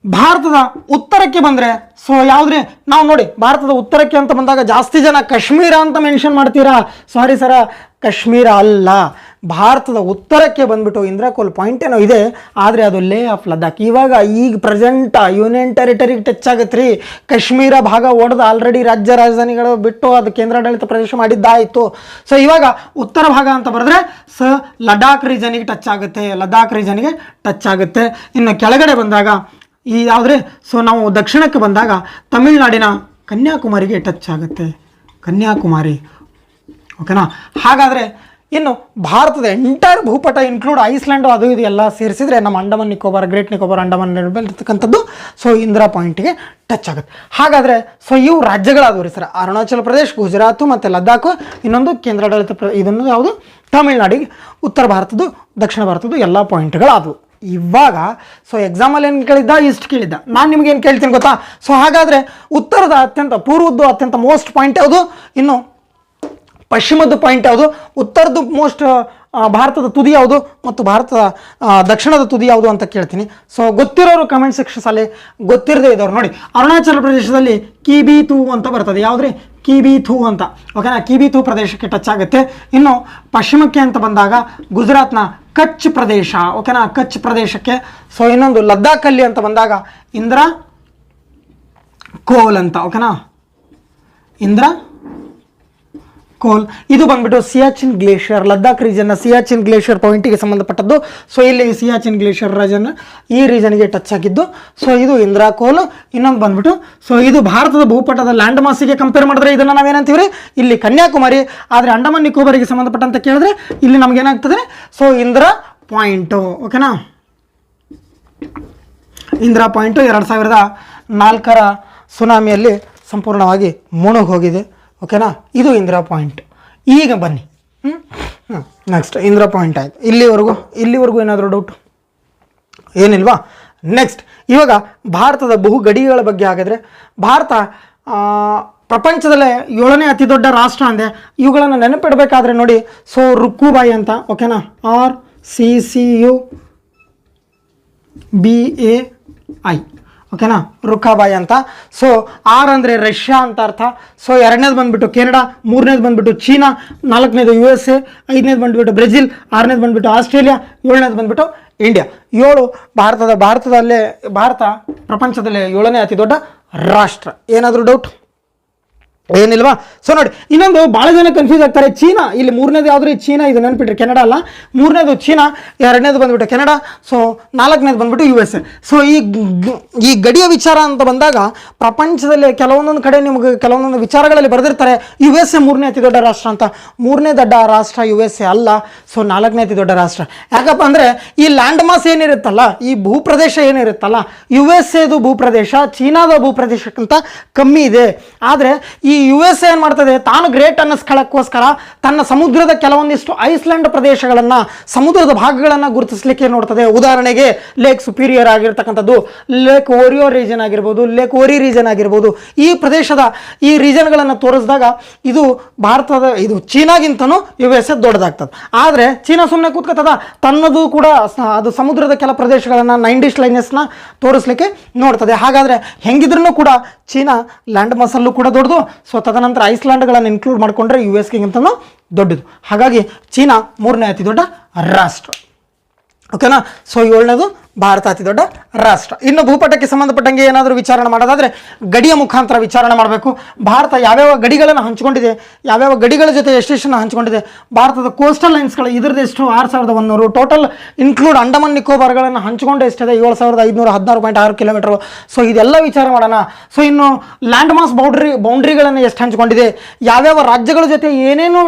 S1: ಭಾರತದ ಉತ್ತರಕ್ಕೆ ಬಂದರೆ, ಸೊ ಯಾವುದ್ರಿ? ನಾವು ನೋಡಿ, ಭಾರತದ ಉತ್ತರಕ್ಕೆ ಅಂತ ಬಂದಾಗ ಜಾಸ್ತಿ ಜನ ಕಾಶ್ಮೀರ ಅಂತ ಮೆನ್ಷನ್ ಮಾಡ್ತೀರಾ. ಸಾರಿ ಸರ, ಕಾಶ್ಮೀರ ಅಲ್ಲ. ಭಾರತದ ಉತ್ತರಕ್ಕೆ ಬಂದ್ಬಿಟ್ಟು ಇಂದ್ರಕೋಲ್ ಪಾಯಿಂಟ್ ಏನೋ ಇದೆ, ಆದರೆ ಅದು ಲೇ ಆಫ್ ಲದ್ದಾಖ್. ಈಗ ಪ್ರೆಸೆಂಟ್ ಯೂನಿಯನ್ ಟೆರಿಟರಿಗೆ ಟಚ್ ಆಗುತ್ತೆ ರೀ. ಕಾಶ್ಮೀರ ಭಾಗ ಒಡೆದು ಆಲ್ರೆಡಿ ರಾಜಧಾನಿಗಳು ಬಿಟ್ಟು ಅದು ಕೇಂದ್ರಾಡಳಿತ ಪ್ರದೇಶ ಮಾಡಿದ್ದಾಯಿತು. ಸೊ ಇವಾಗ ಉತ್ತರ ಭಾಗ ಅಂತ ಬರೆದ್ರೆ ಲಡಾಖ್ ರೀಜನಿಗೆ ಟಚ್ ಆಗುತ್ತೆ, ಟಚ್ ಆಗುತ್ತೆ. ಇನ್ನು ಕೆಳಗಡೆ ಬಂದಾಗ ಈ ಯಾವುದ್ರೆ? ಸೊ ನಾವು ದಕ್ಷಿಣಕ್ಕೆ ಬಂದಾಗ ತಮಿಳುನಾಡಿನ ಕನ್ಯಾಕುಮಾರಿಗೆ ಟಚ್ ಆಗುತ್ತೆ, ಕನ್ಯಾಕುಮಾರಿ. ಓಕೆನಾ, ಹಾಗಾದರೆ ಇನ್ನು ಭಾರತದ ಎಂಟೈರ್ ಭೂಪಟ ಇನ್ಕ್ಲೂಡ್ ಐಸ್ಲ್ಯಾಂಡು ಅದು ಇದು ಎಲ್ಲ ಸೇರಿಸಿದ್ರೆ ನಮ್ಮ ಅಂಡಮಾನ್ ನಿಕೋಬಾರ್, ಗ್ರೇಟ್ ನಿಕೋಬಾರ್, ಅಂಡಮಾನ್ ಇರ್ತಕ್ಕಂಥದ್ದು ಸೊ ಇಂದಿರಾ ಪಾಯಿಂಟಿಗೆ ಟಚ್ ಆಗುತ್ತೆ. ಹಾಗಾದರೆ ಸೊ ಇವು ರಾಜ್ಯಗಳಾದವು ರೀ ಸರ್, ಅರುಣಾಚಲ ಪ್ರದೇಶ್, ಗುಜರಾತು ಮತ್ತು ಲದ್ದಾಖ್. ಇನ್ನೊಂದು ಕೇಂದ್ರಾಡಳಿತ ಇದನ್ನು ಯಾವುದು? ತಮಿಳ್ನಾಡಿಗೆ. ಉತ್ತರ ಭಾರತದ್ದು, ದಕ್ಷಿಣ ಭಾರತದ್ದು ಎಲ್ಲ ಪಾಯಿಂಟ್ಗಳಾದವು. ಇವಾಗ ಸೊ ಎಕ್ಸಾಮಲ್ಲಿ ಏನು ಕೇಳಿದ್ದ? ಇಷ್ಟು ಕೇಳಿದ್ದ. ನಾನು ನಿಮಗೇನು ಕೇಳ್ತೀನಿ ಗೊತ್ತಾ? ಸೊ ಹಾಗಾದರೆ ಉತ್ತರದ ಪೂರ್ವದ್ದು ಅತ್ಯಂತ ಮೋಸ್ಟ್ ಪಾಯಿಂಟ್ ಯಾವುದು? ಇನ್ನು ಪಶ್ಚಿಮದ ಪಾಯಿಂಟ್ ಯಾವುದು? ಉತ್ತರದ್ದು ಮೋಸ್ಟ್ ಭಾರತದ ತುದಿ ಯಾವುದು ಮತ್ತು ಭಾರತದ ದಕ್ಷಿಣದ ತುದಿ ಯಾವುದು ಅಂತ ಕೇಳ್ತೀನಿ. ಸೊ ಗೊತ್ತಿರೋರು ಕಮೆಂಟ್ ಸೆಕ್ಷನ್ಸಲ್ಲಿ, ಗೊತ್ತಿರದೇ ಇದ್ದವ್ರು ನೋಡಿ, ಅರುಣಾಚಲ ಪ್ರದೇಶದಲ್ಲಿ ಕಿಬಿಥೂ ಅಂತ ಬರ್ತದೆ. ಯಾವುದ್ರಿ? ಕಿಬಿಥೂ ಅಂತ. ಓಕೆನಾ, ಕಿಬಿಥೂ ಪ್ರದೇಶಕ್ಕೆ ಟಚ್ ಆಗುತ್ತೆ. ಇನ್ನು ಪಶ್ಚಿಮಕ್ಕೆ ಅಂತ ಬಂದಾಗ ಗುಜರಾತ್ನ ಕಚ್ ಪ್ರದೇಶ. ಓಕೆನಾ, ಕಚ್ ಪ್ರದೇಶಕ್ಕೆ. ಸೊ ಇನ್ನೊಂದು ಲದ್ದಾಖಲ್ಲಿ ಅಂತ ಬಂದಾಗ ಇಂದ್ರ ಕೋಲ್ ಅಂತ. ಓಕೆನಾ, ಇಂದ್ರ ಕೋಲ್. ಇದು ಬಂದ್ಬಿಟ್ಟು ಸಿಯಾಚಿನ್ ಗ್ಲೇಷಿಯರ್, ಲದ್ದಾಖ್ ರೀಜನ್ನ ಸಿಯಾಚಿನ್ ಗ್ಲೇಷಿಯರ್ ಪಾಯಿಂಟಿಗೆ ಸಂಬಂಧಪಟ್ಟದ್ದು. ಸೊ ಇಲ್ಲಿ ಸಿಯಾಚಿನ್ ಗ್ಲೇಷಿಯರ್ ರೀಜನ್ ಈ ರೀಜನ್ಗೆ ಟಚ್ ಆಗಿದ್ದು. ಸೊ ಇದು ಇಂದಿರಾ ಕೋಲ್. ಇನ್ನೊಂದು ಬಂದ್ಬಿಟ್ಟು ಸೊ ಇದು ಭಾರತದ ಭೂಪಟದ ಲ್ಯಾಂಡ್ ಮಾಸಿಗೆ ಕಂಪೇರ್ ಮಾಡಿದ್ರೆ ಇದನ್ನು ನಾವೇನಂತೀವಿ ರೀ? ಇಲ್ಲಿ ಕನ್ಯಾಕುಮಾರಿ. ಆದರೆ ಅಂಡಮಾನ್ ನಿಕೋಬಾರಿಗೆ ಸಂಬಂಧಪಟ್ಟಂತ ಕೇಳಿದ್ರೆ ಇಲ್ಲಿ ನಮಗೇನಾಗ್ತದೆ? So Indira point. ಓಕೆನಾ, ಇಂದಿರಾ ಪಾಯಿಂಟು 2004 ಸುನಾಮಿಯಲ್ಲಿ ಸಂಪೂರ್ಣವಾಗಿ ಮುಳುಗಿ ಹೋಗಿದೆ. ಓಕೆನಾ, ಇದು ಇಂದಿರಾ ಪಾಯಿಂಟ್. ಈಗ ಬನ್ನಿ ನೆಕ್ಸ್ಟ್ ಇಂದಿರಾ ಪಾಯಿಂಟ್ ಆಯಿತು. ಇಲ್ಲಿವರೆಗೂ ಏನಾದರೂ ಡೌಟು ಏನಿಲ್ವಾ? ನೆಕ್ಸ್ಟ್ ಇವಾಗ ಭಾರತದ ಬಹು ಗಡಿಗಳ ಬಗ್ಗೆ ಹಾಗಾದರೆ ಭಾರತ ಪ್ರಪಂಚದಲ್ಲೇ 7ನೇ ಅತಿ ದೊಡ್ಡ ರಾಷ್ಟ್ರ ಅಂದೆ. ಇವುಗಳನ್ನು ನೆನಪಿಡಬೇಕಾದ್ರೆ ನೋಡಿ, ಸೊ ರುಕ್ಕುಬಾಯಿ ಅಂತ, ಓಕೆನಾ, RCCUBAI, ಓಕೆನಾ, ರುಕ್ಕಾಬಾಯಿ ಅಂತ. ಸೊ ಆರ್ ಅಂದರೆ ರಷ್ಯಾ ಅಂತ ಅರ್ಥ. ಸೊ 2ನೇದು ಬಂದುಬಿಟ್ಟು ಕೆನಡಾ, 3ನೇದು ಬಂದುಬಿಟ್ಟು ಚೀನಾ, 4ನೇದು USA, 5ನೇದು ಬಂದುಬಿಟ್ಟು ಬ್ರೆಜಿಲ್, 6ನೇದು ಬಂದುಬಿಟ್ಟು ಆಸ್ಟ್ರೇಲಿಯಾ, 7ನೇದು ಬಂದುಬಿಟ್ಟು ಇಂಡಿಯಾ. 7 ಭಾರತ ಪ್ರಪಂಚದಲ್ಲೇ 7ನೇ ಅತಿ ದೊಡ್ಡ ರಾಷ್ಟ್ರ. ಏನಾದರೂ ಡೌಟ್ ಏನಿಲ್ವಾ? ಸೊ ನೋಡಿ, ಇನ್ನೊಂದು ಭಾಳ ಜನ ಕನ್ಫ್ಯೂಸ್ ಆಗ್ತಾರೆ. ಚೀನಾ, ಇಲ್ಲಿ 3ನೇದು ಯಾವುದ್ರಿ? ಚೀನಾ, ಇದು ನೆನ್ಪಿಟ್ರಿ, ಕೆನಡಾ ಅಲ್ಲ. 3ನೇದು ಚೀನಾ, 2ನೇದು ಬಂದುಬಿಟ್ಟು ಕೆನಡಾ, ಸೊ 4ನೇದು ಬಂದುಬಿಟ್ಟು USA. ಸೊ ಈ ಗಡಿಯ ವಿಚಾರ ಅಂತ ಬಂದಾಗ ಪ್ರಪಂಚದಲ್ಲಿ ಕೆಲವೊಂದೊಂದು ಕಡೆ ನಿಮಗೆ ಕೆಲವೊಂದೊಂದು ವಿಚಾರಗಳಲ್ಲಿ ಬರೆದಿರ್ತಾರೆ USA 3ನೇ ಅತಿ ದೊಡ್ಡ ರಾಷ್ಟ್ರ ಅಂತ. 3ನೇ ದೊಡ್ಡ ರಾಷ್ಟ್ರ USA ಅಲ್ಲ, ಸೊ 4ನೇ ಅತಿ ದೊಡ್ಡ ರಾಷ್ಟ್ರ. ಯಾಕಪ್ಪ ಅಂದರೆ ಈ ಲ್ಯಾಂಡ್ ಮಾಸ್ ಏನಿರುತ್ತಲ್ಲ, ಈ ಭೂಪ್ರದೇಶ ಏನಿರುತ್ತಲ್ಲ, USAದು ಭೂಪ್ರದೇಶ ಚೀನಾದ ಭೂಪ್ರದೇಶಕ್ಕಿಂತ ಕಮ್ಮಿ ಇದೆ. ಆದರೆ ಈ USA ಏನು ಮಾಡ್ತದೆ, ತಾನು ಗ್ರೇಟ್ ಅನ್ನಿಸ್ಕೊಳ್ಳೋಕ್ಕೋಸ್ಕರ ತನ್ನ ಸಮುದ್ರದ ಕೆಲವೊಂದಿಷ್ಟು ಐಸ್ಲ್ಯಾಂಡ್ ಪ್ರದೇಶಗಳನ್ನು, ಸಮುದ್ರದ ಭಾಗಗಳನ್ನು ಗುರುತಿಸಲಿಕ್ಕೆ ನೋಡ್ತದೆ. ಉದಾಹರಣೆಗೆ ಲೇಕ್ ಸುಪೀರಿಯರ್ ಆಗಿರ್ತಕ್ಕಂಥದ್ದು, ಲೇಕ್ ಓರಿಯೋ ರೀಜನ್ ಆಗಿರ್ಬೋದು, ಲೇಕ್ ಓರಿ ರೀಜನ್ ಆಗಿರ್ಬೋದು. ಈ ಪ್ರದೇಶದ ಈ ರೀಜನ್ಗಳನ್ನು ತೋರಿಸಿದಾಗ ಇದು ಚೀನಾಗಿಂತನೂ USA ದೊಡ್ಡದಾಗ್ತದೆ. ಆದರೆ ಚೀನಾ ಸುಮ್ಮನೆ ಕೂತ್ಕೊತದ, ತನ್ನದು ಕೂಡ ಅದು ಸಮುದ್ರದ ಕೆಲ ಪ್ರದೇಶಗಳನ್ನು 90 ಲೈನ್ಸ್ನ ತೋರಿಸ್ಲಿಕ್ಕೆ ನೋಡ್ತದೆ. ಹಾಗಾದರೆ ಹೆಂಗಿದ್ರೂ ಕೂಡ ಚೀನಾ ಲ್ಯಾಂಡ್ ಮಾಸಲ್ಲೂ ಕೂಡ ದೊಡ್ಡದು. ಸೊ ತದನಂತರ ಐಸ್ಲ್ಯಾಂಡ್ಗಳನ್ನು ಇನ್ಕ್ಲೂಡ್ ಮಾಡಿಕೊಂಡ್ರೆ USಗಿಂತನೂ ದೊಡ್ಡದು. ಹಾಗಾಗಿ ಚೀನಾ 3ನೇ ಅತಿ ದೊಡ್ಡ ರಾಷ್ಟ್ರ. ಓಕೆನಾ, ಸೊ 7ನೇದು ಭಾರತ ಅತಿ ದೊಡ್ಡ ರಾಷ್ಟ್ರ. ಇನ್ನು ಭೂಪಟಕ್ಕೆ ಸಂಬಂಧಪಟ್ಟಂಗೆ ಏನಾದರೂ ವಿಚಾರಣೆ ಮಾಡೋದಾದರೆ ಗಡಿಯ ಮುಖಾಂತರ ವಿಚಾರಣೆ ಮಾಡಬೇಕು. ಭಾರತ ಯಾವ್ಯಾವ ಗಡಿಗಳನ್ನು ಹಂಚಿಕೊಂಡಿದೆ, ಯಾವ್ಯಾವ ಗಡಿಗಳ ಜೊತೆ ಎಷ್ಟೆಷ್ಟನ್ನು ಹಂಚಿಕೊಂಡಿದೆ, ಭಾರತದ ಕೋಸ್ಟಲ್ ಲೈನ್ಸ್ಗಳು ಇದ್ರದ್ದು ಎಷ್ಟು 6100, ಟೋಟಲ್ ಇನ್ಕ್ಲೂಡ್ ಅಂಡಮಾನ್ ನಿಕೋಬಾರ್ಗಳನ್ನು ಹಂಚಿಕೊಂಡು ಎಷ್ಟಿದೆ 7516.6 ಕಿಲೋಮೀಟರ್. ಸೊ ಇದೆಲ್ಲ ವಿಚಾರ ಮಾಡೋಣ. ಸೊ ಇನ್ನು ಲ್ಯಾಂಡ್ ಮಾಸ್ ಬೌಂಡ್ರಿಗಳನ್ನು ಎಷ್ಟು ಹಂಚಿಕೊಂಡಿದೆ, ಯಾವ್ಯಾವ ರಾಜ್ಯಗಳ ಜೊತೆ ಏನೇನು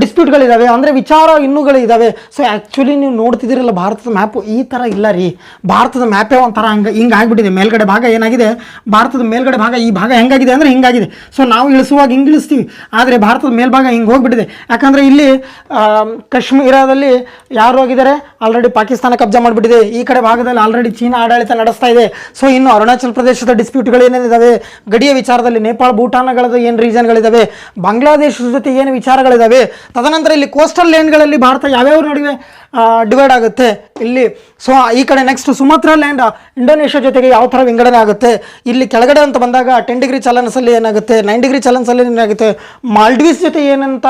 S1: ಡಿಸ್ಪ್ಯೂಟ್ಗಳಿದ್ದಾವೆ, ಅಂದರೆ ವಿಚಾರ ಇನ್ನೂಗಳಿದ್ದಾವೆ. ಸೊ ಆ್ಯಕ್ಚುಲಿ ನೀವು ನೋಡ್ತಿದ್ದೀರಲ್ಲ ಭಾರತದ ಮ್ಯಾಪು ಈ ಥರ ಇಲ್ಲ ರೀ. ಭಾರತದ ಮ್ಯಾಪೇ ಒಂಥರ ಹಿಂಗೆ ಆಗಿಬಿಟ್ಟಿದೆ. ಮೇಲ್ಗಡೆ ಭಾಗ ಏನಾಗಿದೆ, ಭಾರತದ ಮೇಲ್ಗಡೆ ಭಾಗ ಈ ಭಾಗ ಹೆಂಗಾಗಿದೆ ಅಂದರೆ ಹಿಂಗಾಗಿದೆ. ಸೊ ನಾವು ಇಳಿಸುವಾಗ ಹಿಂಗೆ ಇಳಿಸ್ತೀವಿ, ಆದರೆ ಭಾರತದ ಮೇಲ್ಭಾಗ ಹಿಂಗೆ ಹೋಗಿಬಿಟ್ಟಿದೆ. ಯಾಕಂದರೆ ಇಲ್ಲಿ ಕಾಶ್ಮೀರದಲ್ಲಿ ಯಾರು ಹೋಗಿದ್ದಾರೆ, ಆಲ್ರೆಡಿ ಪಾಕಿಸ್ತಾನ ಕಬ್ಜಾ ಮಾಡಿಬಿಟ್ಟಿದೆ. ಈ ಕಡೆ ಭಾಗದಲ್ಲಿ ಆಲ್ರೆಡಿ ಚೀನಾ ಆಡಳಿತ ನಡೆಸ್ತಾ ಇದೆ. ಸೊ ಇನ್ನು ಅರುಣಾಚಲ ಪ್ರದೇಶದ ಡಿಸ್ಪ್ಯೂಟ್ಗಳು ಏನೇನಿದ್ದಾವೆ, ಗಡಿಯ ವಿಚಾರದಲ್ಲಿ ನೇಪಾಳ ಭೂಟಾನಗಳದ್ದು ಏನು ರೀಜನ್ಗಳಿದ್ದಾವೆ, ಬಾಂಗ್ಲಾದೇಶದ ಜೊತೆ ಏನು ವಿಚಾರಗಳಿದ್ದಾವೆ. ತದನಂತರ ಇಲ್ಲಿ ಕೋಸ್ಟಲ್ ಲೇನ್ಗಳಲ್ಲಿ ಭಾರತ ಯಾವ್ಯಾವ ನಡುವೆ ಡಿವೈಡ್ ಆಗುತ್ತೆ ಇಲ್ಲಿ. ಸೊ ಈ ಕಡೆ ನೆಕ್ಸ್ಟ್ ಸುಮಾತ್ರಾ ಲ್ಯಾಂಡ್ ಇಂಡೋನೇಷ್ಯಾ ಜೊತೆಗೆ ಯಾವ ಥರ ವಿಂಗಡಣೆ ಆಗುತ್ತೆ. ಇಲ್ಲಿ ಕೆಳಗಡೆ ಅಂತ ಬಂದಾಗ 10 ಡಿಗ್ರಿ ಚಲನಸಲ್ಲಿ ಏನಾಗುತ್ತೆ, 9 ಡಿಗ್ರಿ ಚಲನಸಲ್ಲಿ ಏನಾಗುತ್ತೆ, ಮಾಲ್ಡೀವ್ಸ್ ಜೊತೆ ಏನಂತ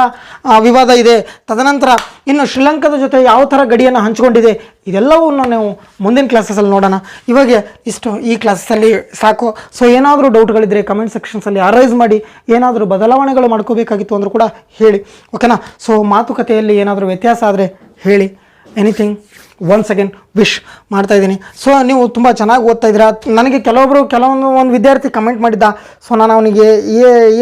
S1: ವಿವಾದ ಇದೆ. ತದನಂತರ ಇನ್ನು ಶ್ರೀಲಂಕಾದ ಜೊತೆ ಯಾವ ಥರ ಗಡಿಯನ್ನು ಹಂಚಿಕೊಂಡಿದೆ, ಇದೆಲ್ಲವನ್ನು ನಾವು ಮುಂದಿನ ಕ್ಲಾಸಸ್ಸಲ್ಲಿ ನೋಡೋಣ. ಇವಾಗ ಇಷ್ಟು ಈ ಕ್ಲಾಸಲ್ಲಿ ಸಾಕು. ಸೊ ಏನಾದರೂ ಡೌಟ್ಗಳಿದ್ದರೆ ಕಮೆಂಟ್ ಸೆಕ್ಷನ್ಸಲ್ಲಿ ಅರೈಸ್ ಮಾಡಿ. ಏನಾದರೂ ಬದಲಾವಣೆಗಳು ಮಾಡ್ಕೋಬೇಕಾಗಿತ್ತು ಅಂದರೂ ಕೂಡ ಹೇಳಿ. ಓಕೆನಾ, ಸೊ ಮಾತುಕತೆಯಲ್ಲಿ ಏನಾದರೂ ವ್ಯತ್ಯಾಸ ಆದರೆ ಹೇಳಿ. ಎನಿಥಿಂಗ್ ಒನ್ಸ್ ಅಗೇನ್ ವಿಶ್ ಮಾಡ್ತಾಯಿದ್ದೀನಿ. ಸೊ ನೀವು ತುಂಬ ಚೆನ್ನಾಗಿ ಓದ್ತಾ ಇದ್ದೀರಾ. ನನಗೆ ಒಂದು ವಿದ್ಯಾರ್ಥಿ ಕಮೆಂಟ್ ಮಾಡಿದ್ದ. ಸೊ ನಾನು ಅವನಿಗೆ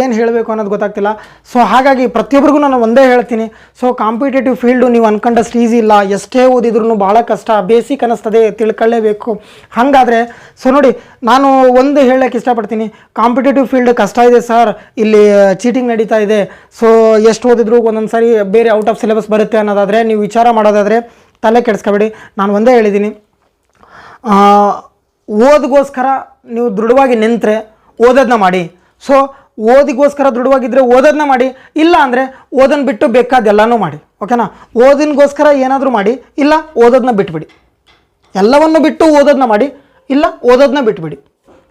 S1: ಏನು ಹೇಳಬೇಕು ಅನ್ನೋದು ಗೊತ್ತಾಗ್ತಿಲ್ಲ. ಸೊ ಹಾಗಾಗಿ ಪ್ರತಿಯೊಬ್ಬರಿಗೂ ನಾನು ಒಂದೇ ಹೇಳ್ತೀನಿ, ಸೊ ಕಾಂಪಿಟೇಟಿವ್ ಫೀಲ್ಡು ನೀವು ಅನ್ಕೊಂಡಷ್ಟು ಈಸಿ ಇಲ್ಲ. ಎಷ್ಟೇ ಓದಿದ್ರೂ ಭಾಳ ಕಷ್ಟ, ಬೇಸಿಕ್ ಅನ್ನಿಸ್ತದೆ, ತಿಳ್ಕೊಳ್ಳೇಬೇಕು. ಹಾಗಾದರೆ ಸೊ ನೋಡಿ, ನಾನು ಒಂದು ಹೇಳೋಕ್ಕೆ ಇಷ್ಟಪಡ್ತೀನಿ, ಕಾಂಪಿಟೇಟಿವ್ ಫೀಲ್ಡ್ ಕಷ್ಟ ಇದೆ ಸರ್, ಇಲ್ಲಿ ಚೀಟಿಂಗ್ ನಡೀತಾ ಇದೆ. ಸೊ ಎಷ್ಟು ಓದಿದ್ರು ಒಂದೊಂದು ಸಾರಿ ಬೇರೆ ಔಟ್ ಆಫ್ ಸಿಲೆಬಸ್ ಬರುತ್ತೆ ಅನ್ನೋದಾದರೆ, ನೀವು ವಿಚಾರ ಮಾಡೋದಾದರೆ ತಲೆ ಕೆಡಿಸ್ಕೊಬೇಡಿ. ನಾನು ಒಂದೇ ಹೇಳಿದ್ದೀನಿ, ಓದಿಗೋಸ್ಕರ ನೀವು ದೃಢವಾಗಿ ನಿಂತರೆ ಓದೋದನ್ನ ಮಾಡಿ. ಸೊ ಓದಿಗೋಸ್ಕರ ದೃಢವಾಗಿದ್ದರೆ ಓದೋದನ್ನ ಮಾಡಿ, ಇಲ್ಲ ಅಂದರೆ ಓದನ್ನು ಬಿಟ್ಟು ಬೇಕಾದೆಲ್ಲನೂ ಮಾಡಿ. ಓಕೆನಾ, ಓದಿನಗೋಸ್ಕರ ಏನಾದರೂ ಮಾಡಿ, ಇಲ್ಲ ಓದೋದನ್ನ ಬಿಟ್ಬಿಡಿ. ಎಲ್ಲವನ್ನು ಬಿಟ್ಟು ಓದೋದನ್ನ ಮಾಡಿ, ಇಲ್ಲ ಓದೋದನ್ನ ಬಿಟ್ಬಿಡಿ.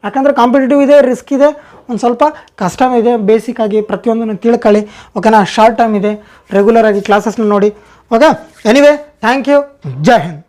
S1: ಯಾಕಂದರೆ ಕಾಂಪಿಟೇಟಿವ್ ಇದೆ, ರಿಸ್ಕ್ ಇದೆ, ಒಂದು ಸ್ವಲ್ಪ ಕಷ್ಟನೂ ಇದೆ. ಬೇಸಿಕ್ಕಾಗಿ ಪ್ರತಿಯೊಂದನ್ನು ತಿಳ್ಕೊಳ್ಳಿ. ಓಕೆನಾ, ಶಾರ್ಟ್ ಟೈಮ್ ಇದೆ, ರೆಗ್ಯುಲರಾಗಿ ಕ್ಲಾಸಸ್ನ ನೋಡಿ. Okay, anyway thank you. Jai Hind.